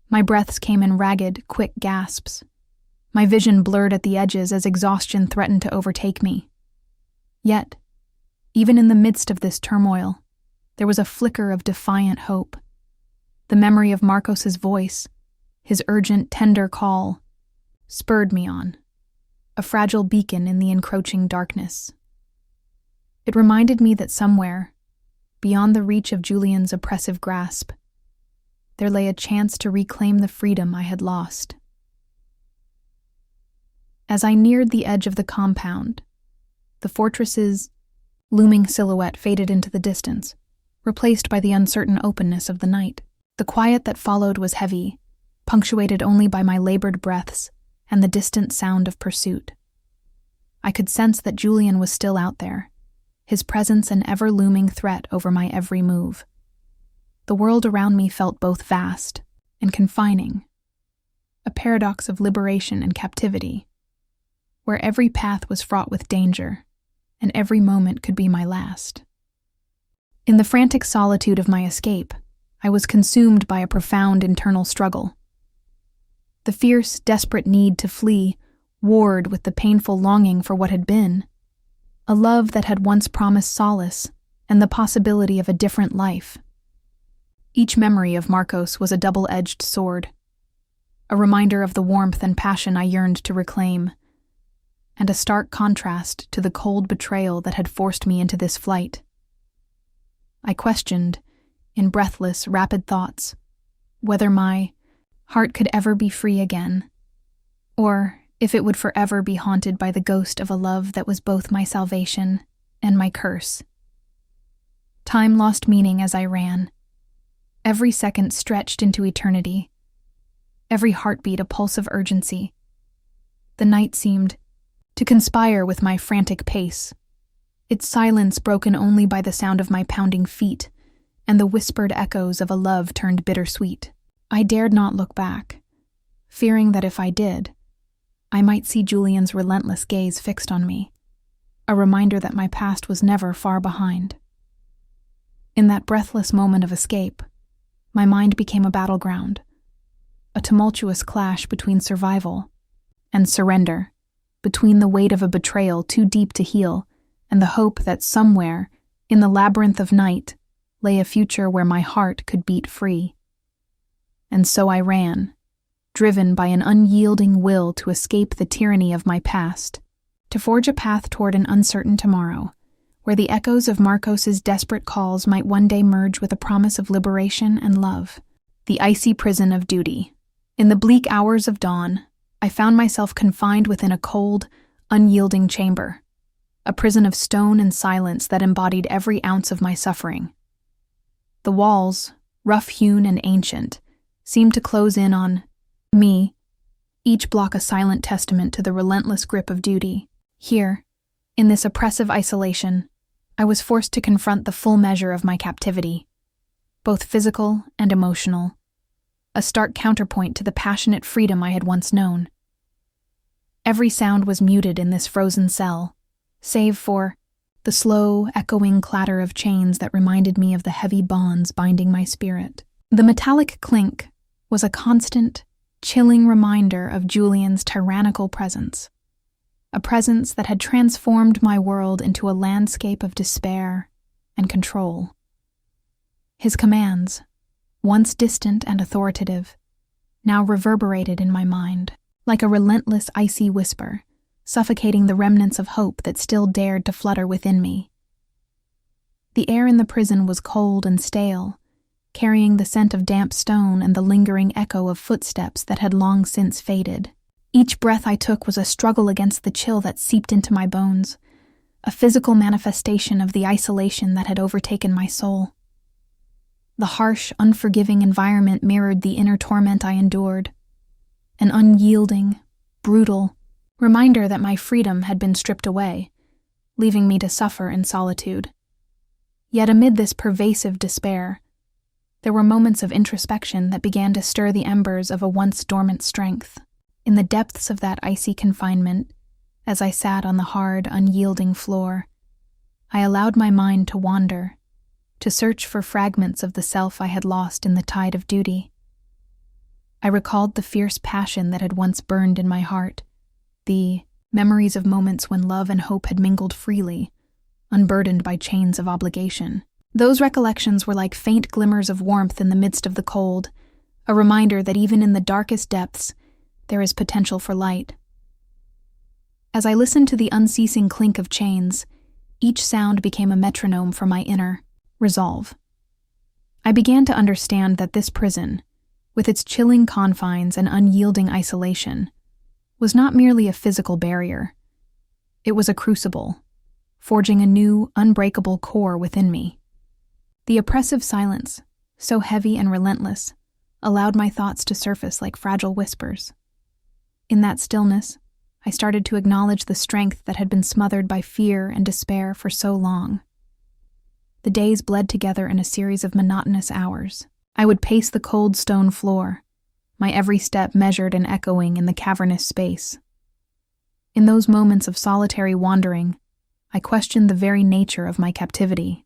My breaths came in ragged, quick gasps. My vision blurred at the edges as exhaustion threatened to overtake me. Yet, even in the midst of this turmoil, there was a flicker of defiant hope. The memory of Marcos's voice, his urgent, tender call, spurred me on, a fragile beacon in the encroaching darkness. It reminded me that somewhere, beyond the reach of Julian's oppressive grasp, there lay a chance to reclaim the freedom I had lost. As I neared the edge of the compound, the fortress's looming silhouette faded into the distance, replaced by the uncertain openness of the night. The quiet that followed was heavy, punctuated only by my labored breaths and the distant sound of pursuit. I could sense that Julian was still out there, his presence an ever-looming threat over my every move. The world around me felt both vast and confining, a paradox of liberation and captivity, where every path was fraught with danger, and every moment could be my last. In the frantic solitude of my escape, I was consumed by a profound internal struggle. The fierce, desperate need to flee warred with the painful longing for what had been, a love that had once promised solace and the possibility of a different life. Each memory of Marcos was a double-edged sword, a reminder of the warmth and passion I yearned to reclaim, and a stark contrast to the cold betrayal that had forced me into this flight. I questioned, in breathless, rapid thoughts, whether my heart could ever be free again, or if it would forever be haunted by the ghost of a love that was both my salvation and my curse. Time lost meaning as I ran. Every second stretched into eternity, every heartbeat a pulse of urgency. The night seemed to conspire with my frantic pace, its silence broken only by the sound of my pounding feet and the whispered echoes of a love turned bittersweet. I dared not look back, fearing that if I did, I might see Julian's relentless gaze fixed on me, a reminder that my past was never far behind. In that breathless moment of escape, my mind became a battleground, a tumultuous clash between survival and surrender, between the weight of a betrayal too deep to heal and the hope that somewhere, in the labyrinth of night, lay a future where my heart could beat free. And so I ran, driven by an unyielding will to escape the tyranny of my past, to forge a path toward an uncertain tomorrow, where the echoes of Marcos's desperate calls might one day merge with a promise of liberation and love. The Icy Prison of Duty. In the bleak hours of dawn, I found myself confined within a cold, unyielding chamber, a prison of stone and silence that embodied every ounce of my suffering. The walls, rough-hewn and ancient, seemed to close in on me, each block a silent testament to the relentless grip of duty. Here, in this oppressive isolation, I was forced to confront the full measure of my captivity, both physical and emotional, a stark counterpoint to the passionate freedom I had once known. Every sound was muted in this frozen cell, save for the slow, echoing clatter of chains that reminded me of the heavy bonds binding my spirit. The metallic clink was a constant, chilling reminder of Julian's tyrannical presence, a presence that had transformed my world into a landscape of despair and control. His commands, once distant and authoritative, now reverberated in my mind, like a relentless icy whisper, suffocating the remnants of hope that still dared to flutter within me. The air in the prison was cold and stale, carrying the scent of damp stone and the lingering echo of footsteps that had long since faded. Each breath I took was a struggle against the chill that seeped into my bones, a physical manifestation of the isolation that had overtaken my soul. The harsh, unforgiving environment mirrored the inner torment I endured, an unyielding, brutal reminder that my freedom had been stripped away, leaving me to suffer in solitude. Yet amid this pervasive despair, there were moments of introspection that began to stir the embers of a once dormant strength. In the depths of that icy confinement, as I sat on the hard, unyielding floor, I allowed my mind to wander, to search for fragments of the self I had lost in the tide of duty. I recalled the fierce passion that had once burned in my heart, the memories of moments when love and hope had mingled freely, unburdened by chains of obligation. Those recollections were like faint glimmers of warmth in the midst of the cold, a reminder that even in the darkest depths, there is potential for light. As I listened to the unceasing clink of chains, each sound became a metronome for my inner resolve. I began to understand that this prison, with its chilling confines and unyielding isolation, was not merely a physical barrier. It was a crucible, forging a new, unbreakable core within me. The oppressive silence, so heavy and relentless, allowed my thoughts to surface like fragile whispers. In that stillness, I started to acknowledge the strength that had been smothered by fear and despair for so long. The days bled together in a series of monotonous hours. I would pace the cold stone floor, my every step measured and echoing in the cavernous space. In those moments of solitary wandering, I questioned the very nature of my captivity.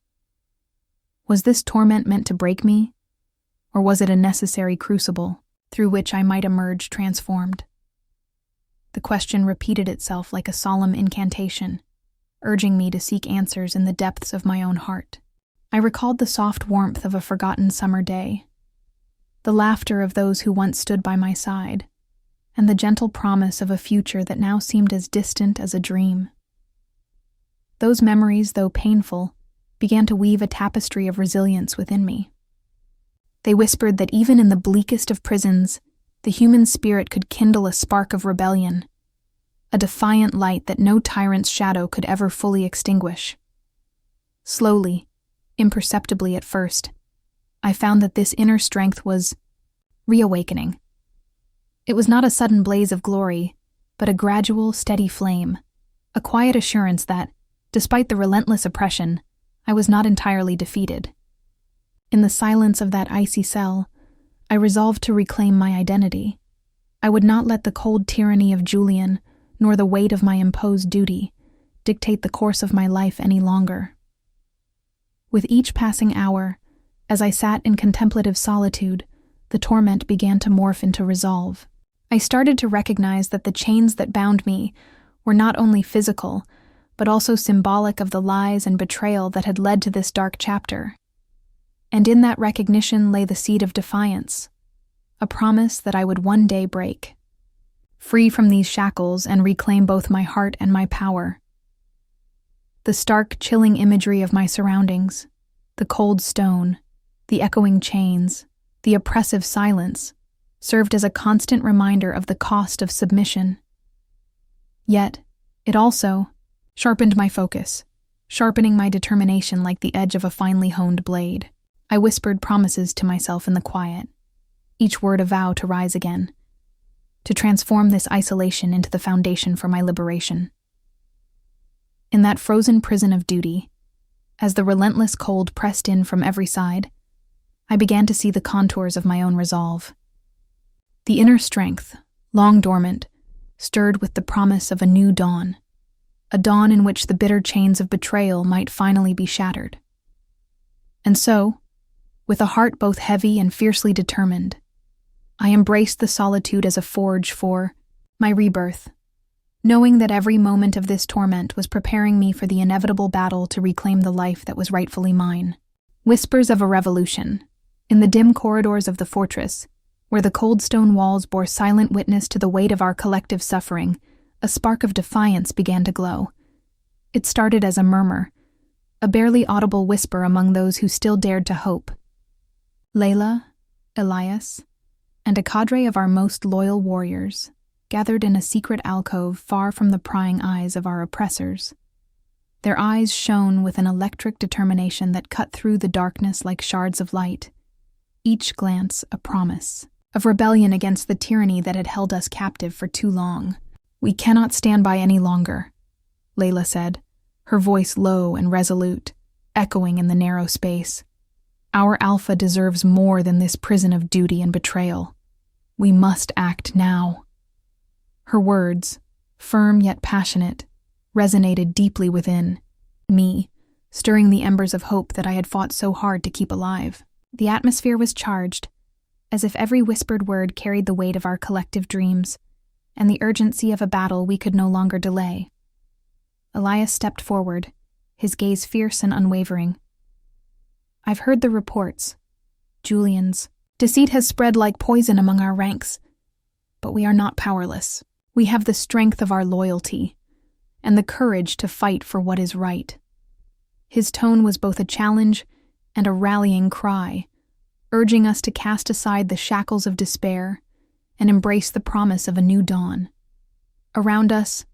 Was this torment meant to break me, or was it a necessary crucible through which I might emerge transformed? The question repeated itself like a solemn incantation, urging me to seek answers in the depths of my own heart. I recalled the soft warmth of a forgotten summer day, the laughter of those who once stood by my side, and the gentle promise of a future that now seemed as distant as a dream. Those memories, though painful, began to weave a tapestry of resilience within me. They whispered that even in the bleakest of prisons, the human spirit could kindle a spark of rebellion, a defiant light that no tyrant's shadow could ever fully extinguish. Slowly, imperceptibly at first, I found that this inner strength was reawakening. It was not a sudden blaze of glory, but a gradual, steady flame, a quiet assurance that, despite the relentless oppression, I was not entirely defeated. In the silence of that icy cell, I resolved to reclaim my identity. I would not let the cold tyranny of Julian, nor the weight of my imposed duty, dictate the course of my life any longer. With each passing hour, as I sat in contemplative solitude, the torment began to morph into resolve. I started to recognize that the chains that bound me were not only physical, but also symbolic of the lies and betrayal that had led to this dark chapter. And in that recognition lay the seed of defiance, a promise that I would one day break, free from these shackles and reclaim both my heart and my power. The stark, chilling imagery of my surroundings, the cold stone, the echoing chains, the oppressive silence, served as a constant reminder of the cost of submission. Yet, it also sharpened my focus, sharpening my determination like the edge of a finely honed blade. I whispered promises to myself in the quiet, each word a vow to rise again, to transform this isolation into the foundation for my liberation. In that frozen prison of duty, as the relentless cold pressed in from every side, I began to see the contours of my own resolve. The inner strength, long dormant, stirred with the promise of a new dawn, a dawn in which the bitter chains of betrayal might finally be shattered. And so, with a heart both heavy and fiercely determined, I embraced the solitude as a forge for my rebirth, knowing that every moment of this torment was preparing me for the inevitable battle to reclaim the life that was rightfully mine. Whispers of a revolution. In the dim corridors of the fortress, where the cold stone walls bore silent witness to the weight of our collective suffering, a spark of defiance began to glow. It started as a murmur, a barely audible whisper among those who still dared to hope. Layla, Elias, and a cadre of our most loyal warriors gathered in a secret alcove far from the prying eyes of our oppressors. Their eyes shone with an electric determination that cut through the darkness like shards of light, each glance a promise of rebellion against the tyranny that had held us captive for too long. "We cannot stand by any longer," Layla said, her voice low and resolute, echoing in the narrow space. "Our Alpha deserves more than this prison of duty and betrayal. We must act now." Her words, firm yet passionate, resonated deeply within me, stirring the embers of hope that I had fought so hard to keep alive. The atmosphere was charged, as if every whispered word carried the weight of our collective dreams and the urgency of a battle we could no longer delay. Elias stepped forward, his gaze fierce and unwavering. "I've heard the reports. Julian's deceit has spread like poison among our ranks, but we are not powerless. We have the strength of our loyalty and the courage to fight for what is right." His tone was both a challenge and a rallying cry, urging us to cast aside the shackles of despair and embrace the promise of a new dawn. Around us,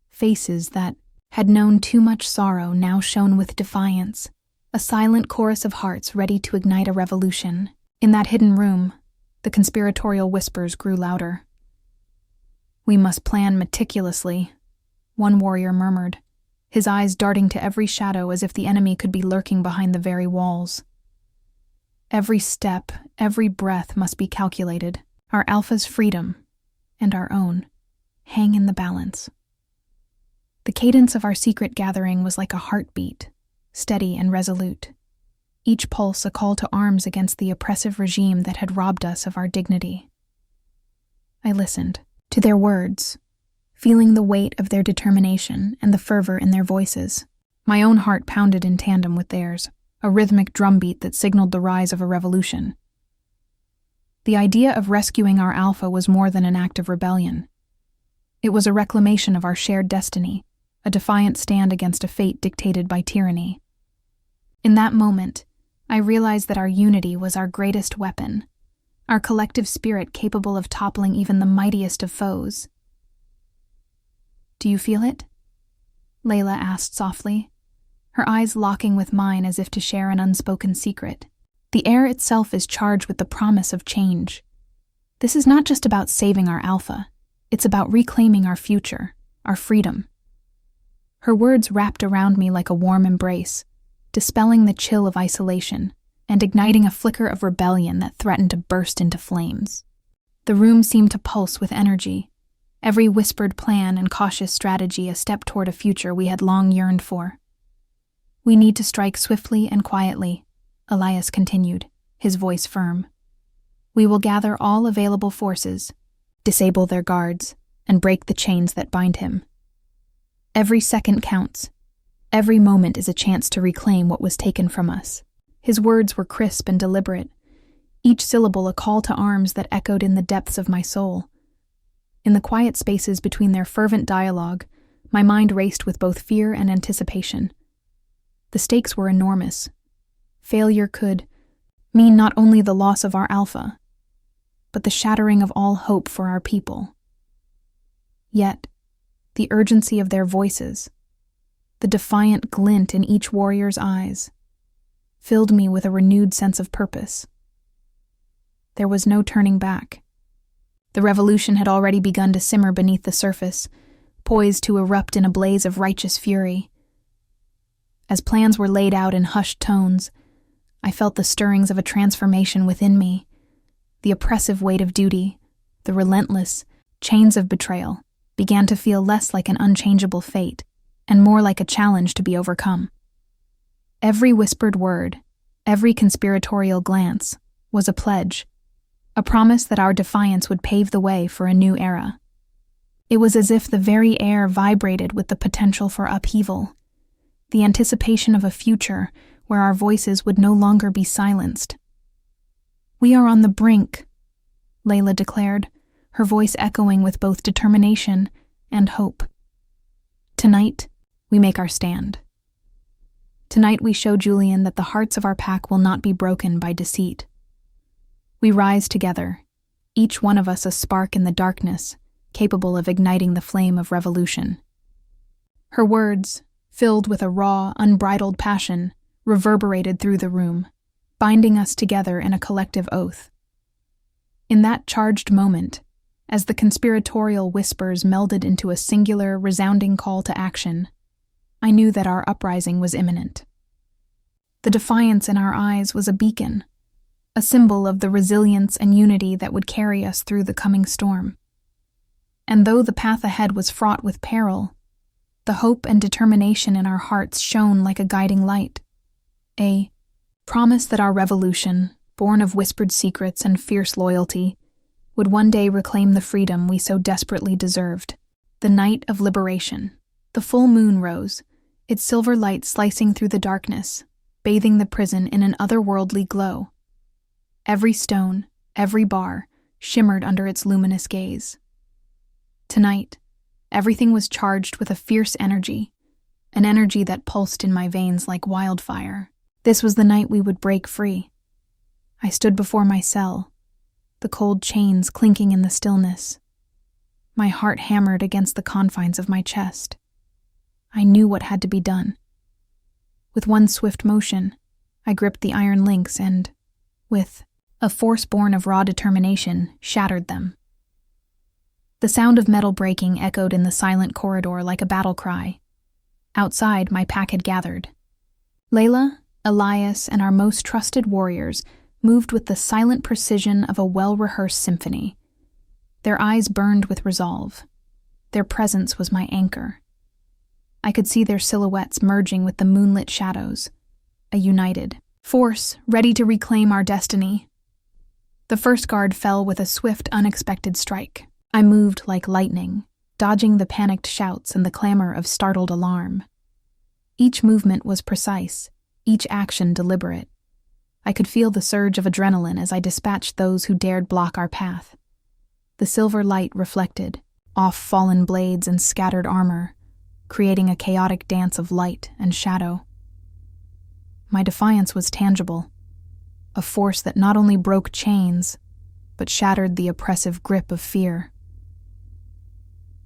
faces that had known too much sorrow now shone with defiance, a silent chorus of hearts ready to ignite a revolution. In that hidden room, the conspiratorial whispers grew louder. "We must plan meticulously," one warrior murmured, his eyes darting to every shadow as if the enemy could be lurking behind the very walls. "Every step, every breath must be calculated. Our Alpha's freedom, and our own, hang in the balance." The cadence of our secret gathering was like a heartbeat, steady and resolute, each pulse a call to arms against the oppressive regime that had robbed us of our dignity. I listened to their words, feeling the weight of their determination and the fervor in their voices. My own heart pounded in tandem with theirs, a rhythmic drumbeat that signaled the rise of a revolution. The idea of rescuing our Alpha was more than an act of rebellion. It was a reclamation of our shared destiny, a defiant stand against a fate dictated by tyranny. In that moment, I realized that our unity was our greatest weapon, our collective spirit capable of toppling even the mightiest of foes. "Do you feel it?" Layla asked softly, her eyes locking with mine as if to share an unspoken secret. The air itself is charged with the promise of change. This is not just about saving our Alpha, it's about reclaiming our future, our freedom. Her words wrapped around me like a warm embrace, dispelling the chill of isolation, and igniting a flicker of rebellion that threatened to burst into flames. The room seemed to pulse with energy, every whispered plan and cautious strategy a step toward a future we had long yearned for. "We need to strike swiftly and quietly," Elias continued, his voice firm. "We will gather all available forces, disable their guards, and break the chains that bind him. Every second counts. Every moment is a chance to reclaim what was taken from us." His words were crisp and deliberate, each syllable a call to arms that echoed in the depths of my soul. In the quiet spaces between their fervent dialogue, my mind raced with both fear and anticipation. The stakes were enormous. Failure could mean not only the loss of our alpha, but the shattering of all hope for our people. Yet, the urgency of their voices, the defiant glint in each warrior's eyes, filled me with a renewed sense of purpose. There was no turning back. The revolution had already begun to simmer beneath the surface, poised to erupt in a blaze of righteous fury. As plans were laid out in hushed tones, I felt the stirrings of a transformation within me, the oppressive weight of duty, the relentless chains of betrayal, began to feel less like an unchangeable fate and more like a challenge to be overcome. Every whispered word, every conspiratorial glance, was a pledge, a promise that our defiance would pave the way for a new era. It was as if the very air vibrated with the potential for upheaval, the anticipation of a future where our voices would no longer be silenced. "We are on the brink," Layla declared, her voice echoing with both determination and hope. "Tonight, we make our stand. Tonight we show Julian that the hearts of our pack will not be broken by deceit. We rise together, each one of us a spark in the darkness, capable of igniting the flame of revolution." Her words, filled with a raw, unbridled passion, reverberated through the room, binding us together in a collective oath. In that charged moment, as the conspiratorial whispers melded into a singular, resounding call to action, I knew that our uprising was imminent. The defiance in our eyes was a beacon, a symbol of the resilience and unity that would carry us through the coming storm. And though the path ahead was fraught with peril, the hope and determination in our hearts shone like a guiding light, a promise that our revolution, born of whispered secrets and fierce loyalty, would one day reclaim the freedom we so desperately deserved. The night of liberation. The full moon rose, its silver light slicing through the darkness, bathing the prison in an otherworldly glow. Every stone, every bar, shimmered under its luminous gaze. Tonight, everything was charged with a fierce energy, an energy that pulsed in my veins like wildfire. This was the night we would break free. I stood before my cell, the cold chains clinking in the stillness. My heart hammered against the confines of my chest. I knew what had to be done. With one swift motion, I gripped the iron links and, with a force born of raw determination, shattered them. The sound of metal breaking echoed in the silent corridor like a battle cry. Outside, my pack had gathered. Layla, Elias, and our most trusted warriors moved with the silent precision of a well-rehearsed symphony. Their eyes burned with resolve. Their presence was my anchor. I could see their silhouettes merging with the moonlit shadows, a united force ready to reclaim our destiny. The first guard fell with a swift, unexpected strike. I moved like lightning, dodging the panicked shouts and the clamor of startled alarm. Each movement was precise, each action deliberate. I could feel the surge of adrenaline as I dispatched those who dared block our path. The silver light reflected off fallen blades and scattered armor, creating a chaotic dance of light and shadow. My defiance was tangible, a force that not only broke chains, but shattered the oppressive grip of fear.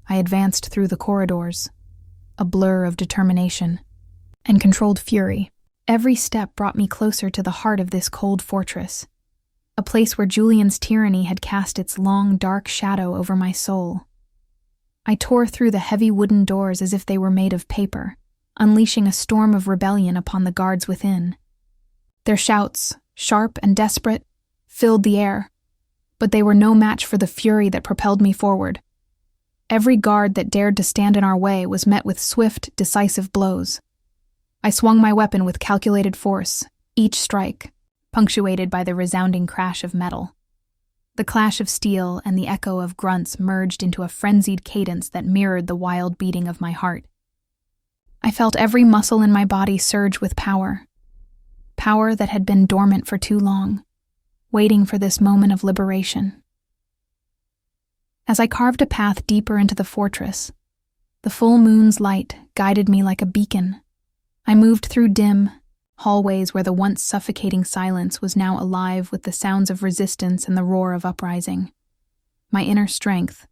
I advanced through the corridors, a blur of determination and controlled fury. Every step brought me closer to the heart of this cold fortress, a place where Julian's tyranny had cast its long, dark shadow over my soul. I tore through the heavy wooden doors as if they were made of paper, unleashing a storm of rebellion upon the guards within. Their shouts, sharp and desperate, filled the air, but they were no match for the fury that propelled me forward. Every guard that dared to stand in our way was met with swift, decisive blows. I swung my weapon with calculated force, each strike punctuated by the resounding crash of metal. The clash of steel and the echo of grunts merged into a frenzied cadence that mirrored the wild beating of my heart. I felt every muscle in my body surge with power that had been dormant for too long, waiting for this moment of liberation. As I carved a path deeper into the fortress, the full moon's light guided me like a beacon. I moved through dim hallways where the once suffocating silence was now alive with the sounds of resistance and the roar of uprising. My inner strength,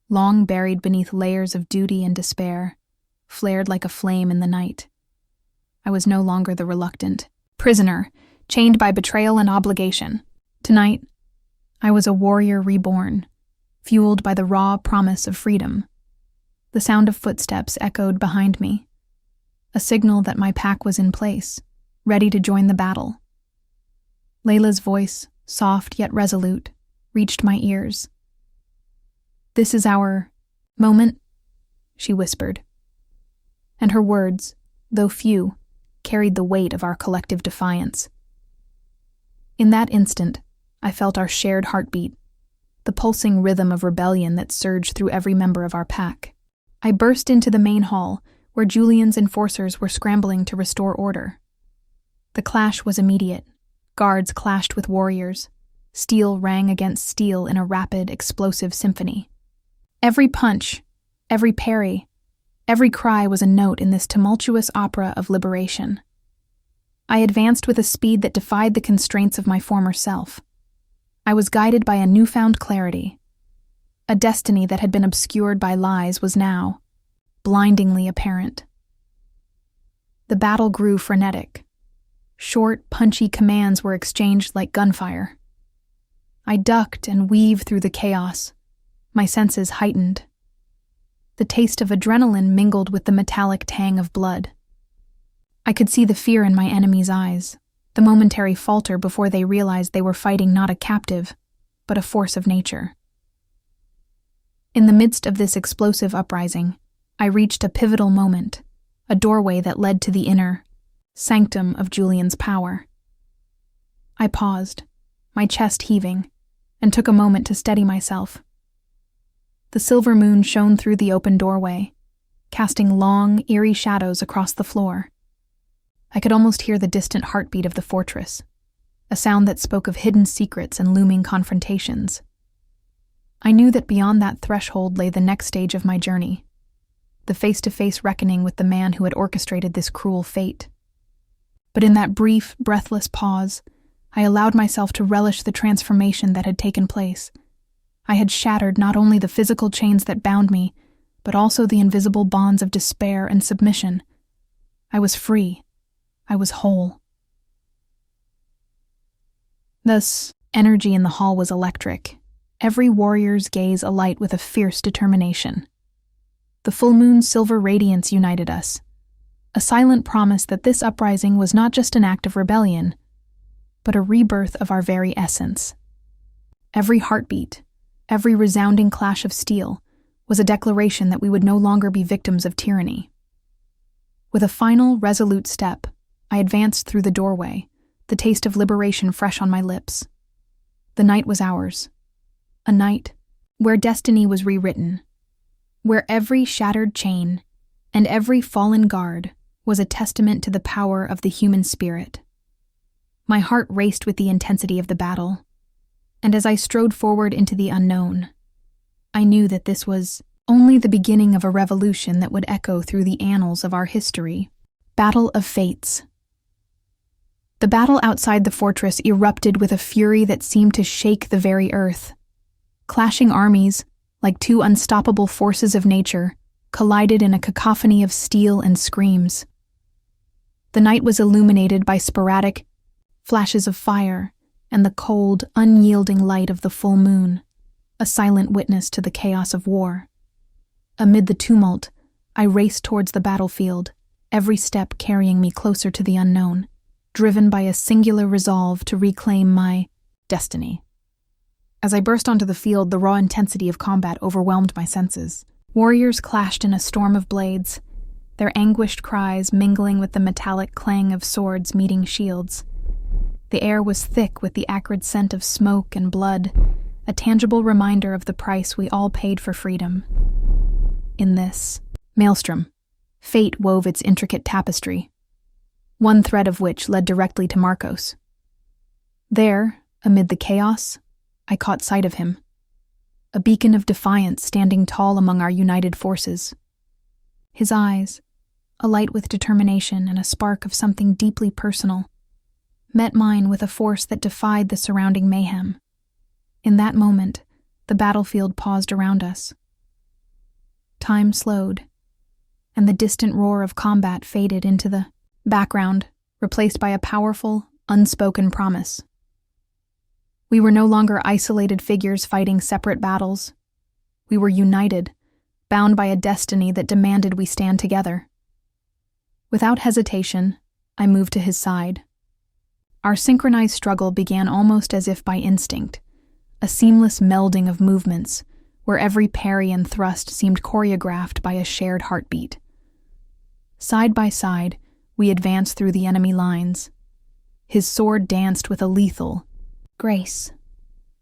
long buried beneath layers of duty and despair, flared like a flame in the night. I was no longer the reluctant prisoner, chained by betrayal and obligation. Tonight, I was a warrior reborn, fueled by the raw promise of freedom. The sound of footsteps echoed behind me, a signal that my pack was in place, ready to join the battle. Layla's voice, soft yet resolute, reached my ears. "This is our moment," she whispered. And her words, though few, carried the weight of our collective defiance. In that instant, I felt our shared heartbeat, the pulsing rhythm of rebellion that surged through every member of our pack. I burst into the main hall, where Julian's enforcers were scrambling to restore order. The clash was immediate. Guards clashed with warriors. Steel rang against steel in a rapid, explosive symphony. Every punch, every parry, every cry was a note in this tumultuous opera of liberation. I advanced with a speed that defied the constraints of my former self. I was guided by a newfound clarity. A destiny that had been obscured by lies was now blindingly apparent. The battle grew frenetic. Short, punchy commands were exchanged like gunfire. I ducked and weaved through the chaos, my senses heightened. The taste of adrenaline mingled with the metallic tang of blood. I could see the fear in my enemies' eyes, the momentary falter before they realized they were fighting not a captive, but a force of nature. In the midst of this explosive uprising, I reached a pivotal moment, a doorway that led to the inner sanctum of Julian's power. I paused, my chest heaving, and took a moment to steady myself. The silver moon shone through the open doorway, casting long, eerie shadows across the floor. I could almost hear the distant heartbeat of the fortress, a sound that spoke of hidden secrets and looming confrontations. I knew that beyond that threshold lay the next stage of my journey, the face-to-face reckoning with the man who had orchestrated this cruel fate. But in that brief, breathless pause, I allowed myself to relish the transformation that had taken place. I had shattered not only the physical chains that bound me, but also the invisible bonds of despair and submission. I was free. I was whole. Thus, energy in the hall was electric, every warrior's gaze alight with a fierce determination. The full moon's silver radiance united us, a silent promise that this uprising was not just an act of rebellion, but a rebirth of our very essence. Every heartbeat, every resounding clash of steel, was a declaration that we would no longer be victims of tyranny. With a final, resolute step, I advanced through the doorway, the taste of liberation fresh on my lips. The night was ours. A night where destiny was rewritten, where every shattered chain and every fallen guard was a testament to the power of the human spirit. My heart raced with the intensity of the battle, and as I strode forward into the unknown, I knew that this was only the beginning of a revolution that would echo through the annals of our history. Battle of Fates. The battle outside the fortress erupted with a fury that seemed to shake the very earth. Clashing armies, like two unstoppable forces of nature, collided in a cacophony of steel and screams. The night was illuminated by sporadic flashes of fire and the cold, unyielding light of the full moon, a silent witness to the chaos of war. Amid the tumult, I raced towards the battlefield, every step carrying me closer to the unknown. driven by a singular resolve to reclaim my destiny. As I burst onto the field, the raw intensity of combat overwhelmed my senses. Warriors clashed in a storm of blades, their anguished cries mingling with the metallic clang of swords meeting shields. The air was thick with the acrid scent of smoke and blood, a tangible reminder of the price we all paid for freedom. In this maelstrom, fate wove its intricate tapestry, one thread of which led directly to Marcos. There, amid the chaos, I caught sight of him, a beacon of defiance standing tall among our united forces. His eyes, alight with determination and a spark of something deeply personal, met mine with a force that defied the surrounding mayhem. In that moment, the battlefield paused around us. Time slowed, and the distant roar of combat faded into the background, replaced by a powerful, unspoken promise. We were no longer isolated figures fighting separate battles. We were united, bound by a destiny that demanded we stand together. Without hesitation, I moved to his side. Our synchronized struggle began almost as if by instinct, a seamless melding of movements, where every parry and thrust seemed choreographed by a shared heartbeat. Side by side, we advanced through the enemy lines. His sword danced with a lethal grace,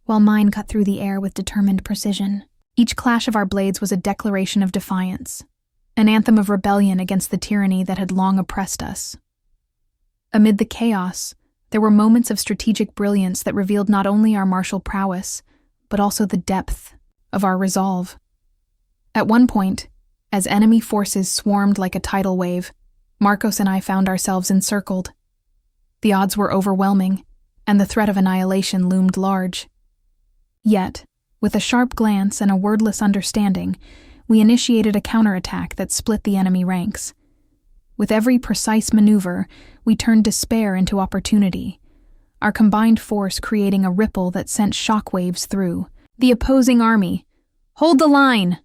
while mine cut through the air with determined precision. Each clash of our blades was a declaration of defiance, an anthem of rebellion against the tyranny that had long oppressed us. Amid the chaos, there were moments of strategic brilliance that revealed not only our martial prowess, but also the depth of our resolve. At one point, as enemy forces swarmed like a tidal wave, Marcos and I found ourselves encircled. The odds were overwhelming, and the threat of annihilation loomed large. Yet, with a sharp glance and a wordless understanding, we initiated a counterattack that split the enemy ranks. With every precise maneuver, we turned despair into opportunity, our combined force creating a ripple that sent shockwaves through the opposing army. "Hold the line!"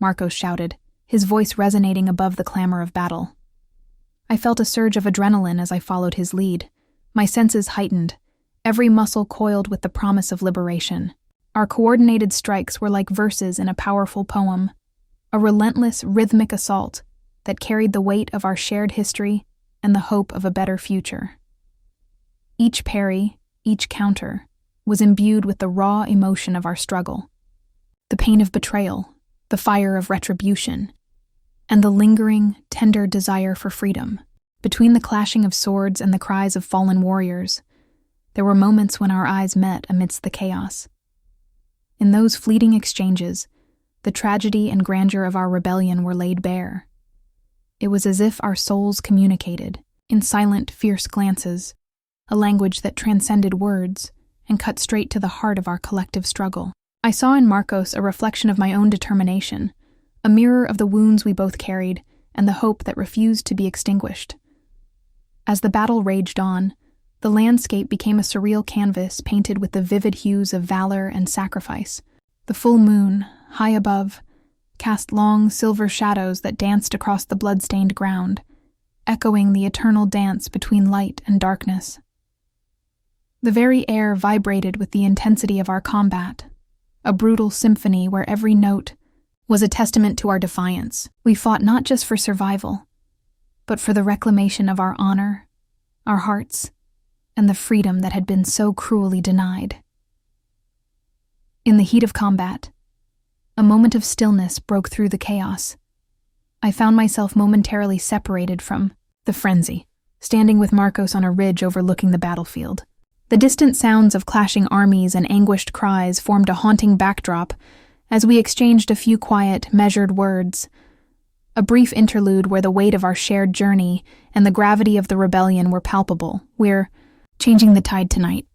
Marcos shouted, his voice resonating above the clamor of battle. I felt a surge of adrenaline as I followed his lead, my senses heightened, every muscle coiled with the promise of liberation. Our coordinated strikes were like verses in a powerful poem, a relentless, rhythmic assault that carried the weight of our shared history and the hope of a better future. Each parry, each counter, was imbued with the raw emotion of our struggle, the pain of betrayal, the fire of retribution, and the lingering, tender desire for freedom. Between the clashing of swords and the cries of fallen warriors, there were moments when our eyes met amidst the chaos. In those fleeting exchanges, the tragedy and grandeur of our rebellion were laid bare. It was as if our souls communicated, in silent, fierce glances, a language that transcended words and cut straight to the heart of our collective struggle. I saw in Marcos a reflection of my own determination, a mirror of the wounds we both carried and the hope that refused to be extinguished. As the battle raged on, the landscape became a surreal canvas painted with the vivid hues of valor and sacrifice. The full moon, high above, cast long silver shadows that danced across the blood-stained ground, echoing the eternal dance between light and darkness. The very air vibrated with the intensity of our combat, a brutal symphony where every note was a testament to our defiance. We fought not just for survival, but for the reclamation of our honor, our hearts, and the freedom that had been so cruelly denied. In the heat of combat, a moment of stillness broke through the chaos. I found myself momentarily separated from the frenzy, standing with Marcos on a ridge overlooking the battlefield. The distant sounds of clashing armies and anguished cries formed a haunting backdrop as we exchanged a few quiet, measured words, a brief interlude where the weight of our shared journey and the gravity of the rebellion were palpable. "We're changing the tide tonight,"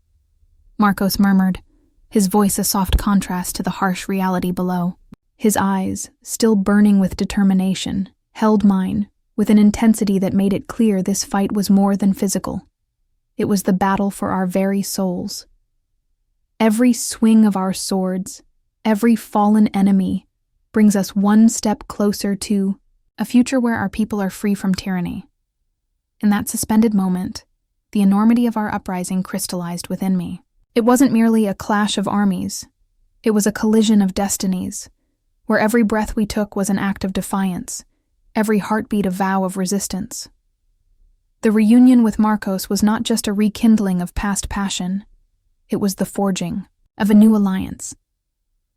Marcos murmured, his voice a soft contrast to the harsh reality below. His eyes, still burning with determination, held mine with an intensity that made it clear this fight was more than physical. It was the battle for our very souls. Every swing of our swords, every fallen enemy, brings us one step closer to a future where our people are free from tyranny. In that suspended moment, the enormity of our uprising crystallized within me. It wasn't merely a clash of armies. It was a collision of destinies, where every breath we took was an act of defiance, every heartbeat a vow of resistance. The reunion with Marcos was not just a rekindling of past passion. It was the forging of a new alliance,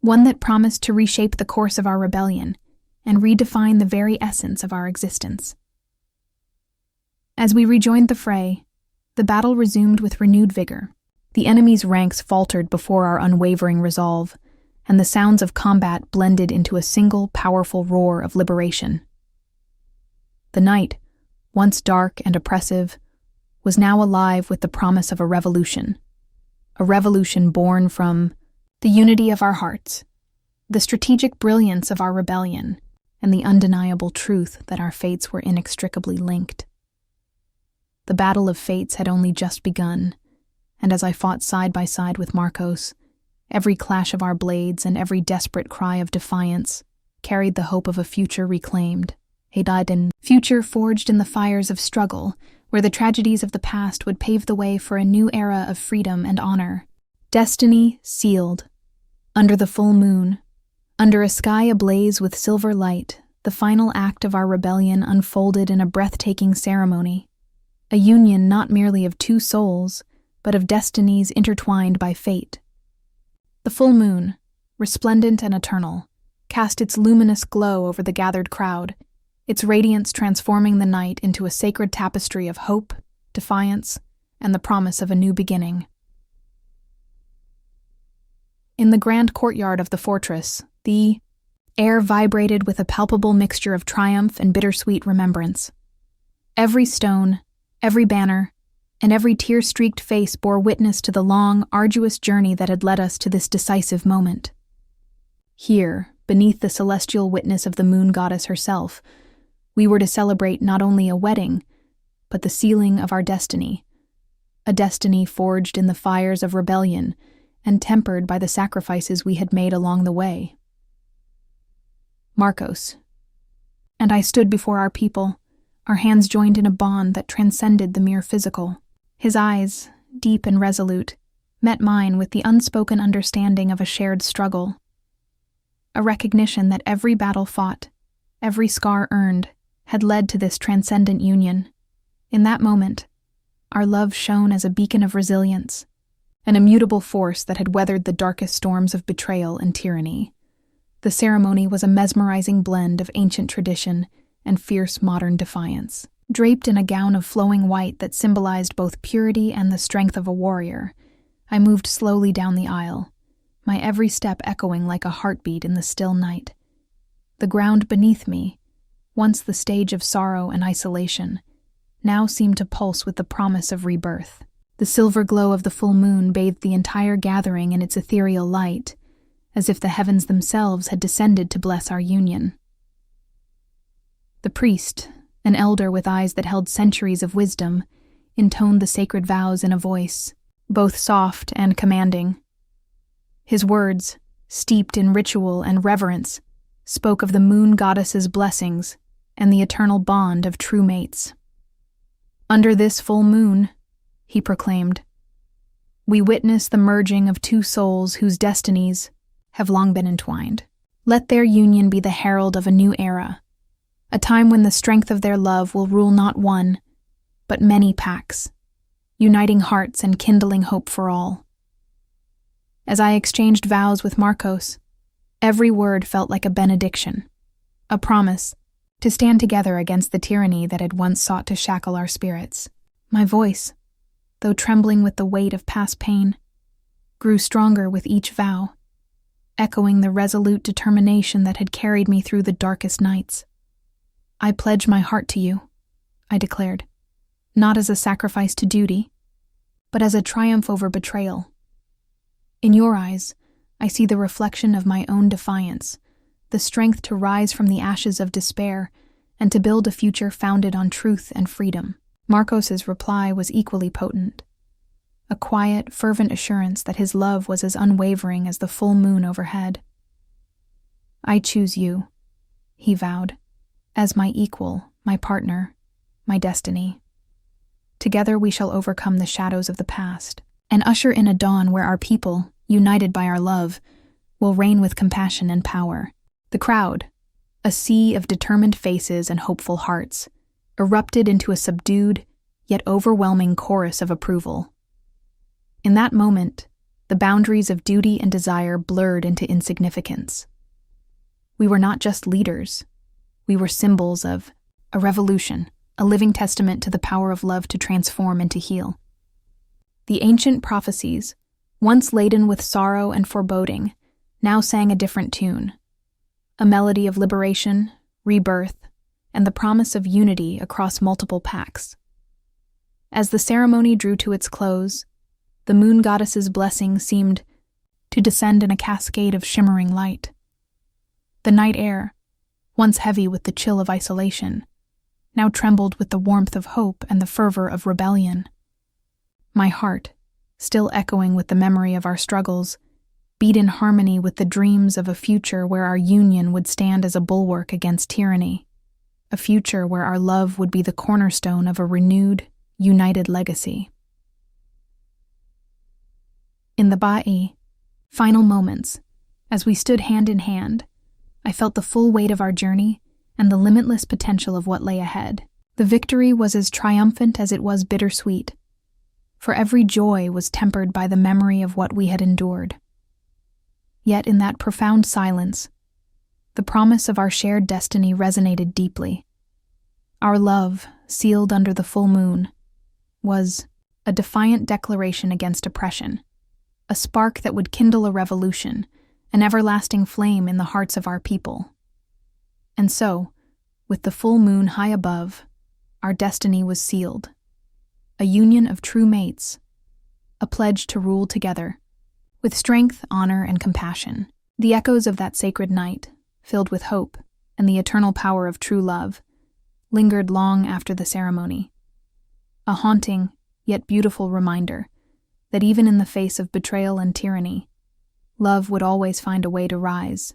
one that promised to reshape the course of our rebellion and redefine the very essence of our existence. As we rejoined the fray, the battle resumed with renewed vigor. The enemy's ranks faltered before our unwavering resolve, and the sounds of combat blended into a single powerful roar of liberation. The night, once dark and oppressive, was now alive with the promise of a revolution born from the unity of our hearts, the strategic brilliance of our rebellion, and the undeniable truth that our fates were inextricably linked. The battle of fates had only just begun, and as I fought side by side with Marcos, every clash of our blades and every desperate cry of defiance carried the hope of a future reclaimed, a future forged in the fires of struggle, where the tragedies of the past would pave the way for a new era of freedom and honor. Destiny sealed. Under the full moon, under a sky ablaze with silver light, the final act of our rebellion unfolded in a breathtaking ceremony, a union not merely of two souls, but of destinies intertwined by fate. The full moon, resplendent and eternal, cast its luminous glow over the gathered crowd, its radiance transforming the night into a sacred tapestry of hope, defiance, and the promise of a new beginning. In the grand courtyard of the fortress, the air vibrated with a palpable mixture of triumph and bittersweet remembrance. Every stone, every banner, and every tear-streaked face bore witness to the long, arduous journey that had led us to this decisive moment. Here, beneath the celestial witness of the moon goddess herself, we were to celebrate not only a wedding, but the sealing of our destiny, a destiny forged in the fires of rebellion and tempered by the sacrifices we had made along the way. Marcos and I stood before our people, our hands joined in a bond that transcended the mere physical. His eyes, deep and resolute, met mine with the unspoken understanding of a shared struggle, a recognition that every battle fought, every scar earned, had led to this transcendent union. In that moment, our love shone as a beacon of resilience, an immutable force that had weathered the darkest storms of betrayal and tyranny. The ceremony was a mesmerizing blend of ancient tradition and fierce modern defiance. Draped in a gown of flowing white that symbolized both purity and the strength of a warrior, I moved slowly down the aisle, my every step echoing like a heartbeat in the still night. The ground beneath me, once the stage of sorrow and isolation, now seemed to pulse with the promise of rebirth. The silver glow of the full moon bathed the entire gathering in its ethereal light, as if the heavens themselves had descended to bless our union. The priest, an elder with eyes that held centuries of wisdom, intoned the sacred vows in a voice, both soft and commanding. His words, steeped in ritual and reverence, spoke of the moon goddess's blessings and the eternal bond of true mates. Under this full moon, he proclaimed, we witness the merging of two souls whose destinies have long been entwined. Let their union be the herald of a new era, a time when the strength of their love will rule not one, but many packs, uniting hearts and kindling hope for all. As I exchanged vows with Marcos, every word felt like a benediction, a promise to stand together against the tyranny that had once sought to shackle our spirits. My voice, though trembling with the weight of past pain, grew stronger with each vow, echoing the resolute determination that had carried me through the darkest nights. I pledge my heart to you, I declared, not as a sacrifice to duty, but as a triumph over betrayal. In your eyes, I see the reflection of my own defiance, the strength to rise from the ashes of despair and to build a future founded on truth and freedom. Marcos's reply was equally potent, a quiet, fervent assurance that his love was as unwavering as the full moon overhead. I choose you, he vowed, as my equal, my partner, my destiny. Together we shall overcome the shadows of the past and usher in a dawn where our people, united by our love, will reign with compassion and power. The crowd, a sea of determined faces and hopeful hearts, erupted into a subdued, yet overwhelming chorus of approval. In that moment, the boundaries of duty and desire blurred into insignificance. We were not just leaders. We were symbols of a revolution, a living testament to the power of love to transform and to heal. The ancient prophecies, once laden with sorrow and foreboding, now sang a different tune, a melody of liberation, rebirth, and the promise of unity across multiple pacts. As the ceremony drew to its close, the moon goddess's blessing seemed to descend in a cascade of shimmering light. The night air, once heavy with the chill of isolation, now trembled with the warmth of hope and the fervor of rebellion. My heart, still echoing with the memory of our struggles, beat in harmony with the dreams of a future where our union would stand as a bulwark against tyranny, a future where our love would be the cornerstone of a renewed, united legacy. In the Ba'i, final moments, as we stood hand in hand, I felt the full weight of our journey and the limitless potential of what lay ahead. The victory was as triumphant as it was bittersweet, for every joy was tempered by the memory of what we had endured. Yet in that profound silence, the promise of our shared destiny resonated deeply. Our love, sealed under the full moon, was a defiant declaration against oppression, a spark that would kindle a revolution, an everlasting flame in the hearts of our people. And so, with the full moon high above, our destiny was sealed, a union of true mates, a pledge to rule together, with strength, honor, and compassion. The echoes of that sacred night, filled with hope and the eternal power of true love, lingered long after the ceremony, a haunting yet beautiful reminder that even in the face of betrayal and tyranny, love would always find a way to rise,